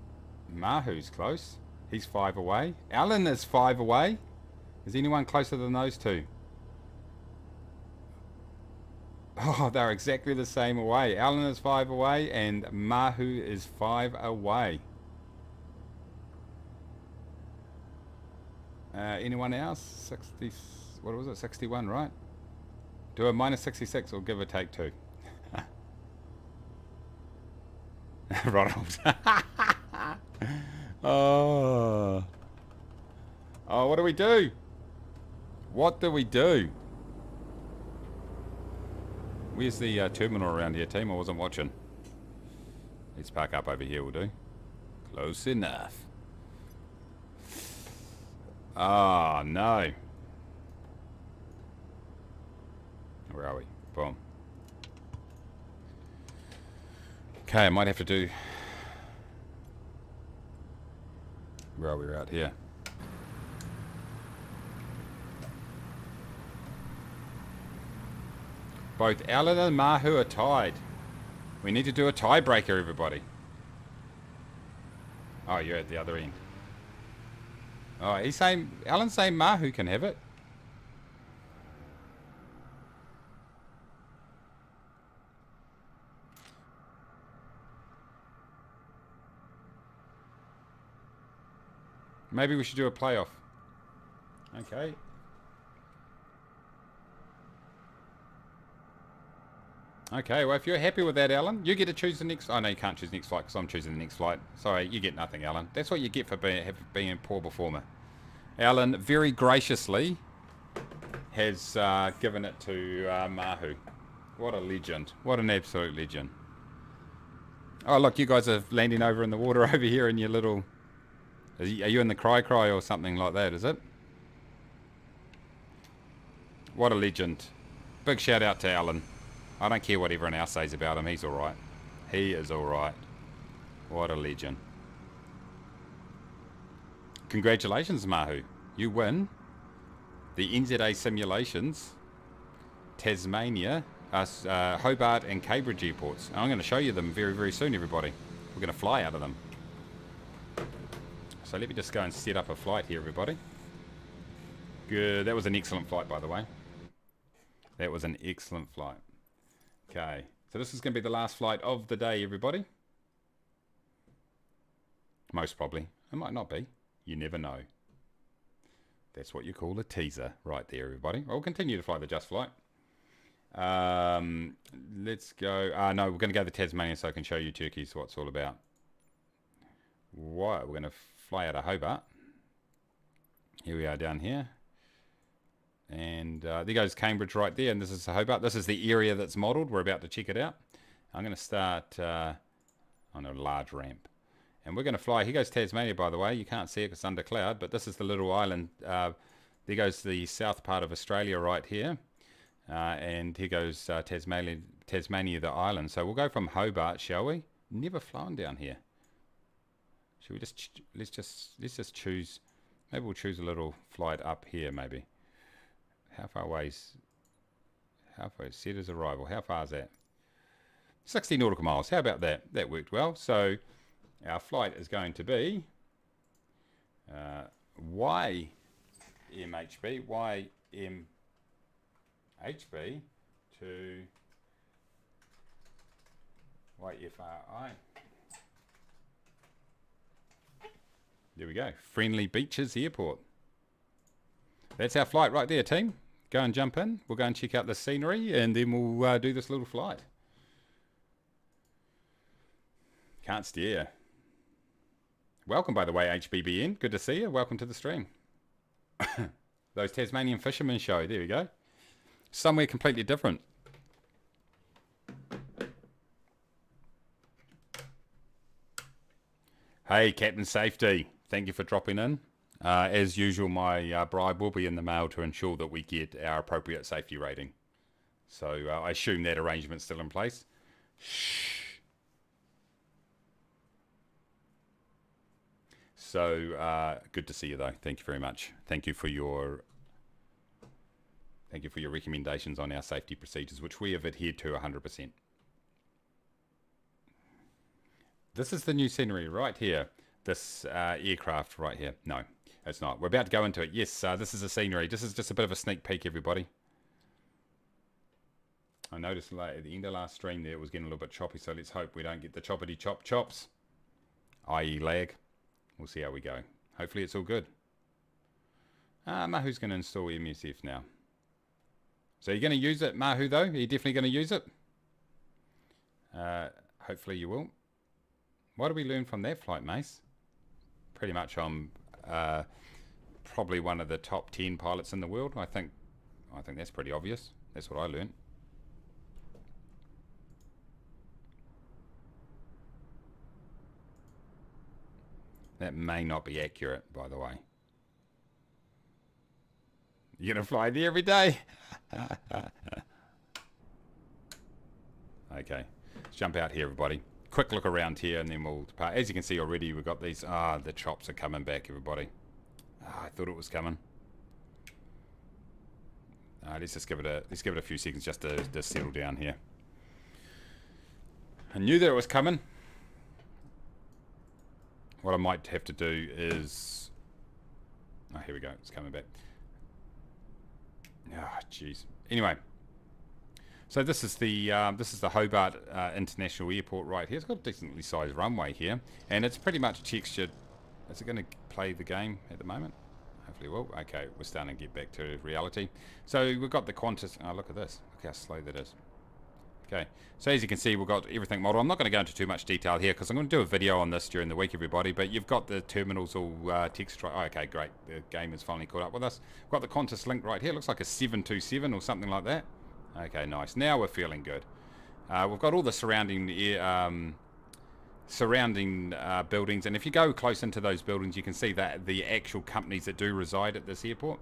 Mahu's close. He's 5 away. Alan is 5 away. Is anyone closer than those two? Oh, they're exactly the same away. Alan is 5 away and Mahu is 5 away. Anyone else? 60, what was it? 61, right? Do a minus 66 or give or take 2. Ronald. Oh. Oh, what do we do? What do we do? Where's the terminal around here, team? I wasn't watching. Let's park up over here, will do. Close enough. Oh, no. Where are we? Boom. Okay, I might have to do... Where are we? We're out here. Both Alan and Mahu are tied. We need to do a tiebreaker, everybody. Oh, you're at the other end. Oh, he's saying... Alan's saying Mahu can have it. Maybe we should do a playoff. Okay. Okay, well, if you're happy with that, Alan, you get to choose the next... Oh, no, you can't choose the next flight because I'm choosing the next flight. Sorry, you get nothing, Alan. That's what you get for being a poor performer. Alan very graciously has given it to Mahu. What a legend. What an absolute legend. Oh, look, you guys are landing over in the water over here in your little... Are you in the cry or something like that, is it? What a legend. Big shout out to Alan. I don't care what everyone else says about him. He's alright. He is alright. What a legend. Congratulations, Mahu. You win the NZA Simulations Tasmania, Hobart and Cambridge airports. And I'm going to show you them very, very soon, everybody. We're going to fly out of them. So let me just go and set up a flight here, everybody. Good. That was an excellent flight, by the way. That was an excellent flight. Okay. So this is going to be the last flight of the day, everybody. Most probably. It might not be. You never know. That's what you call a teaser right there, everybody. I'll continue to fly the Just Flight. Let's go. No, we're going to go to Tasmania so I can show you Turkey's what it's all about. Why? We're going to fly out of Hobart. Here we are down here. And there goes Cambridge right there. And this is Hobart. This is the area that's modelled. We're about to check it out. I'm going to start on a large ramp. And we're going to fly. Here goes Tasmania, by the way. You can't see it because it's under cloud. But this is the little island. There goes the south part of Australia right here. And here goes Tasmania, the island. So we'll go from Hobart, shall we? Never flown down here. Should we just let's just choose? Maybe we'll choose a little flight up here. Maybe. How far away is? How far? Set as arrival. How far is that? 60 nautical miles. How about that? That worked well. So our flight is going to be YMHB to YFRI. There we go. Friendly Beaches Airport. That's our flight right there, team. Go and jump in. We'll go and check out the scenery and then we'll do this little flight. Can't steer. Welcome, by the way, HBBN. Good to see you. Welcome to the stream. Those Tasmanian fishermen show. There we go. Somewhere completely different. Hey, Captain Safety. Thank you for dropping in. As usual, my bribe will be in the mail to ensure that we get our appropriate safety rating. So I assume that arrangement's still in place. Shh. So good to see you though. Thank you very much. Thank you for your recommendations on our safety procedures, which we have adhered to 100%. This is the new scenery right here. This aircraft right here. No, it's not. We're about to go into it. Yes, this is the scenery. This is just a bit of a sneak peek, everybody. I noticed at the end of last stream there it was getting a little bit choppy, so let's hope we don't get the choppity chops, i.e. lag. We'll see how we go. Hopefully it's all good. Mahu's going to install MSF now. So you're going to use it, Mahu, though? Are you definitely going to use it? Hopefully you will. What did we learn from that flight, Mace? Pretty much I'm probably one of the top 10 pilots in the world. I think that's pretty obvious. That's what I learned. That may not be accurate, by the way. You're going to fly there every day? Okay. Let's jump out here, everybody. Quick look around here, and then we'll depart. As you can see already, we've got these... the chops are coming back, everybody. I thought it was coming. Let's just give it a few seconds just to settle down here. I knew that it was coming. What I might have to do is... Oh, here we go. It's coming back. Ah, jeez. Anyway, so this is the Hobart International Airport right here. It's got a decently sized runway here, and it's pretty much textured. Is it going to play the game at the moment? Hopefully it will. Okay, we're starting to get back to reality. So we've got the Qantas. Oh, look at this. Look how slow that is. Okay, so as you can see, we've got everything modeled. I'm not going to go into too much detail here because I'm going to do a video on this during the week, everybody. But you've got the terminals all text. Oh, okay, great. The game has finally caught up with us. We've got the Qantas link right here. Looks like a 727 or something like that. Okay, nice. Now we're feeling good. We've got all the surrounding buildings, and if you go close into those buildings, you can see that the actual companies that do reside at this airport.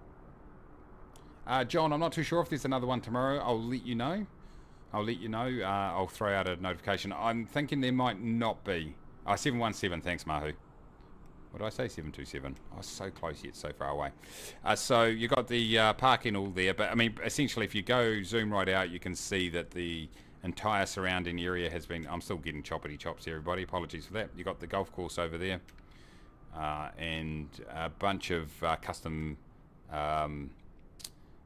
John, I'm not too sure if there's another one tomorrow. I'll let you know. I'll throw out a notification. I'm thinking there might not be. 717, thanks, Mahu. What did I say? 727. I was so close yet so far away. So you got the parking all there, but I mean, essentially, if you go zoom right out, you can see that the entire surrounding area has been... I'm still getting choppity chops here, everybody. Apologies for that. You got the golf course over there, and a bunch of custom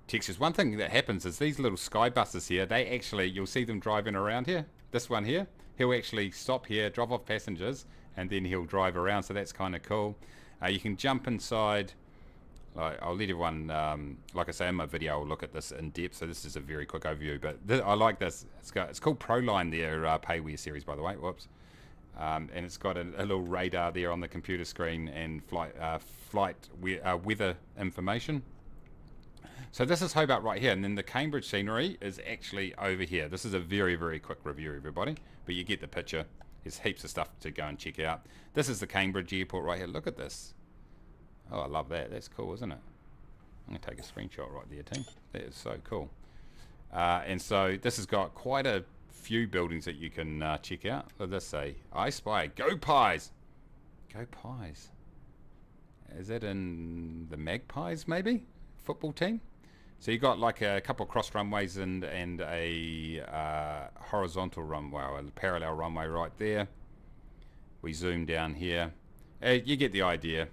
textures. One thing that happens is these little sky buses here, they actually, you'll see them driving around here. This one here, he'll actually stop here, drop off passengers, and then he'll drive around, so that's kind of cool. You can jump inside. I'll let everyone, like I say in my video, I'll look at this in depth, so this is a very quick overview, but I like this. It's called Proline, their payware series, by the way. Whoops. And it's got a little radar there on the computer screen and flight weather information. So this is Hobart right here, and then the Cambridge scenery is actually over here. This is a very, very quick review, everybody, but you get the picture. There's heaps of stuff to go and check out. This is the Cambridge airport right here. Look at this. Oh, I love that. That's cool, isn't it? I'm going to take a screenshot right there, team. That is so cool. And so this has got quite a few buildings that you can check out. Let us say, I spy. Go Pies! Go Pies. Is that in the Magpies, maybe? Football team? So you got like a couple of cross runways and a horizontal runway, or a parallel runway right there. We zoom down here. You get the idea.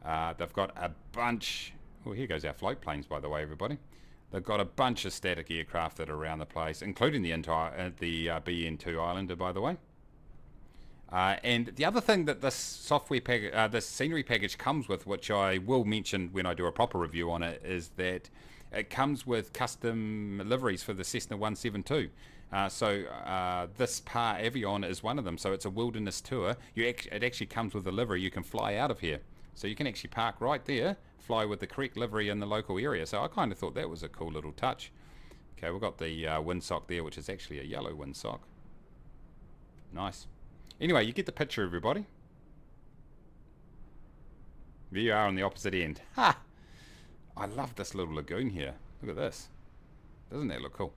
They've got a bunch... Oh, here goes our float planes, by the way, everybody. They've got a bunch of static aircraft that are around the place, including the entire BN2 Islander, by the way. And the other thing that this software package, this scenery package comes with, which I will mention when I do a proper review on it, is that it comes with custom liveries for the Cessna 172. This Par Avion is one of them. So it's a wilderness tour. It actually comes with a livery. You can fly out of here. So you can actually park right there, fly with the correct livery in the local area. So I kind of thought that was a cool little touch. Okay, we've got the windsock there, which is actually a yellow windsock. Nice. Anyway, you get the picture, everybody. There you are on the opposite end. Ha! I love this little lagoon here. Look at this. Doesn't that look cool?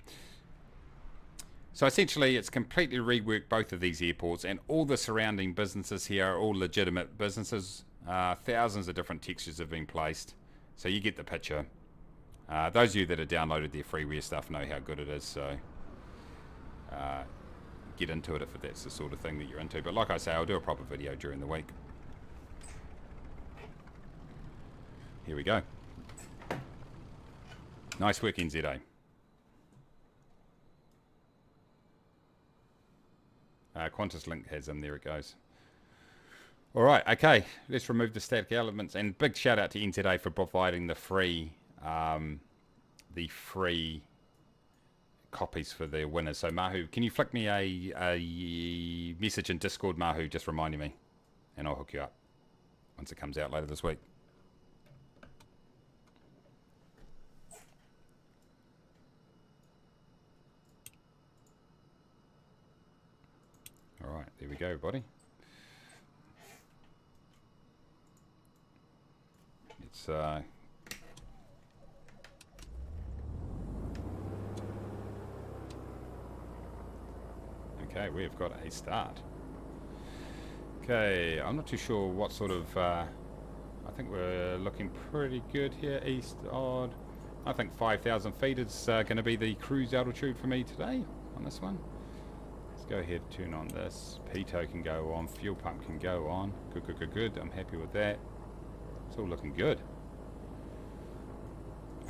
So essentially, it's completely reworked both of these airports, and all the surrounding businesses here are all legitimate businesses. Thousands of different textures have been placed, so you get the picture. Those of you that have downloaded their freeware stuff know how good it is, so get into it if that's the sort of thing that you're into. But like I say, I'll do a proper video during the week. Here we go. Nice work, NZA. Qantas Link has them. There it goes. All right, okay. Let's remove the static elements. And big shout out to NZA for providing the free copies for their winners. So Mahu, can you flick me a message in Discord, Mahu, just reminding me, and I'll hook you up once it comes out later this week. All right, there we go, everybody. It's okay, we've got a start. Okay, I'm not too sure what sort of I think we're looking pretty good here. East odd. I think 5,000 feet is going to be the cruise altitude for me today on this one. Let's go ahead, turn on this. Pitot can go on, fuel pump can go on. Good, good, good, good. I'm happy with that. It's all looking good.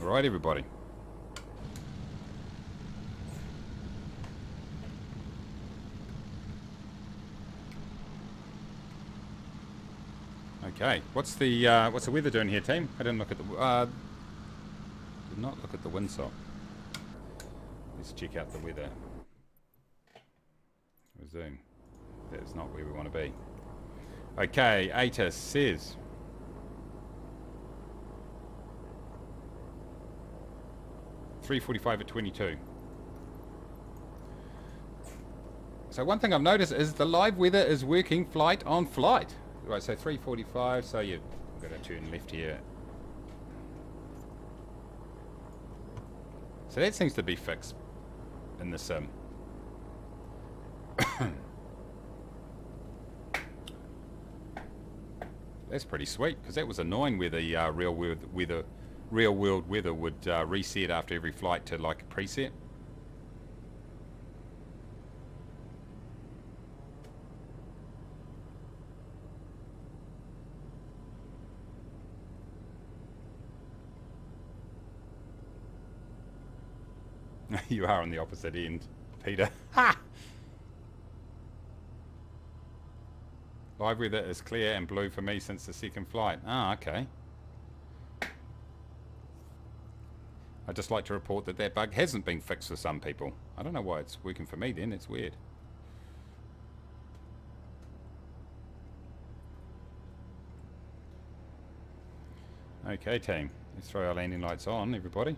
All right, everybody. Okay, what's the weather doing here, team? I didn't look at the did not look at the windsock. Let's check out the weather. Resume. That's not where we want to be. Okay, ATIS says 3:45 at 22. So one thing I've noticed is the live weather is working flight on flight. Right, so 3:45, so you've got to turn left here. So that seems to be fixed in the sim. That's pretty sweet, because that was annoying where the real world weather would reset after every flight to like a preset. You are on the opposite end, Peter. Ha! Live weather is clear and blue for me since the second flight. Ah, okay. I'd just like to report that that bug hasn't been fixed for some people. I don't know why it's working for me then, it's weird. Okay, team. Let's throw our landing lights on, everybody.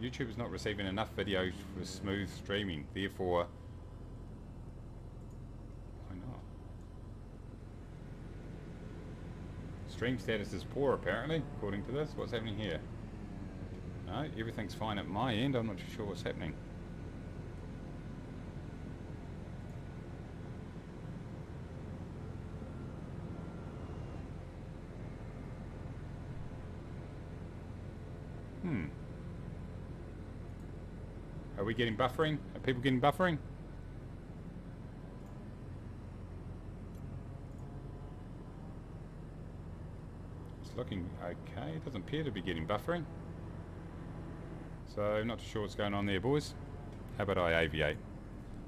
YouTube is not receiving enough videos for smooth streaming, therefore... Why not? Stream status is poor apparently, according to this. What's happening here? No, everything's fine at my end. I'm not too sure what's happening. Are we getting buffering? Are people getting buffering? It's looking okay. It doesn't appear to be getting buffering. So I'm not too sure what's going on there, boys. How about I aviate?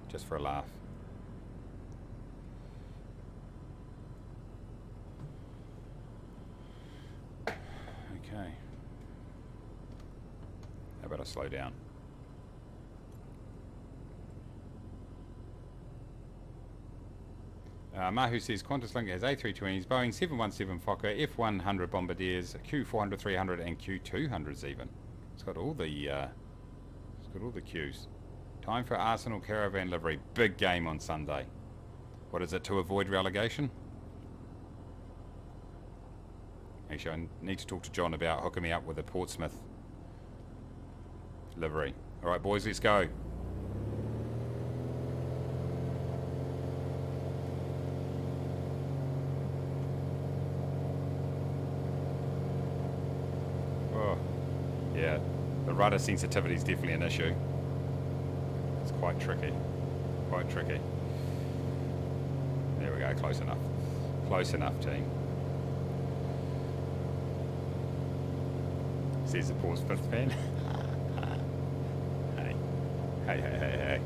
Just for a laugh. Okay. How about I slow down? Mahu says Qantas Link has A320s, Boeing 717 Fokker, F100 Bombardiers, Q400, 300, and Q200s even. It's got all the Qs. Time for Arsenal Caravan livery. Big game on Sunday. What is it, to avoid relegation? Actually, I need to talk to John about hooking me up with a Portsmouth livery. Alright boys, let's go. Oh, yeah, the rudder sensitivity is definitely an issue. It's quite tricky. Quite tricky. There we go, close enough. Close enough, team. Says the pause fifth fan. Hey. Hey, hey, hey, hey.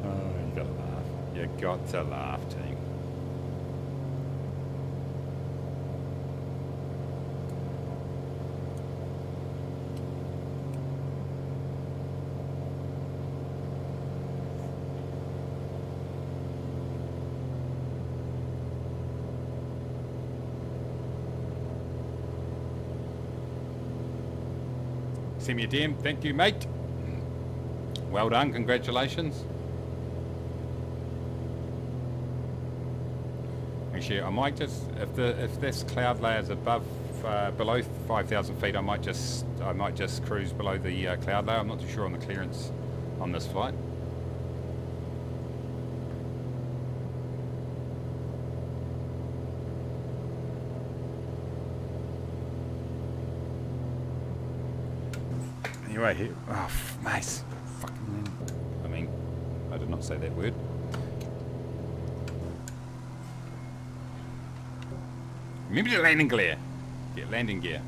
Oh, you gotta laugh. You got to laugh, team. Send me a DM. Thank you, mate. Well done. Congratulations. Actually, I might just, if this cloud layer is above, below 5,000 feet, I might just cruise below the cloud layer. I'm not too sure on the clearance on this flight. Anyway, here, oh, Mace, fucking, I mean, I did not say that word. Remember the landing gear. Get landing gear.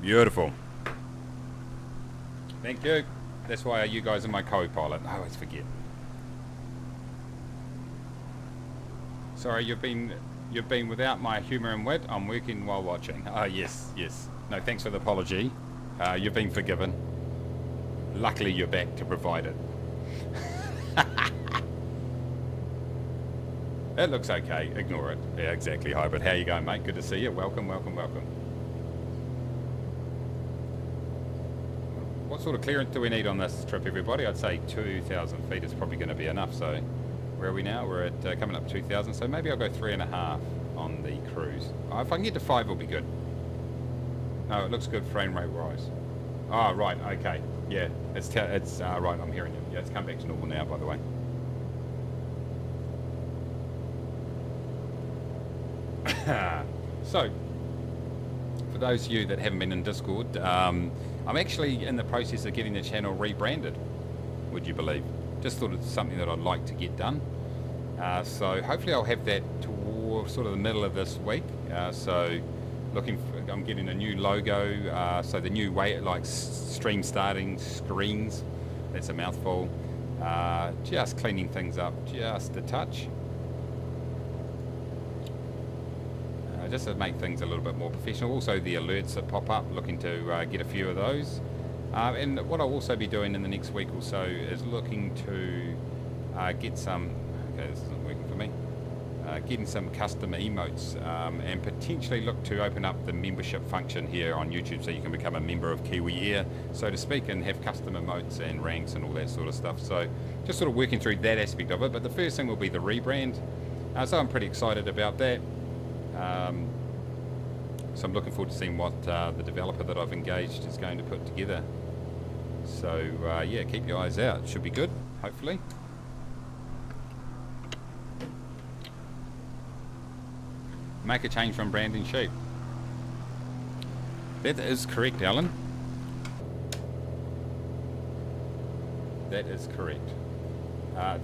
Beautiful. Thank you. That's why you guys are my co-pilot. I always forget. Sorry, you've been without my humour and wit. I'm working while watching. Oh, yes, yes. No, thanks for the apology. You've been forgiven. Luckily, you're back to provide it. It looks okay. Ignore it. Yeah, exactly. Hi, but how you going, mate? Good to see you. Welcome, welcome, welcome. What sort of clearance do we need on this trip, everybody? I'd say 2,000 feet is probably going to be enough, so... Where are we now? We're at coming up 2,000, so maybe I'll go 3.5 on the cruise. If I can get to 5, it'll be good. No, it looks good. Frame rate rise. Oh, right. Okay. Yeah, it's right. I'm hearing you. Yeah, it's come back to normal now. By the way. So, for those of you that haven't been in Discord, I'm actually in the process of getting the channel rebranded. Would you believe? Just thought it's something that I'd like to get done. So hopefully I'll have that towards sort of the middle of this week. So I'm getting a new logo. So the new way, like stream starting screens. That's a mouthful. Just cleaning things up just a touch. Just to make things a little bit more professional. Also the alerts that pop up, looking to get a few of those. And what I'll also be doing in the next week or so is looking to get some, okay, this isn't working for me, getting some custom emotes and potentially look to open up the membership function here on YouTube so you can become a member of Kiwi Air, so to speak, and have custom emotes and ranks and all that sort of stuff. So just sort of working through that aspect of it, but the first thing will be the rebrand. So I'm pretty excited about that. So I'm looking forward to seeing what the developer that I've engaged is going to put together. So yeah, keep your eyes out. Should be good, hopefully. Make a change from branding sheep. That is correct, Alan. That is correct.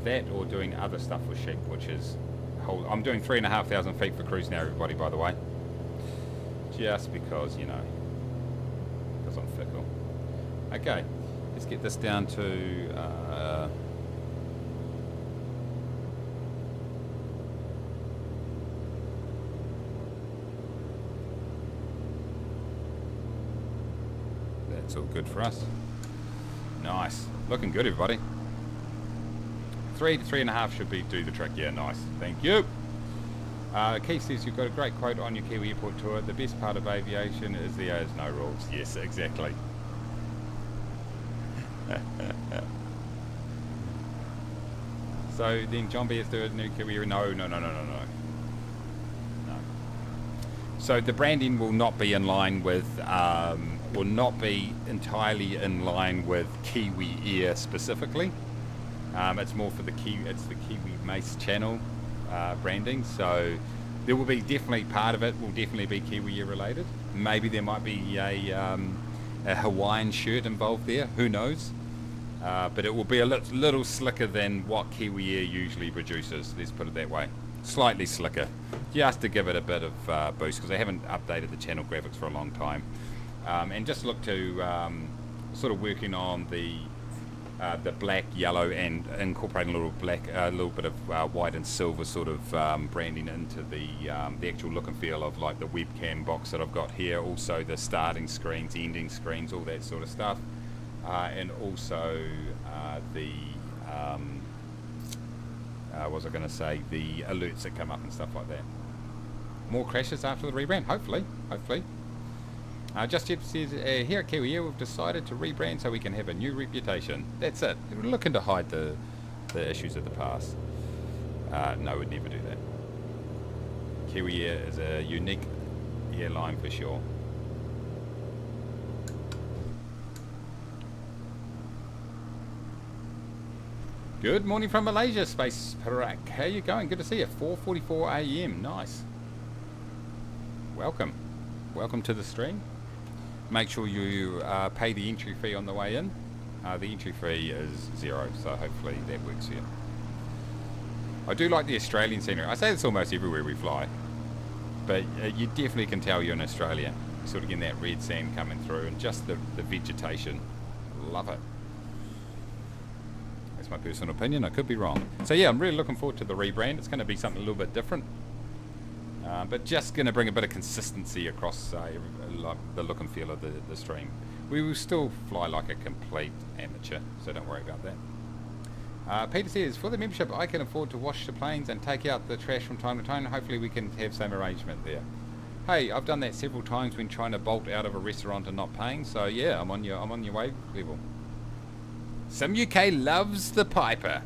That or doing other stuff with sheep, which is I'm doing 3,500 feet for cruise now, everybody, by the way. Just because, you know, because I'm fickle. Okay, let's get this down to that's all good for us. Nice, looking good, everybody. 3 to 3.5 should do the trick. Yeah, nice. Thank you. Keith says you've got a great quote on your Kiwi Airport tour. The best part of aviation is there is no rules. Yes, exactly. So then John B has to do a new Kiwi. No. So the branding will not be in line with, will not be entirely in line with Kiwi Air specifically. It's more for the Kiwi Mace channel branding. So there will be definitely part of it will definitely be Kiwi Air related. Maybe there might be a Hawaiian shirt involved there. Who knows? But it will be a little slicker than what Kiwi Air usually produces. Let's put it that way. Slightly slicker, just to give it a bit of boost, because they haven't updated the channel graphics for a long time. And just look to sort of working on the black, yellow, and incorporating a little bit of white and silver sort of branding into the actual look and feel of like the webcam box that I've got here. Also the starting screens, ending screens, all that sort of stuff, and also the what was I going to say? The alerts that come up and stuff like that. More crashes after the rebrand, hopefully. Just Jeff says, here at Kiwi Air, we've decided to rebrand so we can have a new reputation. That's it. We're looking to hide the issues of the past. No, we'd never do that. Kiwi Air is a unique airline for sure. Good morning from Malaysia, Space Parak. How you going? Good to see you. 4:44 a.m. Nice. Welcome to the stream. Make sure you pay the entry fee on the way in. The entry fee is 0, so hopefully that works for you. I do like the Australian scenery. I say this almost everywhere we fly, but you definitely can tell you're in Australia. You're sort of getting that red sand coming through, and just the vegetation. Love it. That's my personal opinion. I could be wrong. So yeah, I'm really looking forward to the rebrand. It's going to be something a little bit different. But just going to bring a bit of consistency across the look and feel of the stream. We will still fly like a complete amateur, so don't worry about that. Peter says, for the membership I can afford to wash the planes and take out the trash from time to time. Hopefully we can have some arrangement there. Hey, I've done that several times when trying to bolt out of a restaurant and not paying, so yeah, I'm on your wave level. Sim UK loves the Piper.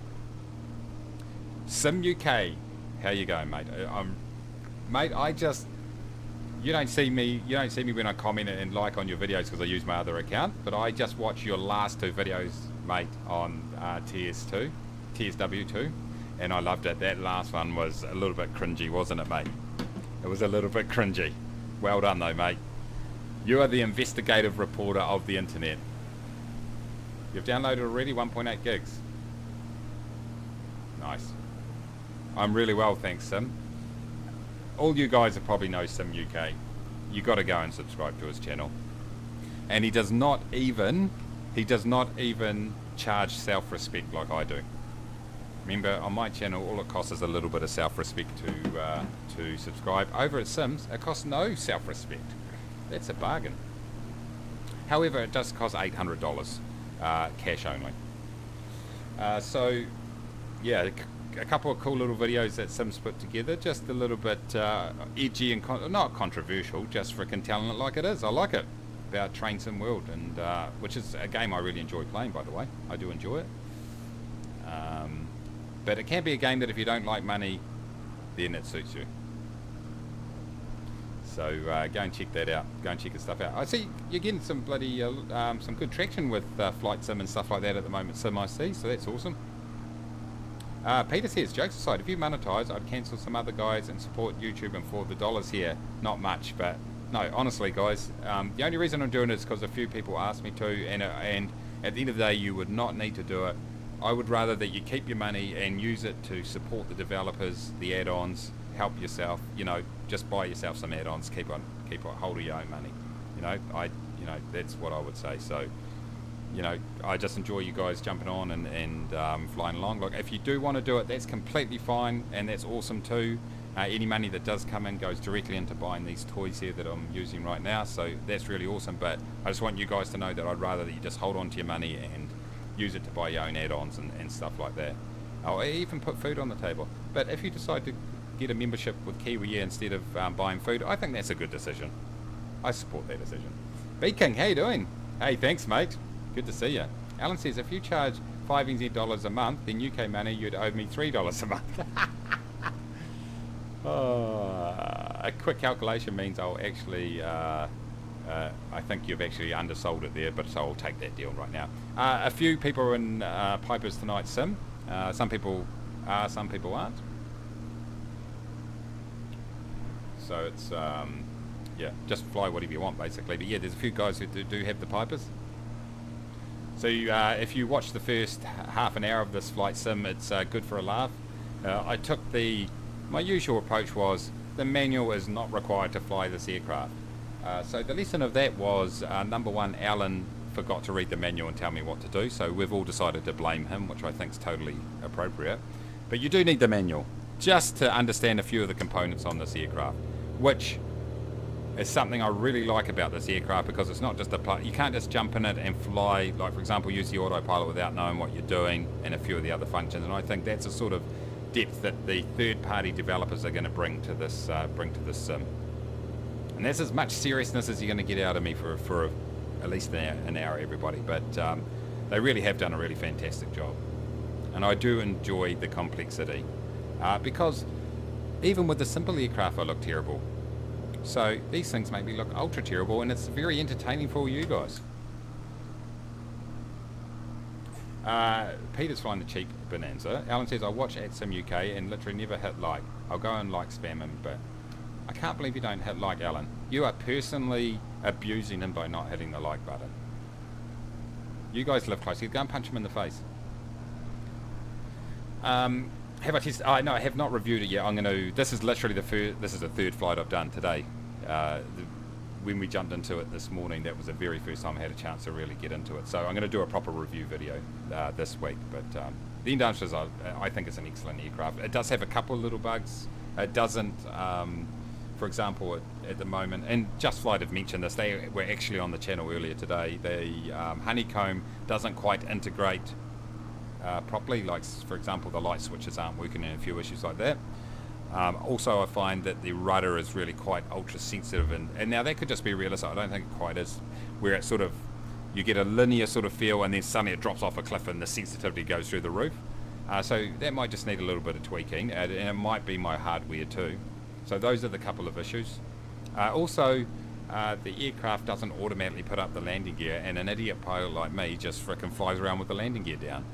Sim UK, how you going, mate? Mate, you don't see me when I comment and like on your videos because I use my other account, but I just watched your last 2 videos, mate, on TSW2, and I loved it. That last one was a little bit cringy, wasn't it, mate? It was a little bit cringy. Well done, though, mate. You are the investigative reporter of the internet. You've downloaded already 1.8 gigs. Nice. I'm really well, thanks, Sim. All you guys have probably know Sim UK. You got to go and subscribe to his channel. And he does not even charge self-respect like I do. Remember, on my channel, all it costs is a little bit of self-respect to subscribe. Over at Sim's, it costs no self-respect. That's a bargain. However, it does cost $800, cash only. So, yeah, a couple of cool little videos that Sim's put together, just a little bit edgy and not controversial, just freaking telling it like it is. I like it. About Train Sim World, and which is a game I really enjoy playing, by the way. I do enjoy it. But it can be a game that if you don't like money, then it suits you. So go and check that out. Go and check his stuff out. I see you're getting some bloody some good traction with Flight Sim and stuff like that at the moment, Sim I see, so that's awesome. Peter says, jokes aside, if you monetize, I'd cancel some other guys and support YouTube and for the dollars here. Not much, but no, honestly, guys, the only reason I'm doing it is because a few people asked me to, and at the end of the day, you would not need to do it. I would rather that you keep your money and use it to support the developers, the add-ons, help yourself. You know, just buy yourself some add-ons. Keep hold of your own money. You know, that's what I would say. So, you know, I just enjoy you guys jumping on and flying along. Like, if you do want to do it, that's completely fine, and that's awesome too. Any money that does come in goes directly into buying these toys here that I'm using right now, so that's really awesome. But I just want you guys to know that I'd rather that you just hold on to your money and use it to buy your own add-ons and stuff like that. I'll even put food on the table. But if you decide to get a membership with Kiwi Air instead of buying food, I think that's a good decision. I support that decision. B King, how you doing? Hey, thanks, mate. Good to see you. Alan says, if you charge $5 NZ a month, then UK money, you'd owe me $3 a month. A quick calculation means I'll actually, I think you've actually undersold it there, but so I'll take that deal right now. A few people are in Piper's Tonight Sim. Some people are, some people aren't. So it's, yeah, just fly whatever you want basically. But yeah, there's a few guys who do have the Pipers. So if you watch the first half an hour of this flight sim, it's good for a laugh. I took my usual approach was the manual is not required to fly this aircraft. So the lesson of that was, number one, Alan forgot to read the manual and tell me what to do, so we've all decided to blame him, which I think is totally appropriate. But you do need the manual, just to understand a few of the components on this aircraft, which is something I really like about this aircraft, because it's not just you can't just jump in it and fly, like for example use the autopilot without knowing what you're doing and a few of the other functions, and I think that's a sort of depth that the third-party developers are going to bring to this sim. And that's as much seriousness as you're going to get out of me for at least an hour, everybody. But they really have done a really fantastic job. And I do enjoy the complexity. Because even with the simple aircraft I look terrible. So these things make me look ultra terrible, and it's very entertaining for you guys. Peter's flying the cheap Bonanza. Alan says, I watch AtSim UK and literally never hit like. I'll go and like spam him, but I can't believe you don't hit like, Alan. You are personally abusing him by not hitting the like button. You guys live close. You go and punch him in the face. Have I tested? No, I have not reviewed it yet. I'm going to. This is literally this is the third flight I've done today. When we jumped into it this morning, that was the very first time I had a chance to really get into it. So I'm going to do a proper review video this week. But the end answer is I think it's an excellent aircraft. It does have a couple of little bugs. It doesn't. For example, at the moment, and Just Flight have mentioned this, they were actually on the channel earlier today, the honeycomb doesn't quite integrate properly, like for example the light switches aren't working and a few issues like that. Also I find that the rudder is really quite ultra sensitive, and now that could just be realistic, I don't think it quite is, where it sort of, you get a linear sort of feel and then suddenly it drops off a cliff and the sensitivity goes through the roof. So that might just need a little bit of tweaking, and it might be my hardware too. So those are the couple of issues. Also, the aircraft doesn't automatically put up the landing gear, and an idiot pilot like me just frickin' flies around with the landing gear down.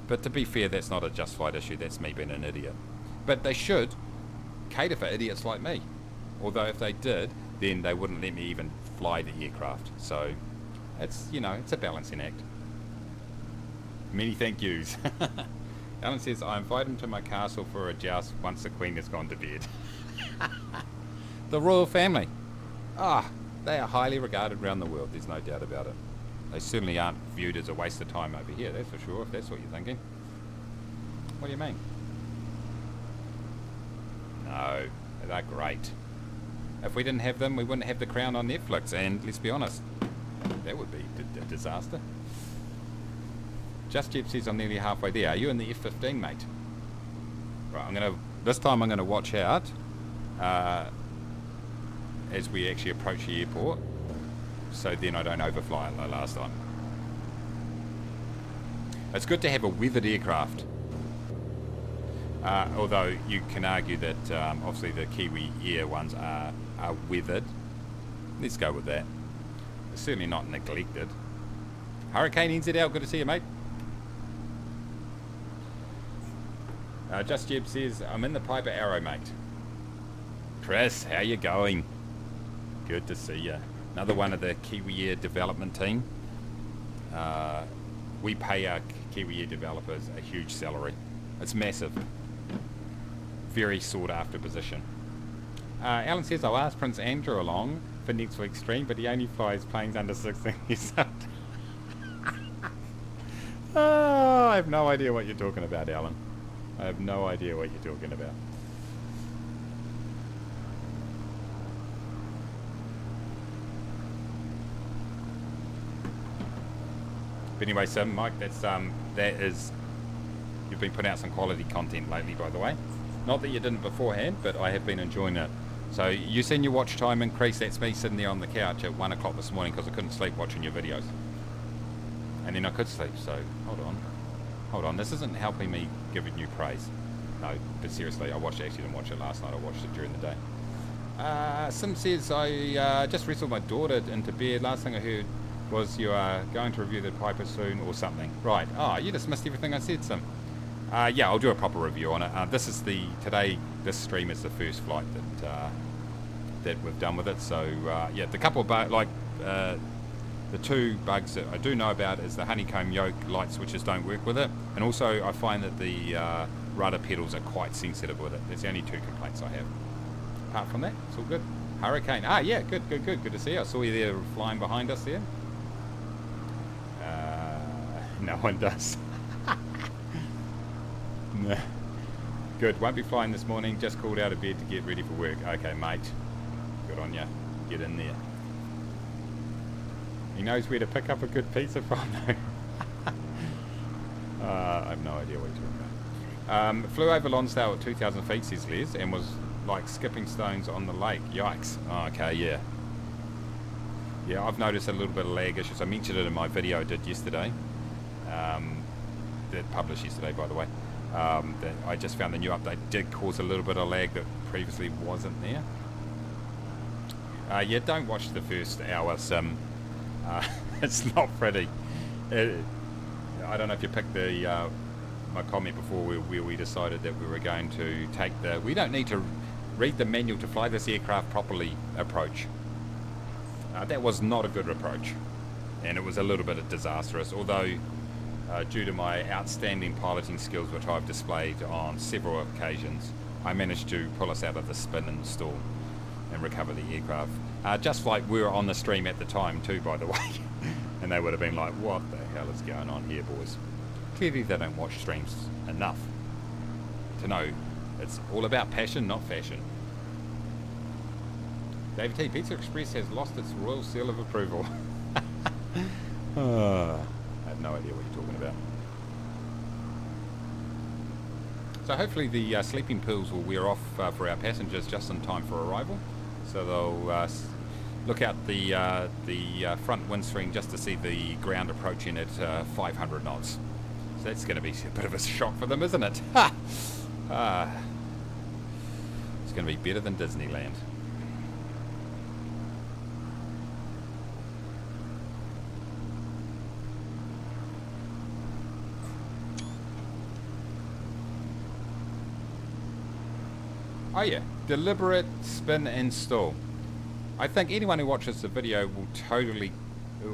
But to be fair, that's not a Just Flight issue, that's me being an idiot. But they should cater for idiots like me. Although if they did, then they wouldn't let me even fly the aircraft. So it's, you know, it's a balancing act. Many thank yous. Alan says, I invite him to my castle for a joust once the Queen has gone to bed. The royal family. They are highly regarded around the world, there's no doubt about it. They certainly aren't viewed as a waste of time over here, that's for sure, if that's what you're thinking. What do you mean? No, they're great. If we didn't have them, we wouldn't have The Crown on Netflix, and let's be honest, that would be a disaster. Just Jeb says I'm nearly halfway there. Are you in the F-15, mate? Right, this time I'm gonna watch out as we actually approach the airport, so then I don't overfly it like last time. It's good to have a weathered aircraft, although you can argue that obviously the Kiwi Air ones are weathered. Let's go with that. It's certainly not neglected. Hurricane NZL, good to see you, mate. Just Jeb says, I'm in the Piper Arrow, mate. Chris, how you going? Good to see you. Another one of the Kiwi Air development team. We pay our Kiwi Air developers a huge salary. It's massive. Very sought after position. Alan says, I'll ask Prince Andrew along for next week's stream, but he only flies planes under 16 years old. I have no idea what you're talking about, Alan. I have no idea what you're talking about. But anyway, so Mike, that is, you've been putting out some quality content lately, by the way. Not that you didn't beforehand, but I have been enjoying it. So you seen your watch time increase? That's me sitting there on the couch at 1 o'clock this morning because I couldn't sleep watching your videos. and then I could sleep. So hold on, this isn't helping me giving you praise. No, but seriously, actually didn't watch it last night, I watched it during the day. Sim says, I just wrestled my daughter into bed. Last thing I heard was you are going to review the Piper soon or something. Right. Oh, you just missed everything I said, Sim. Yeah, I'll do a proper review on it. This stream is the first flight that we've done with it. So, yeah, the couple of the two bugs that I do know about is the honeycomb yoke light switches don't work with it. And also I find that the rudder pedals are quite sensitive with it. There's the only two complaints I have. Apart from that, it's all good. Hurricane. Ah, yeah, good to see you. I saw you there flying behind us there. No one does. No. Good, won't be flying this morning. Just called out of bed to get ready for work. Okay, mate. Good on ya. Get in there. He knows where to pick up a good pizza from, though. I have no idea what you're talking about. Flew over Lonsdale at 2,000 feet, says Les, and was like skipping stones on the lake. Yikes. Oh, okay, yeah. Yeah, I've noticed a little bit of lag issues. I mentioned it in my video I did yesterday. That published yesterday, by the way. That I just found the new update did cause a little bit of lag that previously wasn't there. Yeah, don't watch the first hour, Sim. It's not pretty. I don't know if you picked my comment before where we decided that we were going to take we don't need to read the manual to fly this aircraft properly approach. That was not a good approach, and it was a little bit disastrous, although due to my outstanding piloting skills, which I've displayed on several occasions, I managed to pull us out of the spin and stall and recover the aircraft. Just like we were on the stream at the time too, by the way. And they would have been like, what the hell is going on here, boys? Clearly they don't watch streams enough to know it's all about passion, not fashion. David T. Pizza Express has lost its royal seal of approval. I have no idea what you're talking about. So hopefully the sleeping pills will wear off for our passengers just in time for arrival. So they'll look out the front windscreen just to see the ground approaching at 500 knots. So that's going to be a bit of a shock for them, isn't it? Ha! It's going to be better than Disneyland. Oh yeah, deliberate spin and stall. I think anyone who watches the video will totally,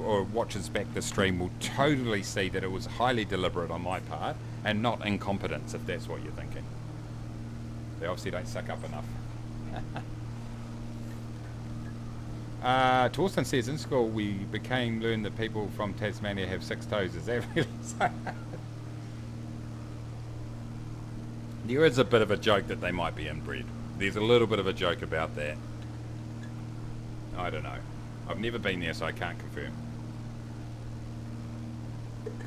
or watches back the stream, will totally see that it was highly deliberate on my part and not incompetence, if that's what you're thinking. They obviously don't suck up enough. Torsten says, in school we learned that people from Tasmania have 6 toes. Is that really so? There is a bit of a joke that they might be inbred. There's a little bit of a joke about that. I don't know. I've never been there, so I can't confirm.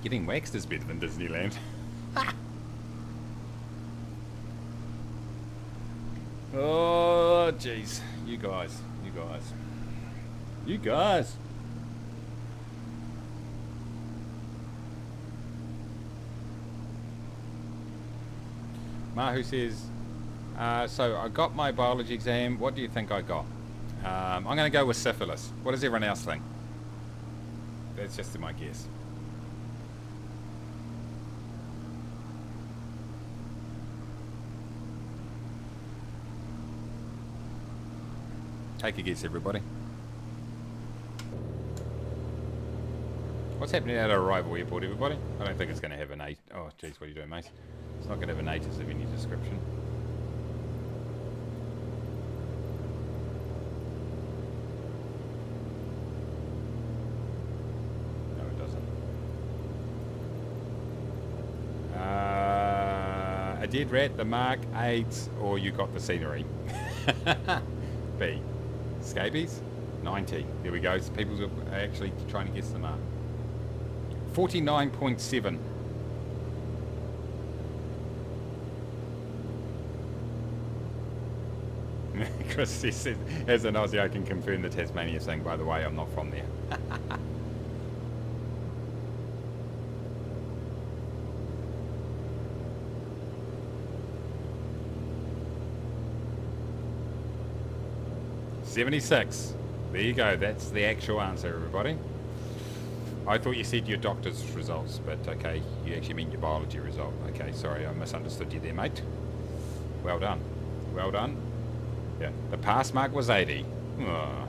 Getting waxed is better than Disneyland. Oh, jeez. You guys. Mahu says, so I got my biology exam. What do you think I got? I'm going to go with syphilis. What does everyone else think? That's just my guess. Take a guess, everybody. What's happening at our arrival airport, everybody? I don't think it's going to have an 8. Oh, jeez, what are you doing, mate? It's not going to have an 8 of any description. No, it doesn't. A dead rat, the mark, AIDS, or you got the scenery. B. Scabies? 90. There we go. So people are actually trying to guess the mark. 49.7. Chris says, as an Aussie, I can confirm the Tasmania thing. By the way, I'm not from there. 76. There you go. That's the actual answer, everybody. I thought you said your doctor's results, but okay, you actually mean your biology result. Okay, sorry, I misunderstood you there, mate. Well done. Well done. Yeah, the pass mark was 80. Oh.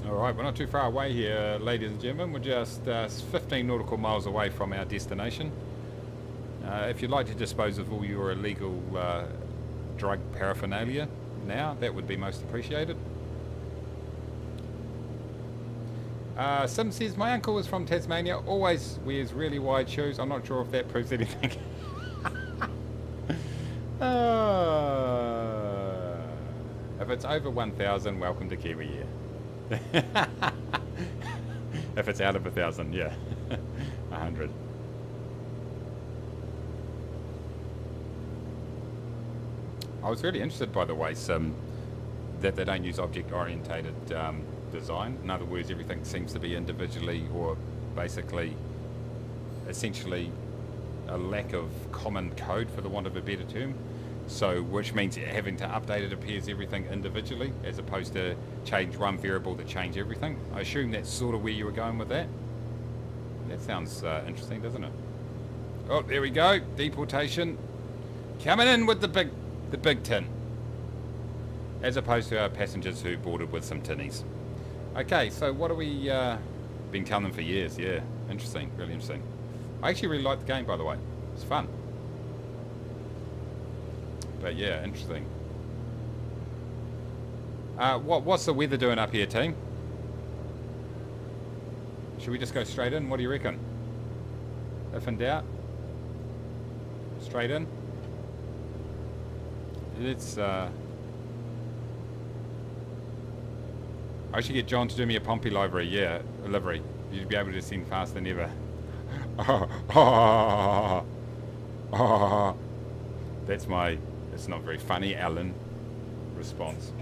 Alright, we're not too far away here, ladies and gentlemen. We're just 15 nautical miles away from our destination. If you'd like to dispose of all your illegal drug paraphernalia now, that would be most appreciated. Sim says, my uncle is from Tasmania, always wears really wide shoes. I'm not sure if that proves anything. If it's over 1,000, welcome to Kiwi Year. If it's out of 1,000, yeah. 100. I was really interested, by the way, that they don't use object-orientated design. In other words, everything seems to be individually or basically, essentially, a lack of common code, for the want of a better term. So, which means having to update, it appears, everything individually, as opposed to change one variable to change everything. I assume that's sort of where you were going with that. That sounds interesting, doesn't it? Oh, there we go. Deportation. Coming in with the big tin. As opposed to our passengers who boarded with some tinnies. Okay, so what are we... been telling them for years, yeah. Interesting, really interesting. I actually really liked the game, by the way. It's fun. But yeah, interesting. What's the weather doing up here, team? Should we just go straight in? What do you reckon? If in doubt, straight in. Let's. I should get John to do me a Pompey livery. Yeah, a livery. You'd be able to sing faster than ever. That's my. It's not very funny, Alan. Response.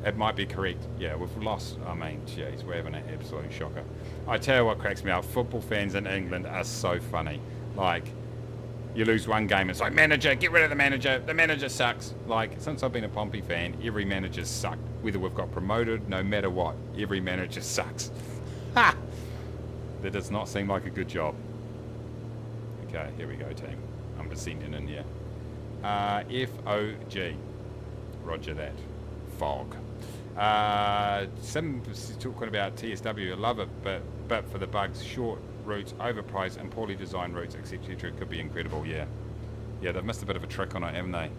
It might be correct. Yeah, we've lost. I mean, jeez, we're having an absolute shocker. I tell you what cracks me up. Football fans in England are so funny. Like, you lose one game, it's like, manager, get rid of the manager. The manager sucks. Like, since I've been a Pompey fan, every manager's sucked. Whether we've got promoted, no matter what, every manager sucks. Ha! That does not seem like a good job. Okay, here we go, team. I'm just sending in here. FOG. Roger that. Fog. Sim talking about TSW. I love it, but for the bugs, short routes, overpriced, and poorly designed routes, etc. could be incredible. Yeah, they've missed a bit of a trick on it, haven't they?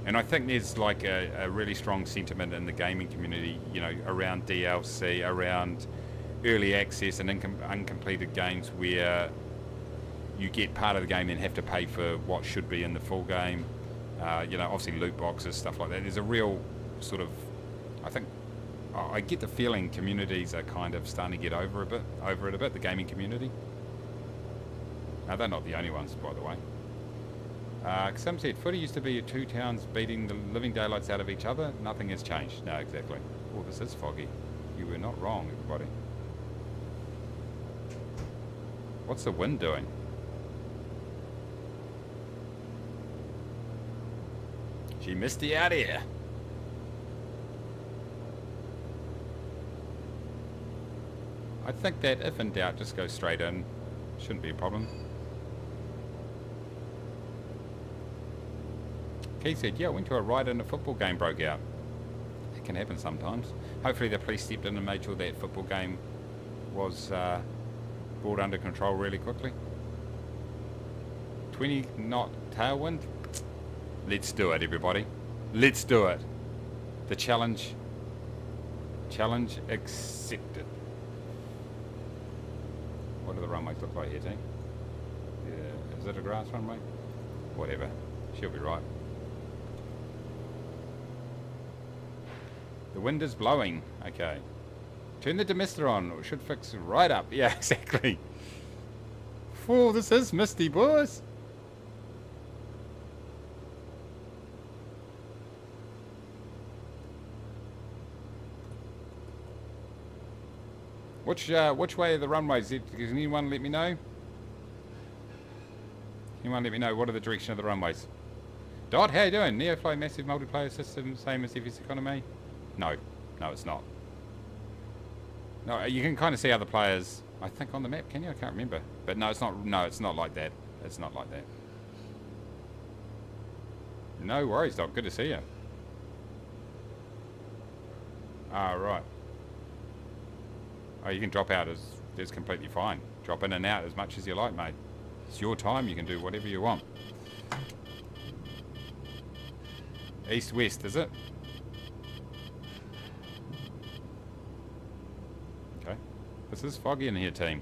And I think there's like a really strong sentiment in the gaming community, you know, around DLC, around early access and uncompleted games where you get part of the game and have to pay for what should be in the full game. You know, obviously loot boxes, stuff like that. There's a real sort of, I think, I get the feeling communities are kind of starting to get over it a bit, the gaming community. Now, they're not the only ones, by the way. Some said, footy used to be two towns beating the living daylights out of each other. Nothing has changed. No, exactly. Oh, this is foggy. You were not wrong, everybody. What's the wind doing? She missed you out here. I think that if in doubt, just go straight in. Shouldn't be a problem. Keith said, yeah, I went to a ride and a football game broke out. It can happen sometimes. Hopefully the police stepped in and made sure that football game was brought under control really quickly. 20 knot tailwind. Let's do it, everybody. Let's do it. The challenge accepted. What do the runways look like here, team? Yeah, is it a grass runway? Whatever. She'll be right. The wind is blowing. Okay. Turn the demister on. It should fix right up. Yeah, exactly. Oh, this is misty, boys. Which way are the runways? Can anyone let me know? Anyone let me know what are the direction of the runways? Dot, how you doing? Neofly massive multiplayer system, same as FS economy? No, it's not. No, you can kind of see other players. I think on the map, can you? I can't remember. But no, it's not. No, it's not like that. It's not like that. No worries, Doc. Good to see you. Ah, right. Oh, you can drop out. It's completely fine. Drop in and out as much as you like, mate. It's your time. You can do whatever you want. East-west, is it? Okay. This is foggy in here, team.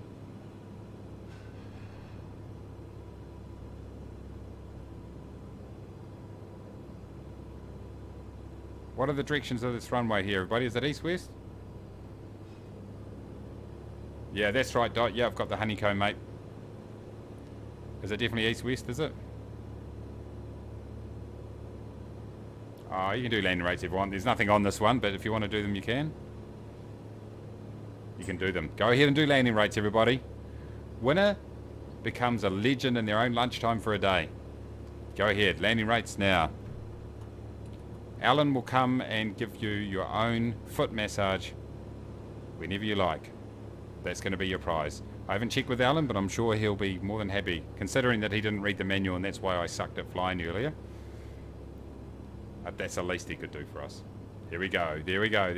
What are the directions of this runway here, everybody? Is it east-west? Yeah, that's right, Dot. Yeah, I've got the honeycomb, mate. Is it definitely east-west, is it? Oh, you can do landing rates if you want. There's nothing on this one, but if you want to do them, you can. You can do them. Go ahead and do landing rates, everybody. Winner becomes a legend in their own lunchtime for a day. Go ahead, landing rates now. Alan will come and give you your own foot massage whenever you like. That's going to be your prize. I haven't checked with Alan, but I'm sure he'll be more than happy, considering that he didn't read the manual, and that's why I sucked at flying earlier. That's the least he could do for us. Here we go. There we go.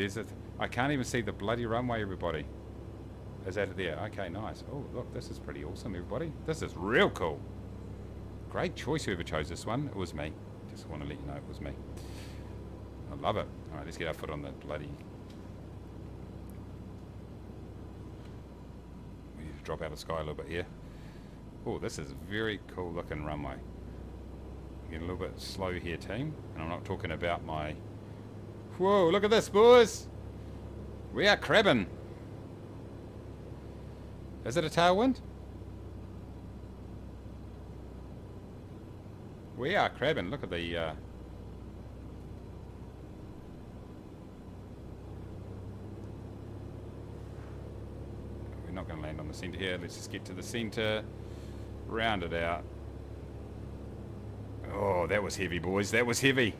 I can't even see the bloody runway, everybody. Is that it there? Okay, nice. Oh, look, this is pretty awesome, everybody. This is real cool. Great choice, whoever chose this one. It was me. Just want to let you know it was me. I love it. All right, let's get our foot on the bloody... We need to drop out of the sky a little bit here. Oh, this is a very cool looking runway. Getting a little bit slow here, team. And I'm not talking about my... Whoa, look at this, boys! We are crabbing. Is it a tailwind? We are crabbing. Look at the... We're not going to land on the centre here. Let's just get to the centre. Round it out. Oh, that was heavy, boys. That was heavy.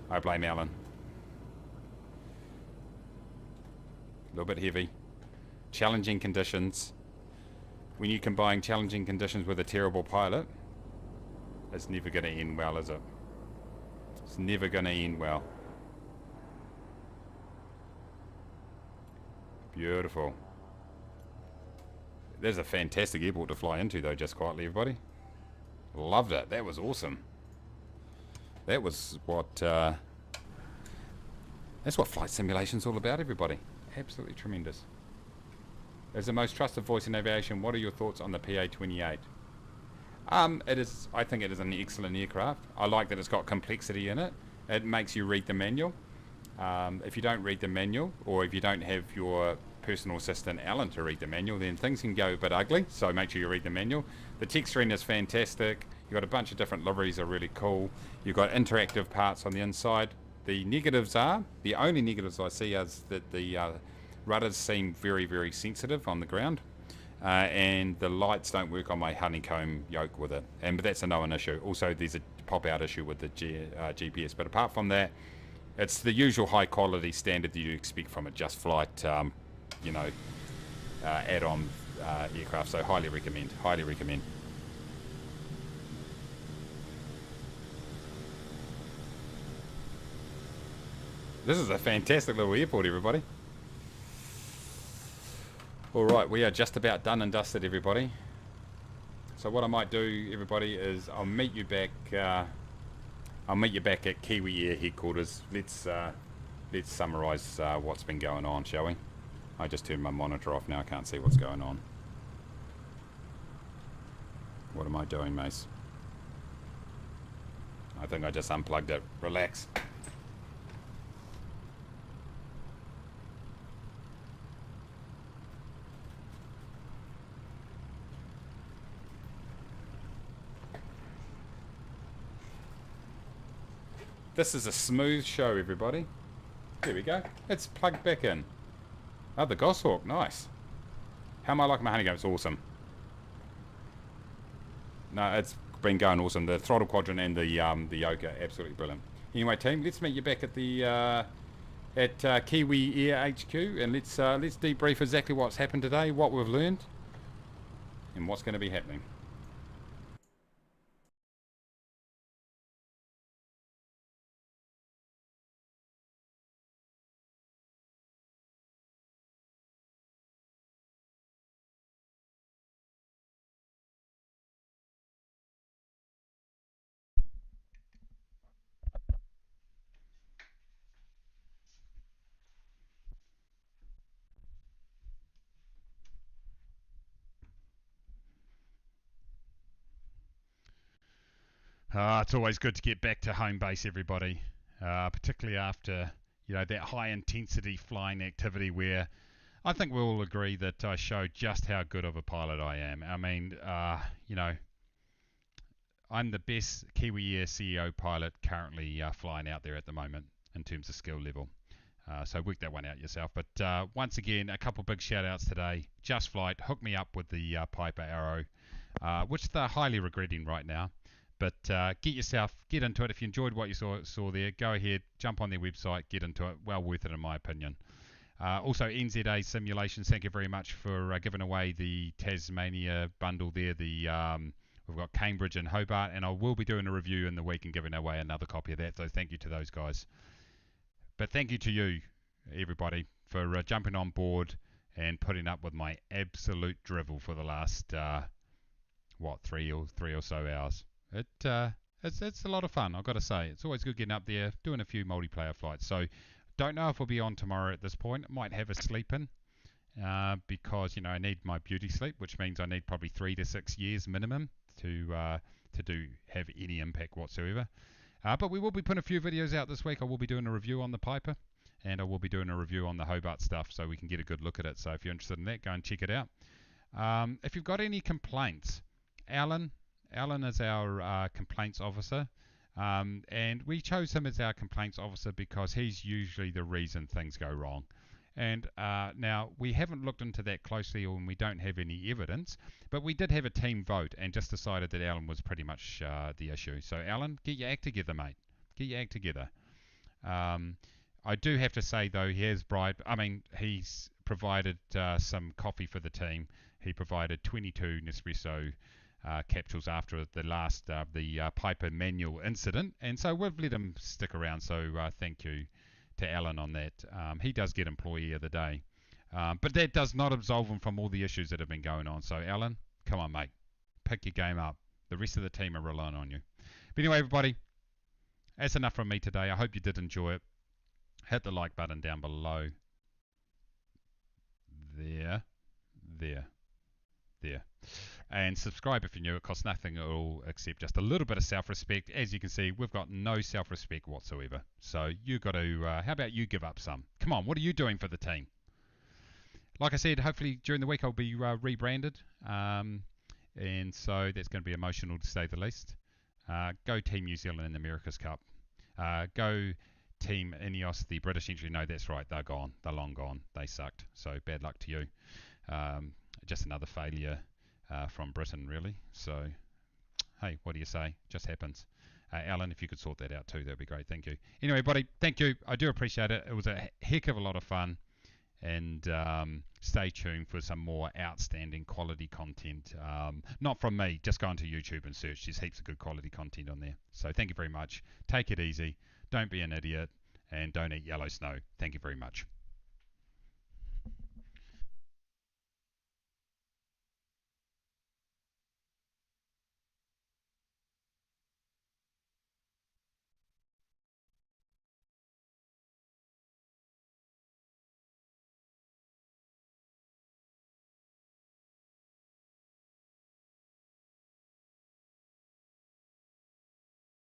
I blame Alan. A little bit heavy. Challenging conditions. When you combine challenging conditions with a terrible pilot, it's never going to end well, is it? It's never going to end well. Beautiful. There's a fantastic airport to fly into, though, just quietly, everybody. Loved it. That was awesome. That was what... that's what flight simulation's all about, everybody. Absolutely tremendous. As the most trusted voice in aviation, what are your thoughts on the PA28? It is. I think it is an excellent aircraft. I like that it's got complexity in it. It makes you read the manual. If you don't read the manual, or if you don't have your personal assistant Alan to read the manual, then things can go a bit ugly, so make sure you read the manual. The texturing is fantastic. You've got a bunch of different liveries are really cool. You've got interactive parts on the inside. The negatives are, the only negatives I see is that the rudders seem very, very sensitive on the ground, and the lights don't work on my honeycomb yoke with it, but that's a known issue. Also, there's a pop-out issue with the GPS, but apart from that, it's the usual high-quality standard that you expect from a Just Flight, add-on aircraft. So highly recommend. Highly recommend. This is a fantastic little airport, everybody. All right, we are just about done and dusted, everybody. So what I might do, everybody, is I'll meet you back. I'll meet you back at Kiwi Air headquarters. Let's summarise what's been going on, shall we? I just turned my monitor off now. I can't see what's going on. What am I doing, Mace? I think I just unplugged it. Relax. This is a smooth show, everybody. There we go. It's plugged back in. Oh, the Goshawk, nice. How am I liking my honeycomb? It's awesome. No, it's been going awesome. The throttle quadrant and the yoke, absolutely brilliant. Anyway, team, let's meet you back at the Kiwi Air HQ, and let's debrief exactly what's happened today, what we've learned, and what's going to be happening. It's always good to get back to home base, everybody, particularly after that high intensity flying activity where I think we'll all agree that I showed just how good of a pilot I am. I mean, I'm the best Kiwi Air CEO pilot currently flying out there at the moment in terms of skill level. So work that one out yourself. But once again, a couple big shout outs today. Just Flight hooked me up with the Piper Arrow, which they're highly regretting right now. But get into it. If you enjoyed what you saw there, go ahead, jump on their website, get into it. Well worth it in my opinion. Also, NZA Simulations, thank you very much for giving away the Tasmania bundle there. We've got Cambridge and Hobart, and I will be doing a review in the week and giving away another copy of that. So thank you to those guys. But thank you to you, everybody, for jumping on board and putting up with my absolute drivel for the last three or so hours. It's a lot of fun, I've got to say. It's always good getting up there, doing a few multiplayer flights. So don't know if we'll be on tomorrow at this point. I might have a sleep in because I need my beauty sleep, which means I need probably 3 to 6 years minimum to have any impact whatsoever. But we will be putting a few videos out this week. I will be doing a review on the Piper, and I will be doing a review on the Hobart stuff so we can get a good look at it. So if you're interested in that, go and check it out. If you've got any complaints, Alan is our complaints officer. And we chose him as our complaints officer because he's usually the reason things go wrong. And now we haven't looked into that closely, and we don't have any evidence, but we did have a team vote and just decided that Alan was pretty much the issue. So Alan, get your act together, mate. Get your act together. I do have to say though, he's provided some coffee for the team. He provided 22 Nespresso capsules after the last the Piper manual incident, and so we've let him stick around. So thank you to Alan on that. He does get Employee of the Day, but that does not absolve him from all the issues that have been going on. So Alan, come on, mate, pick your game up. The rest of the team are relying on you. But anyway, everybody, that's enough from me today. I hope you did enjoy it. Hit the like button down below. There. And subscribe if you're new. It costs nothing at all except just a little bit of self-respect. As you can see, we've got no self-respect whatsoever. So you got to, how about you give up some? Come on, what are you doing for the team? Like I said, hopefully during the week I'll be rebranded. And so that's going to be emotional to say the least. Go Team New Zealand in the America's Cup. Go Team Ineos, the British entry. No, that's right, they're gone. They're long gone. They sucked. So bad luck to you. Just another failure from Britain, really. So, hey, what do you say? Just happens. Alan, if you could sort that out too, that'd be great. Thank you. Anyway, buddy, thank you. I do appreciate it. It was a heck of a lot of fun. And stay tuned for some more outstanding quality content. Not from me, just go onto YouTube and search. There's heaps of good quality content on there. So thank you very much. Take it easy. Don't be an idiot. And don't eat yellow snow. Thank you very much.